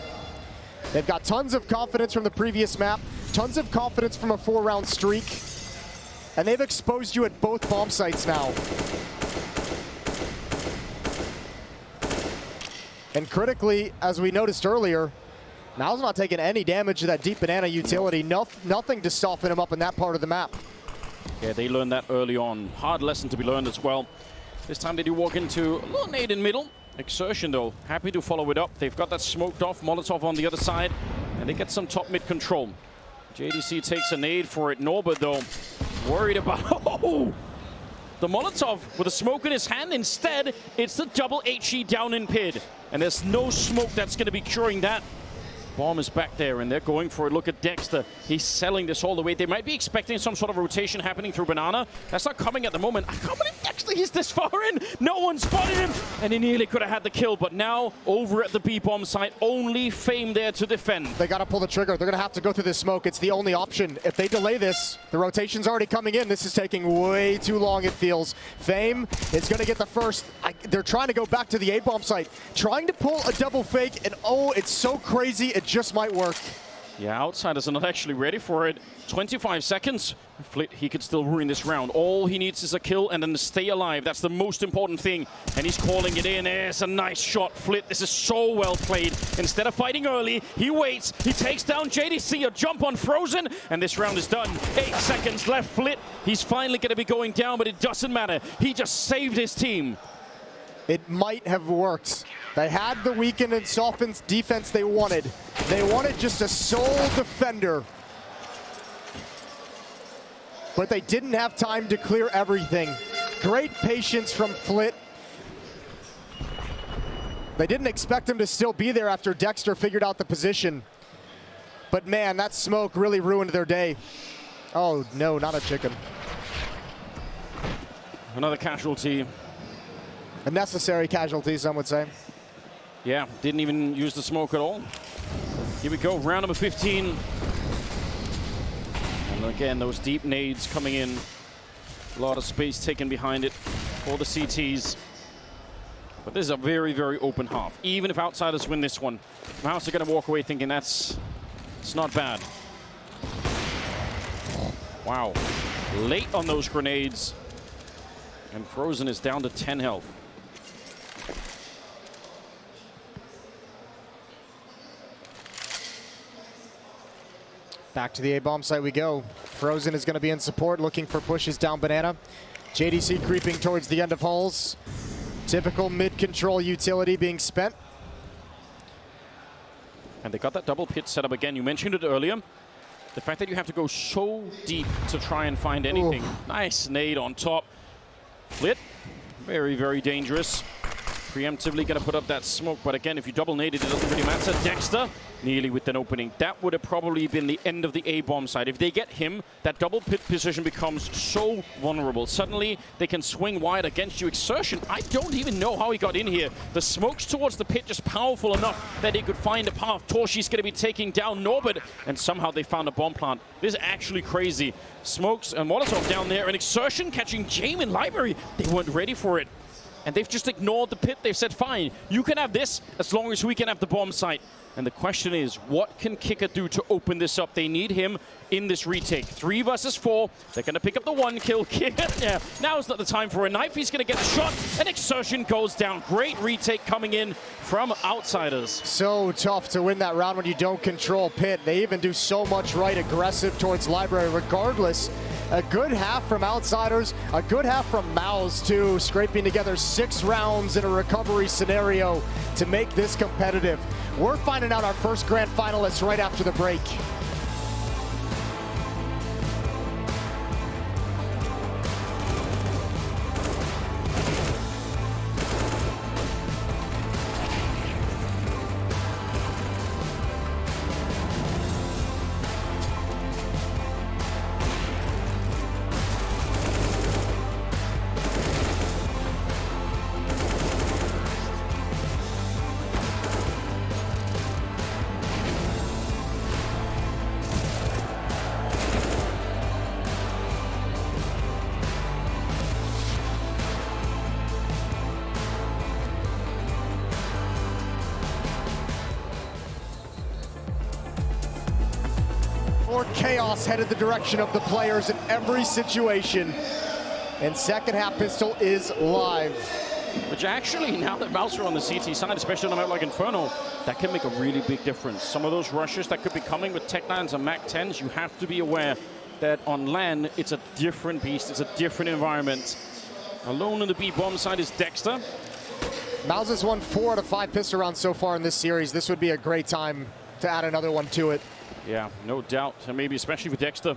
They've got tons of confidence from the previous map, tons of confidence from a 4-round streak, and they've exposed you at both bomb sites now. And critically, as we noticed earlier, Mouz not taking any damage to that deep banana utility. Nothing to soften him up in that part of the map. Yeah, they learned that early on. Hard lesson to be learned as well. This time they do walk into a little nade in middle. Exertion, though, happy to follow it up. They've got that smoked off Molotov on the other side, and they get some top mid control. JDC takes a nade for it. Norbert, though, worried about the Molotov with a smoke in his hand. Instead, it's the double HE down in PID. And there's no smoke that's going to be curing that. Bomb is back there, and they're going for it. Look at Dexter. He's selling this all the way. They might be expecting some sort of rotation happening through Banana. That's not coming at the moment. I can't believe Dexter is this far in. No one spotted him, and he nearly could have had the kill. But now, over at the B-bomb site, only Fame there to defend. They got to pull the trigger. They're going to have to go through this smoke. It's the only option. If they delay this, the rotation's already coming in. This is taking way too long, it feels. Fame is going to get the first. They're trying to go back to the A-bomb site, trying to pull a double fake, and oh, it's so crazy. It just might work. Yeah, Outsiders are not actually ready for it. 25 seconds. Flit, he could still ruin this round. All he needs is a kill and then to stay alive. That's the most important thing. And he's calling it in. There's a nice shot, Flit. This is so well played. Instead of fighting early, he waits. He takes down JDC, a jump on Frozen, and this round is done. 8 seconds left, Flit. He's finally going to be going down, but it doesn't matter. He just saved his team. It might have worked. They had the weakened and softened defense they wanted. They wanted just a sole defender. But they didn't have time to clear everything. Great patience from Flit. They didn't expect him to still be there after Dexter figured out the position. But man, that smoke really ruined their day. Oh no, not a chicken. Another casualty. A necessary casualty, some would say. Yeah, didn't even use the smoke at all. Here we go, round number 15. And again, those deep nades coming in. A lot of space taken behind it for the CTs. But this is a very, very open half. Even if Outsiders win this one, Mouz are going to walk away thinking it's not bad. Wow. Late on those grenades. And Frozen is down to 10 health. Back to the A-bomb site we go. Frozen is going to be in support, looking for pushes down Banana. JDC creeping towards the end of halls. Typical mid-control utility being spent. And they got that double pit set up again. You mentioned it earlier. The fact that you have to go so deep to try and find anything. Ooh. Nice nade on top. Flit, very, very dangerous. Preemptively going to put up that smoke, but again, if you double naded, it doesn't really matter. Dexter, nearly with an opening. That would have probably been the end of the A-bomb side. If they get him, that double pit position becomes so vulnerable. Suddenly, they can swing wide against you. Exertion, I don't even know how he got in here. The smokes towards the pit just powerful enough that he could find a path. Torshi's going to be taking down Norbert, and somehow they found a bomb plant. This is actually crazy. Smokes and Molotov down there, and Exertion catching Jamin Library. They weren't ready for it. And they've just ignored the pit. They've said, fine, you can have this as long as we can have the bomb site. And the question is, what can Kicker do to open this up? They need him in this retake. 3 versus 4. They're going to pick up the 1 kill. Yeah, now is not the time for a knife. He's going to get a shot, and Exertion goes down. Great retake coming in from Outsiders. So tough to win that round when you don't control pit. They even do so much right, aggressive towards Library regardless. A good half from Outsiders, a good half from Mouz too, scraping together 6 rounds in a recovery scenario to make this competitive. We're finding out our first grand finalists right after the break. More chaos headed the direction of the players in every situation. And second half pistol is live. Which actually, now that Mouz are on the CT side, especially on a map like Inferno, that can make a really big difference. Some of those rushes that could be coming with Tech 9s and Mac 10s, you have to be aware that on LAN, it's a different beast, it's a different environment. Alone in the B-bomb side is Dexter. Mouz has won 4 out of 5 pistol rounds so far in this series. This would be a great time to add another one to it. Yeah, no doubt. And maybe especially for Dexter,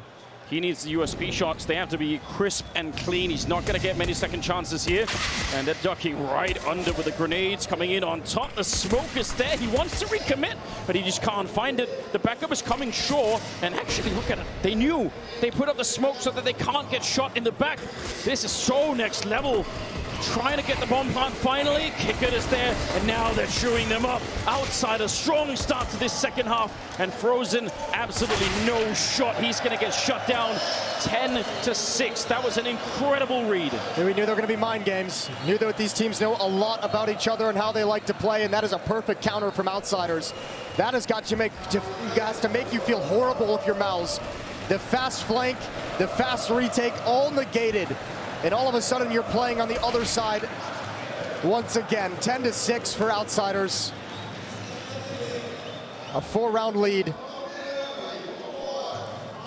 He needs the USP shots. They have to be crisp and clean. He's not going to get many second chances here. And they're ducking right under with the grenades coming in on top. The smoke is there. He wants to recommit, but he just can't find it. The backup is coming sure. And actually, look at it. They knew. They put up the smoke so that they can't get shot in the back. This is so next level. Trying to get the bomb plant finally. Kicker is there, and now they're chewing them up. Outside, a strong start to this second half, and Frozen, absolutely no shot. He's going to get shut down 10-6. That was an incredible read. We knew they were going to be mind games. Knew that these teams know a lot about each other and how they like to play, and that is a perfect counter from Outsiders. That has got to make you feel horrible if you're Mouz. The fast flank, the fast retake, all negated. And all of a sudden, you're playing on the other side once again. 10-6 for Outsiders. A 4-round lead.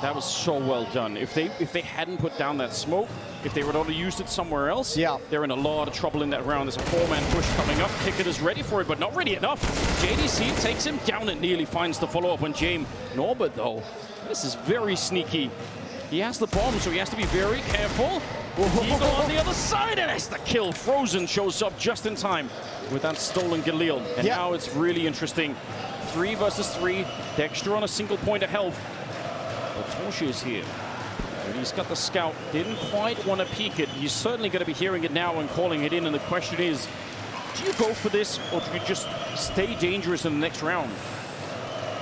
That was so well done. If they hadn't put down that smoke, if they would have used it somewhere else, yeah, they're in a lot of trouble in that round. There's a 4-man push coming up. Kickett is ready for it, but not ready enough. JDC takes him down and nearly finds the follow-up on James. Norbert, though, this is very sneaky. He has the bomb, so he has to be very careful. Eagle on the other side, and that's the kill. Frozen shows up just in time with that stolen Galil. And now it's really interesting. 3 versus 3. Dexter on a single point of health. But torche is here. And he's got the scout. Didn't quite want to peek it. He's certainly going to be hearing it now and calling it in. And the question is, do you go for this, or do you just stay dangerous in the next round?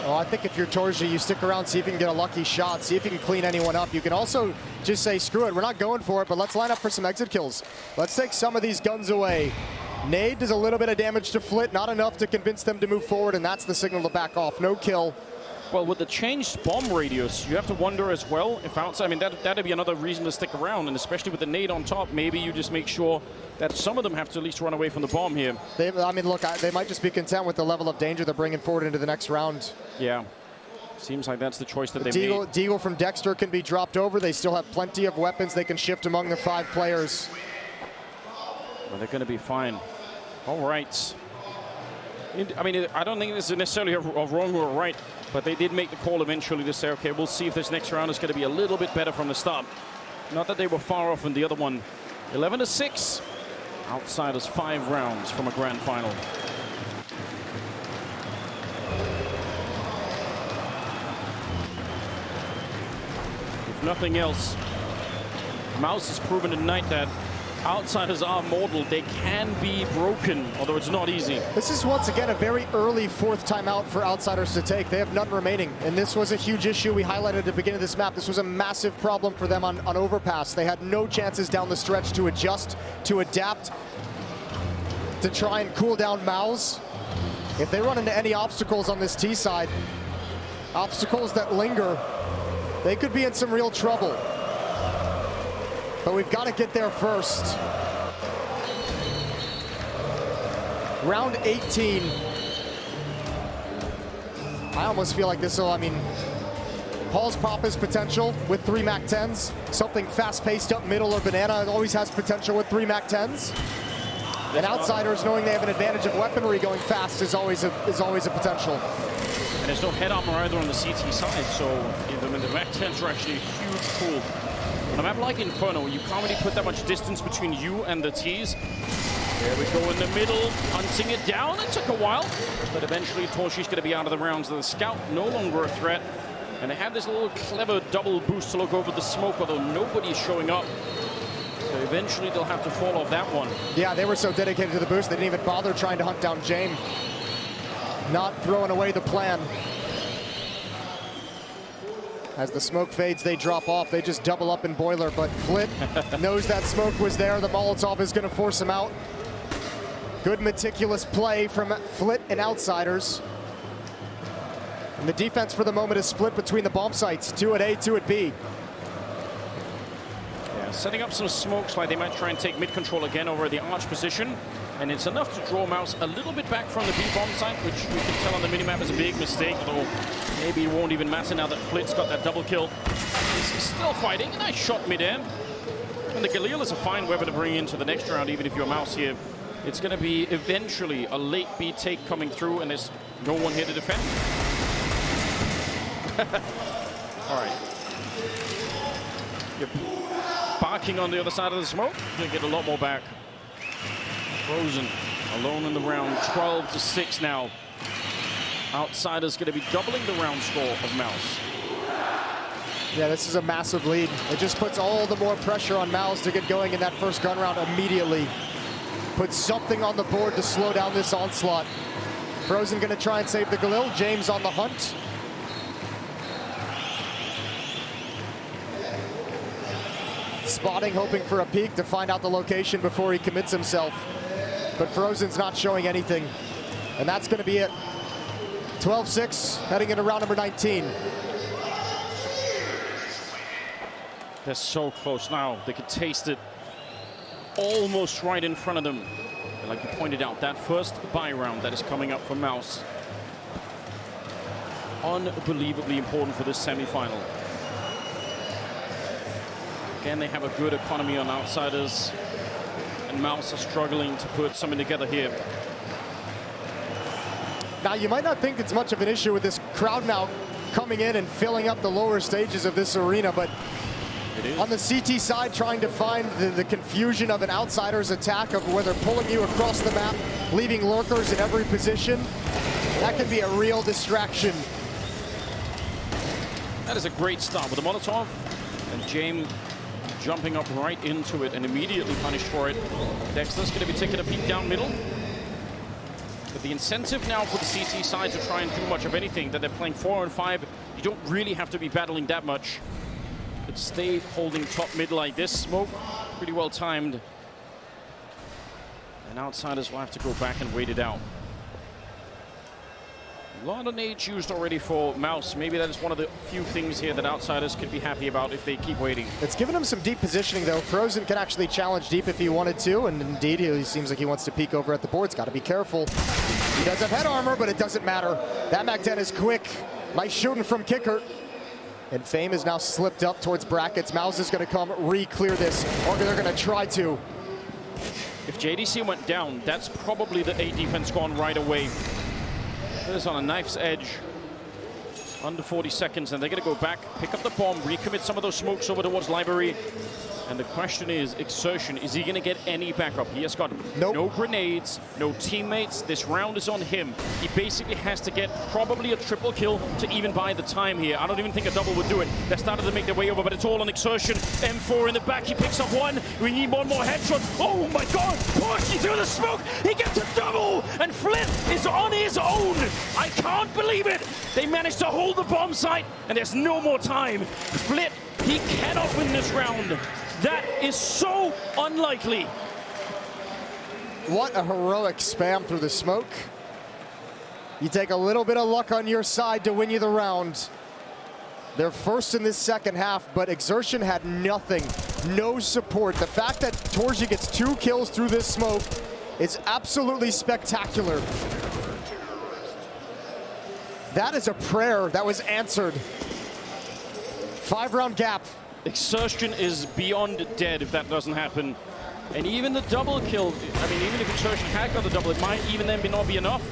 Well, I think if you're torche, you stick around, see if you can get a lucky shot, see if you can clean anyone up. You can also just say, screw it, we're not going for it, but let's line up for some exit kills. Let's take some of these guns away. Nade does a little bit of damage to Flit, not enough to convince them to move forward, and that's the signal to back off. No kill. Well, with the changed bomb radius, you have to wonder as well if outside, I mean, that'd be another reason to stick around, and especially with the nade on top, maybe you just make sure that some of them have to at least run away from the bomb here. I mean, look, they might just be content with the level of danger they're bringing forward into the next round. Yeah, seems like that's the choice that they made. Deagle from Dexter can be dropped over. They still have plenty of weapons they can shift among the 5 players. Well, they're going to be fine. All right. I mean, I don't think this is necessarily a wrong or a right, but they did make the call eventually to say, okay, we'll see if this next round is going to be a little bit better from the start. Not that they were far off in the other one. 11-6. Outsiders 5 rounds from a grand final. If nothing else, Mouz has proven tonight that Outsiders are mortal. They can be broken, although it's not easy. This is once again a very early 4th timeout for Outsiders to take. They have none remaining, and this was a huge issue we highlighted at the beginning of this map. This was a massive problem for them on overpass. They had no chances down the stretch to adjust, to adapt, to try and cool down Mouz. If they run into any obstacles on this T side, obstacles that linger, they could be in some real trouble. But we've got to get there first. Round 18. I almost feel like this will, I mean, Paul's pop his potential with 3 MAC-10s. Something fast-paced up middle or banana always has potential with 3 MAC-10s. And Outsiders, knowing they have an advantage of weaponry going fast, is always a potential. And there's no head armor either on the CT side, so the MAC-10s are actually a huge tool. On a map like Inferno, you can't really put that much distance between you and the Ts. There we go in the middle, hunting it down. It took a while, but eventually Torchi's going to be out of the rounds. The scout no longer a threat. And they have this little clever double boost to look over the smoke, although nobody's showing up. So eventually they'll have to fall off that one. Yeah, they were so dedicated to the boost, they didn't even bother trying to hunt down James. Not throwing away the plan. As the smoke fades, they drop off. They just double up in boiler, but Flit knows that smoke was there. The Molotov is going to force him out. Good meticulous play from Flit and Outsiders. And the defense for the moment is split between the bomb sites. 2 at A, 2 at B. Yeah, setting up some smokes like they might try and take mid-control again over the arch position. And it's enough to draw Mouz a little bit back from the B-bomb site, which we can tell on the minimap is a big mistake, although maybe it won't even matter now that Flit's got that double kill. He's still fighting. Nice shot mid-air. And the Galil is a fine weapon to bring into the next round, even if you're Mouz here. It's going to be eventually a late B take coming through, and there's no one here to defend. All right. You're barking on the other side of the smoke. You'll get a lot more back. Frozen alone in the round, 12-6 now. Outsiders going to be doubling the round score of Mouz. Yeah, this is a massive lead. It just puts all the more pressure on Mouz to get going in that first gun round immediately. Put something on the board to slow down this onslaught. Frozen going to try and save the Galil. James on the hunt. Spotting, hoping for a peek to find out the location before he commits himself. But Frozen's not showing anything. And that's going to be it. 12-6, heading into round number 19. They're so close now. They could taste it almost right in front of them. And like you pointed out, that first buy round that is coming up for Mouz. Unbelievably important for this semi-final. Again, they have a good economy on outsiders. And Mouz are struggling to put something together here. Now, you might not think it's much of an issue with this crowd now coming in and filling up the lower stages of this arena, but on the CT side, trying to find the confusion of an outsider's attack, of where they're pulling you across the map, leaving lurkers in every position, that can be a real distraction. That is a great start with the Molotov, and James jumping up right into it and immediately punished for it. Dexter's going to be taking a peek down middle. But the incentive now for the CT side to try and do much of anything, that they're playing 4 and 5, you don't really have to be battling that much. Could stay holding top mid like this. Smoke, pretty well timed. And outsiders will have to go back and wait it out. A lot of nades used already for Mouz. Maybe that is one of the few things here that outsiders could be happy about if they keep waiting. It's given him some deep positioning, though. Frozen can actually challenge deep if he wanted to, and indeed, he seems like he wants to peek over at the boards. Got to be careful. He does have head armor, but it doesn't matter. That Mac-10 is quick. Nice shooting from Kicker. And Fame is now slipped up towards brackets. Mouz is going to come re-clear this, or they're going to try to. If JDC went down, that's probably the A defense gone right away. It is on a knife's edge. Under 40 seconds, and they're going to go back, pick up the bomb, recommit some of those smokes over towards Library. And the question is, Exertion, is he going to get any backup? He has got no grenades, no teammates. This round is on him. He basically has to get probably a triple kill to even buy the time here. I don't even think a double would do it. They're starting to make their way over, but it's all on Exertion. M4 in the back, he picks up one. We need one more headshot. Oh my God, pushing through the smoke. He gets a double, and Flip is on his own. I can't believe it. They managed to hold the bomb site, and there's no more time. Flip, he cannot win this round. That is so unlikely. What a heroic spam through the smoke. You take a little bit of luck on your side to win you the round. They're first in this second half, but Exertion had nothing, no support. The fact that Torji gets 2 kills through this smoke is absolutely spectacular. That is a prayer that was answered. 5-round gap. Exertion is beyond dead if that doesn't happen. And even the double kill, I mean, even if Exertion had got the double, it might even then not be enough.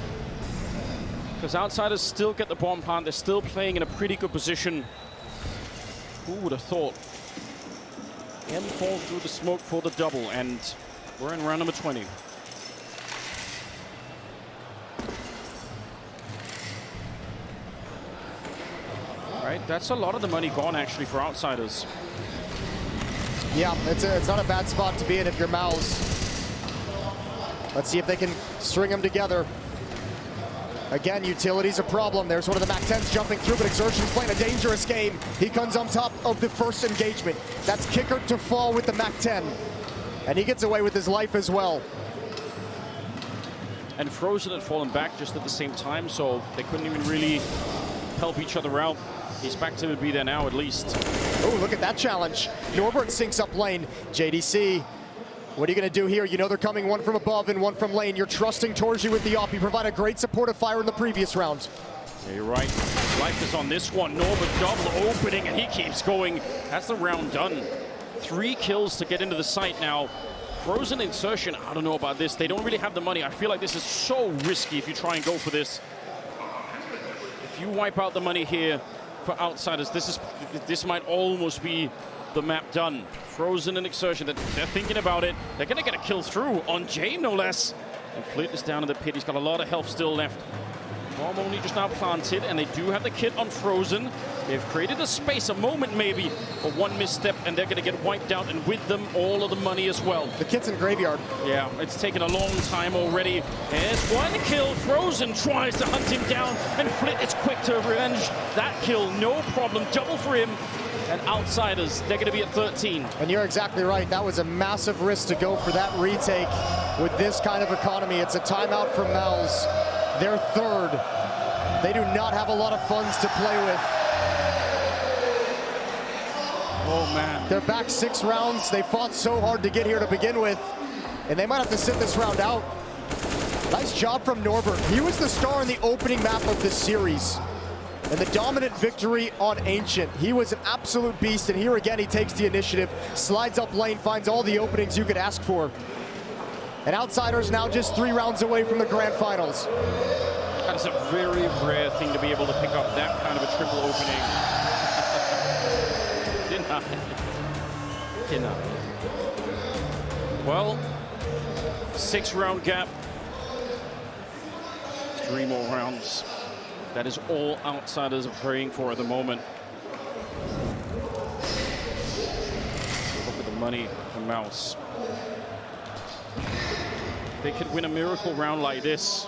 Because outsiders still get the bomb plant, they're still playing in a pretty good position. Who would have thought? M4 through the smoke for the double, and we're in round number 20. Right, that's a lot of the money gone actually for outsiders. Yeah, it's not a bad spot to be in if you're Mouz. Let's see if they can string them together. Again, utility's a problem. There's one of the Mac-10s jumping through, but Exertion's playing a dangerous game. He comes on top of the first engagement. That's Kicker to fall with the Mac-10. And he gets away with his life as well. And Frozen had fallen back just at the same time, so they couldn't even really help each other out. He's back to be there now, at least. Oh, look at that challenge. Norbert sinks up lane. JDC, what are you going to do here? You know they're coming one from above and one from lane. You're trusting Torji with the op. You provide a great supportive fire in the previous round. Yeah, you're right. Life is on this one. Norbert double opening, and he keeps going. That's the round done. 3 kills to get into the site now. Frozen Insertion, I don't know about this. They don't really have the money. I feel like this is so risky if you try and go for this. If you wipe out the money here, for outsiders, this might almost be the map done. Frozen and Exertion, they're thinking about it. They're going to get a kill through on Jay, no less. And Flit is down in the pit. He's got a lot of health still left. Bomb only just now planted, and they do have the kit on Frozen. They've created a space, a moment maybe, for one misstep, and they're going to get wiped out, and with them, all of the money as well. The kit's in graveyard. Yeah, it's taken a long time already. There's one kill. Frozen tries to hunt him down, and Flit is quick to revenge that kill. No problem. Double for him. And Outsiders, they're going to be at 13. And you're exactly right. That was a massive risk to go for that retake with this kind of economy. It's a timeout for Mouz. They're third. They do not have a lot of funds to play with. Oh, man. They're back 6 rounds. They fought so hard to get here to begin with, and they might have to sit this round out. Nice job from Norbert. He was the star in the opening map of this series. And the dominant victory on Ancient. He was an absolute beast, and here again he takes the initiative, slides up lane, finds all the openings you could ask for. And Outsiders now just 3 rounds away from the grand finals. That's a very rare thing to be able to pick up that kind of a triple opening. Didn't I? Well, 6-round gap. 3 more rounds. That is all Outsiders are praying for at the moment. Look at the money for Mouz. They could win a miracle round like this.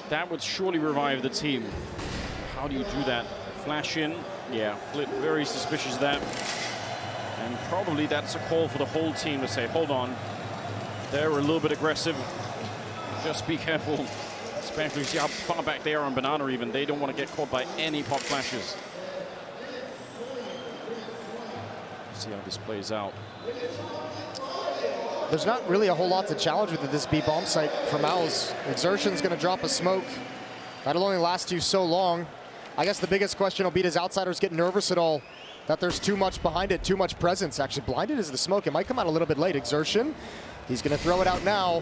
That would surely revive the team. How do you do that? Flash in. Yeah, Flit very suspicious of that. And probably that's a call for the whole team to say, hold on. They're a little bit aggressive. Just be careful. Especially see how far back they are on Banana even. They don't want to get caught by any pop flashes. See how this plays out. There's not really a whole lot to challenge with this B bomb site for Mouz. Exertion's going to drop a smoke. That'll only last you so long. I guess the biggest question will be, does Outsiders get nervous at all that there's too much behind it, too much presence? Actually, blinded is the smoke. It might come out a little bit late. Exertion, he's going to throw it out now,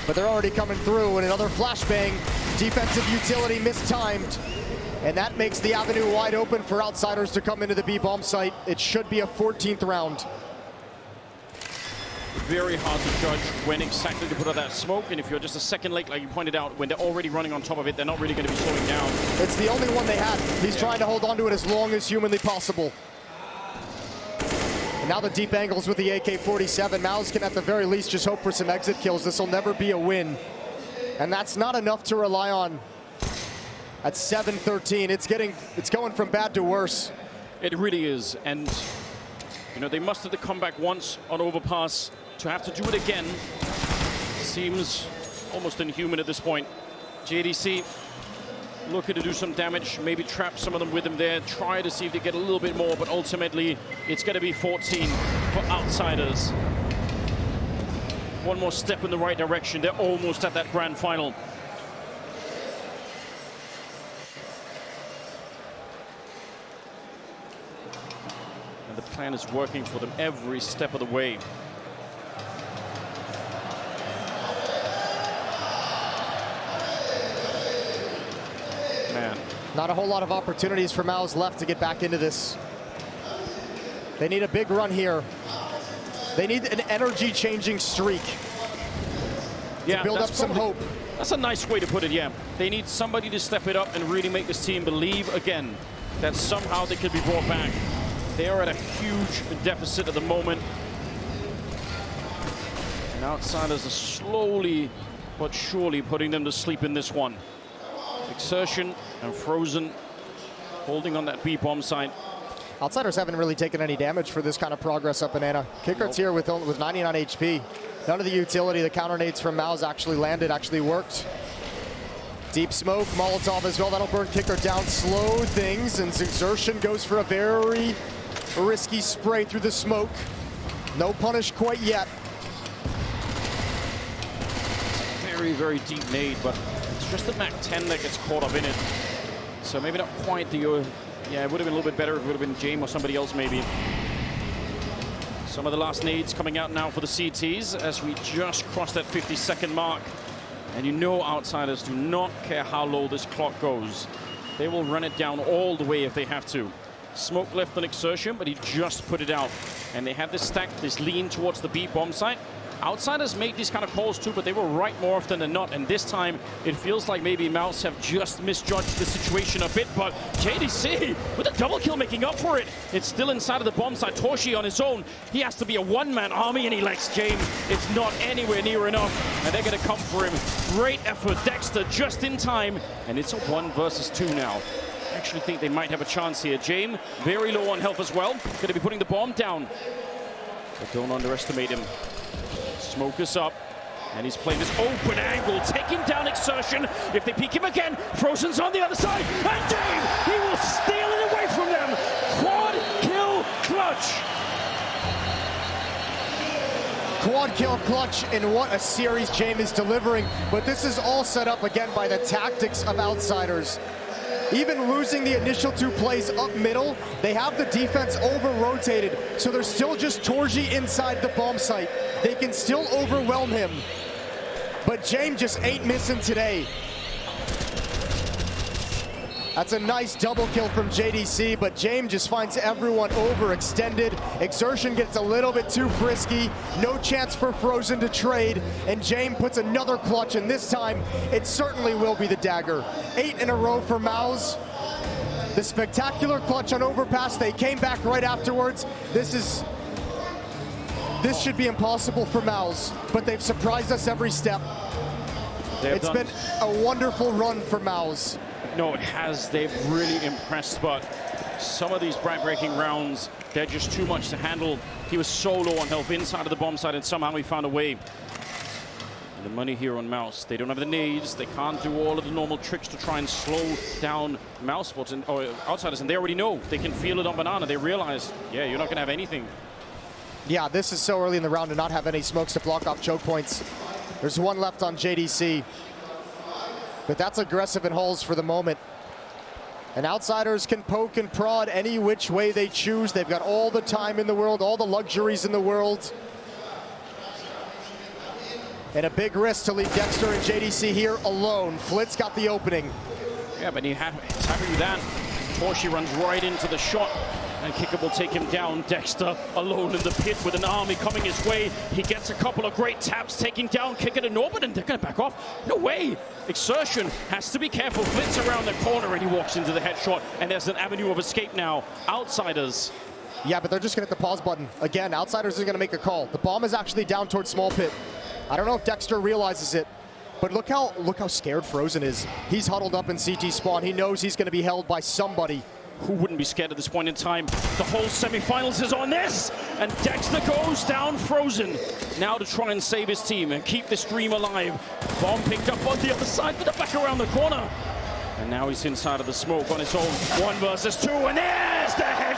but they're already coming through, and another flashbang. Defensive utility mistimed, and that makes the avenue wide open for Outsiders to come into the B bomb site. It should be a 14th round. Very hard to judge when exactly to put out that smoke, and if you're just a second late, like you pointed out, when they're already running on top of it, they're not really going to be slowing down. It's the only one they had. He's trying to hold on to it as long as humanly possible. And now the deep angles with the AK-47. Mouz can at the very least just hope for some exit kills. This will never be a win. And that's not enough to rely on at 7-13. It's going from bad to worse. It really is, and you know, they mustered the comeback once on Overpass. To have to do it again seems almost inhuman at this point. JDC looking to do some damage, maybe trap some of them with them there, try to see if they get a little bit more, but ultimately it's going to be 14 for Outsiders. One more step in the right direction. They're almost at that grand final. And the plan is working for them every step of the way. Man. Not a whole lot of opportunities for Mouz left to get back into this. They need a big run here. They need an energy-changing streak to build up some hope. That's a nice way to put it, yeah. They need somebody to step it up and really make this team believe again that somehow they could be brought back. They are at a huge deficit at the moment. And Outsiders are slowly but surely putting them to sleep in this one. Exertion and Frozen holding on that B-bomb side. Outsiders haven't really taken any damage for this kind of progress up Banana. Kickert's here with 99 HP. None of the utility, the counter nades from Mouz actually landed, actually worked. Deep smoke, Molotov as well. That'll burn Kicker down, slow things, and Exertion goes for a very risky spray through the smoke. No punish quite yet. Very, very deep nade, but it's just the MAC-10 that gets caught up in it. So maybe not quite the... yeah, it would have been a little bit better if it would have been James or somebody else maybe. Some of the last nades coming out now for the CTs as we just crossed that 50-second mark. And you know Outsiders do not care how low this clock goes. They will run it down all the way if they have to. Smoke left on Exertion, but he just put it out. And they had this stack, this lean towards the B bomb site. Outsiders made these kind of calls too, but they were right more often than not. And this time, it feels like maybe Mouz have just misjudged the situation a bit. But JDC, with a double kill making up for it. It's still inside of the bomb site. Torshi on his own. He has to be a one-man army, and he lets James. It's not anywhere near enough. And they're going to come for him. Great effort. Dexter just in time. And it's a 1 versus 2 now. I actually think they might have a chance here. James, very low on health as well. Going to be putting the bomb down. But don't underestimate him. Smoke us up, and he's playing this open angle, taking down Exertion. If they peek him again, Frozen's on the other side, and Dave, he will steal it away from them. Quad kill clutch. Quad kill clutch, and what a series James is delivering. But this is all set up again by the tactics of Outsiders. Even losing the initial 2 plays up middle, they have the defense over-rotated, so there's still just Torji inside the bomb site. They can still overwhelm him. But James just ain't missing today. That's a nice double kill from JDC, but James just finds everyone overextended. Exertion gets a little bit too frisky. No chance for Frozen to trade, and James puts another clutch, and this time it certainly will be the dagger. 8 in a row for Mouz. The spectacular clutch on overpass. They came back right afterwards. This should be impossible for Mouz, but they've surprised us every step. It's been a wonderful run for Mouz. No, it has. They've really impressed, but some of these breaking rounds, they're just too much to handle. He was so low on health inside of the bomb site, and somehow he found a way. And the money here on Mouz. They don't have the nades. They can't do all of the normal tricks to try and slow down Mouz spots or Outsiders, and they already know. They can feel it on Banana. They realize, yeah, you're not going to have anything. Yeah, this is so early in the round to not have any smokes to block off choke points. There's 1 left on JDC. But that's aggressive in holes for the moment. And Outsiders can poke and prod any which way they choose. They've got all the time in the world, all the luxuries in the world. And a big risk to leave Dexter and JDC here alone. Flitz got the opening. Yeah, but he's happy with that. Torshi runs right into the shot, and Kicker will take him down. Dexter alone in the pit with an army coming his way. He gets a couple of great taps, taking down Kicker to Norbert, and they're going to back off. No way. Exertion has to be careful. Flits around the corner, and he walks into the headshot, and there's an avenue of escape now. Outsiders. Yeah, but they're just going to hit the pause button. Again, Outsiders are going to make a call. The bomb is actually down towards small pit. I don't know if Dexter realizes it, but look how scared Frozen is. He's huddled up in CT spawn. He knows he's going to be held by somebody. Who wouldn't be scared at this point in time? The whole semifinals is on this, and Dexter goes down Frozen. Now to try and save his team and keep this dream alive. Bomb picked up on the other side, but back around the corner. And now he's inside of the smoke on his own. 1 versus 2, and there's the headshot.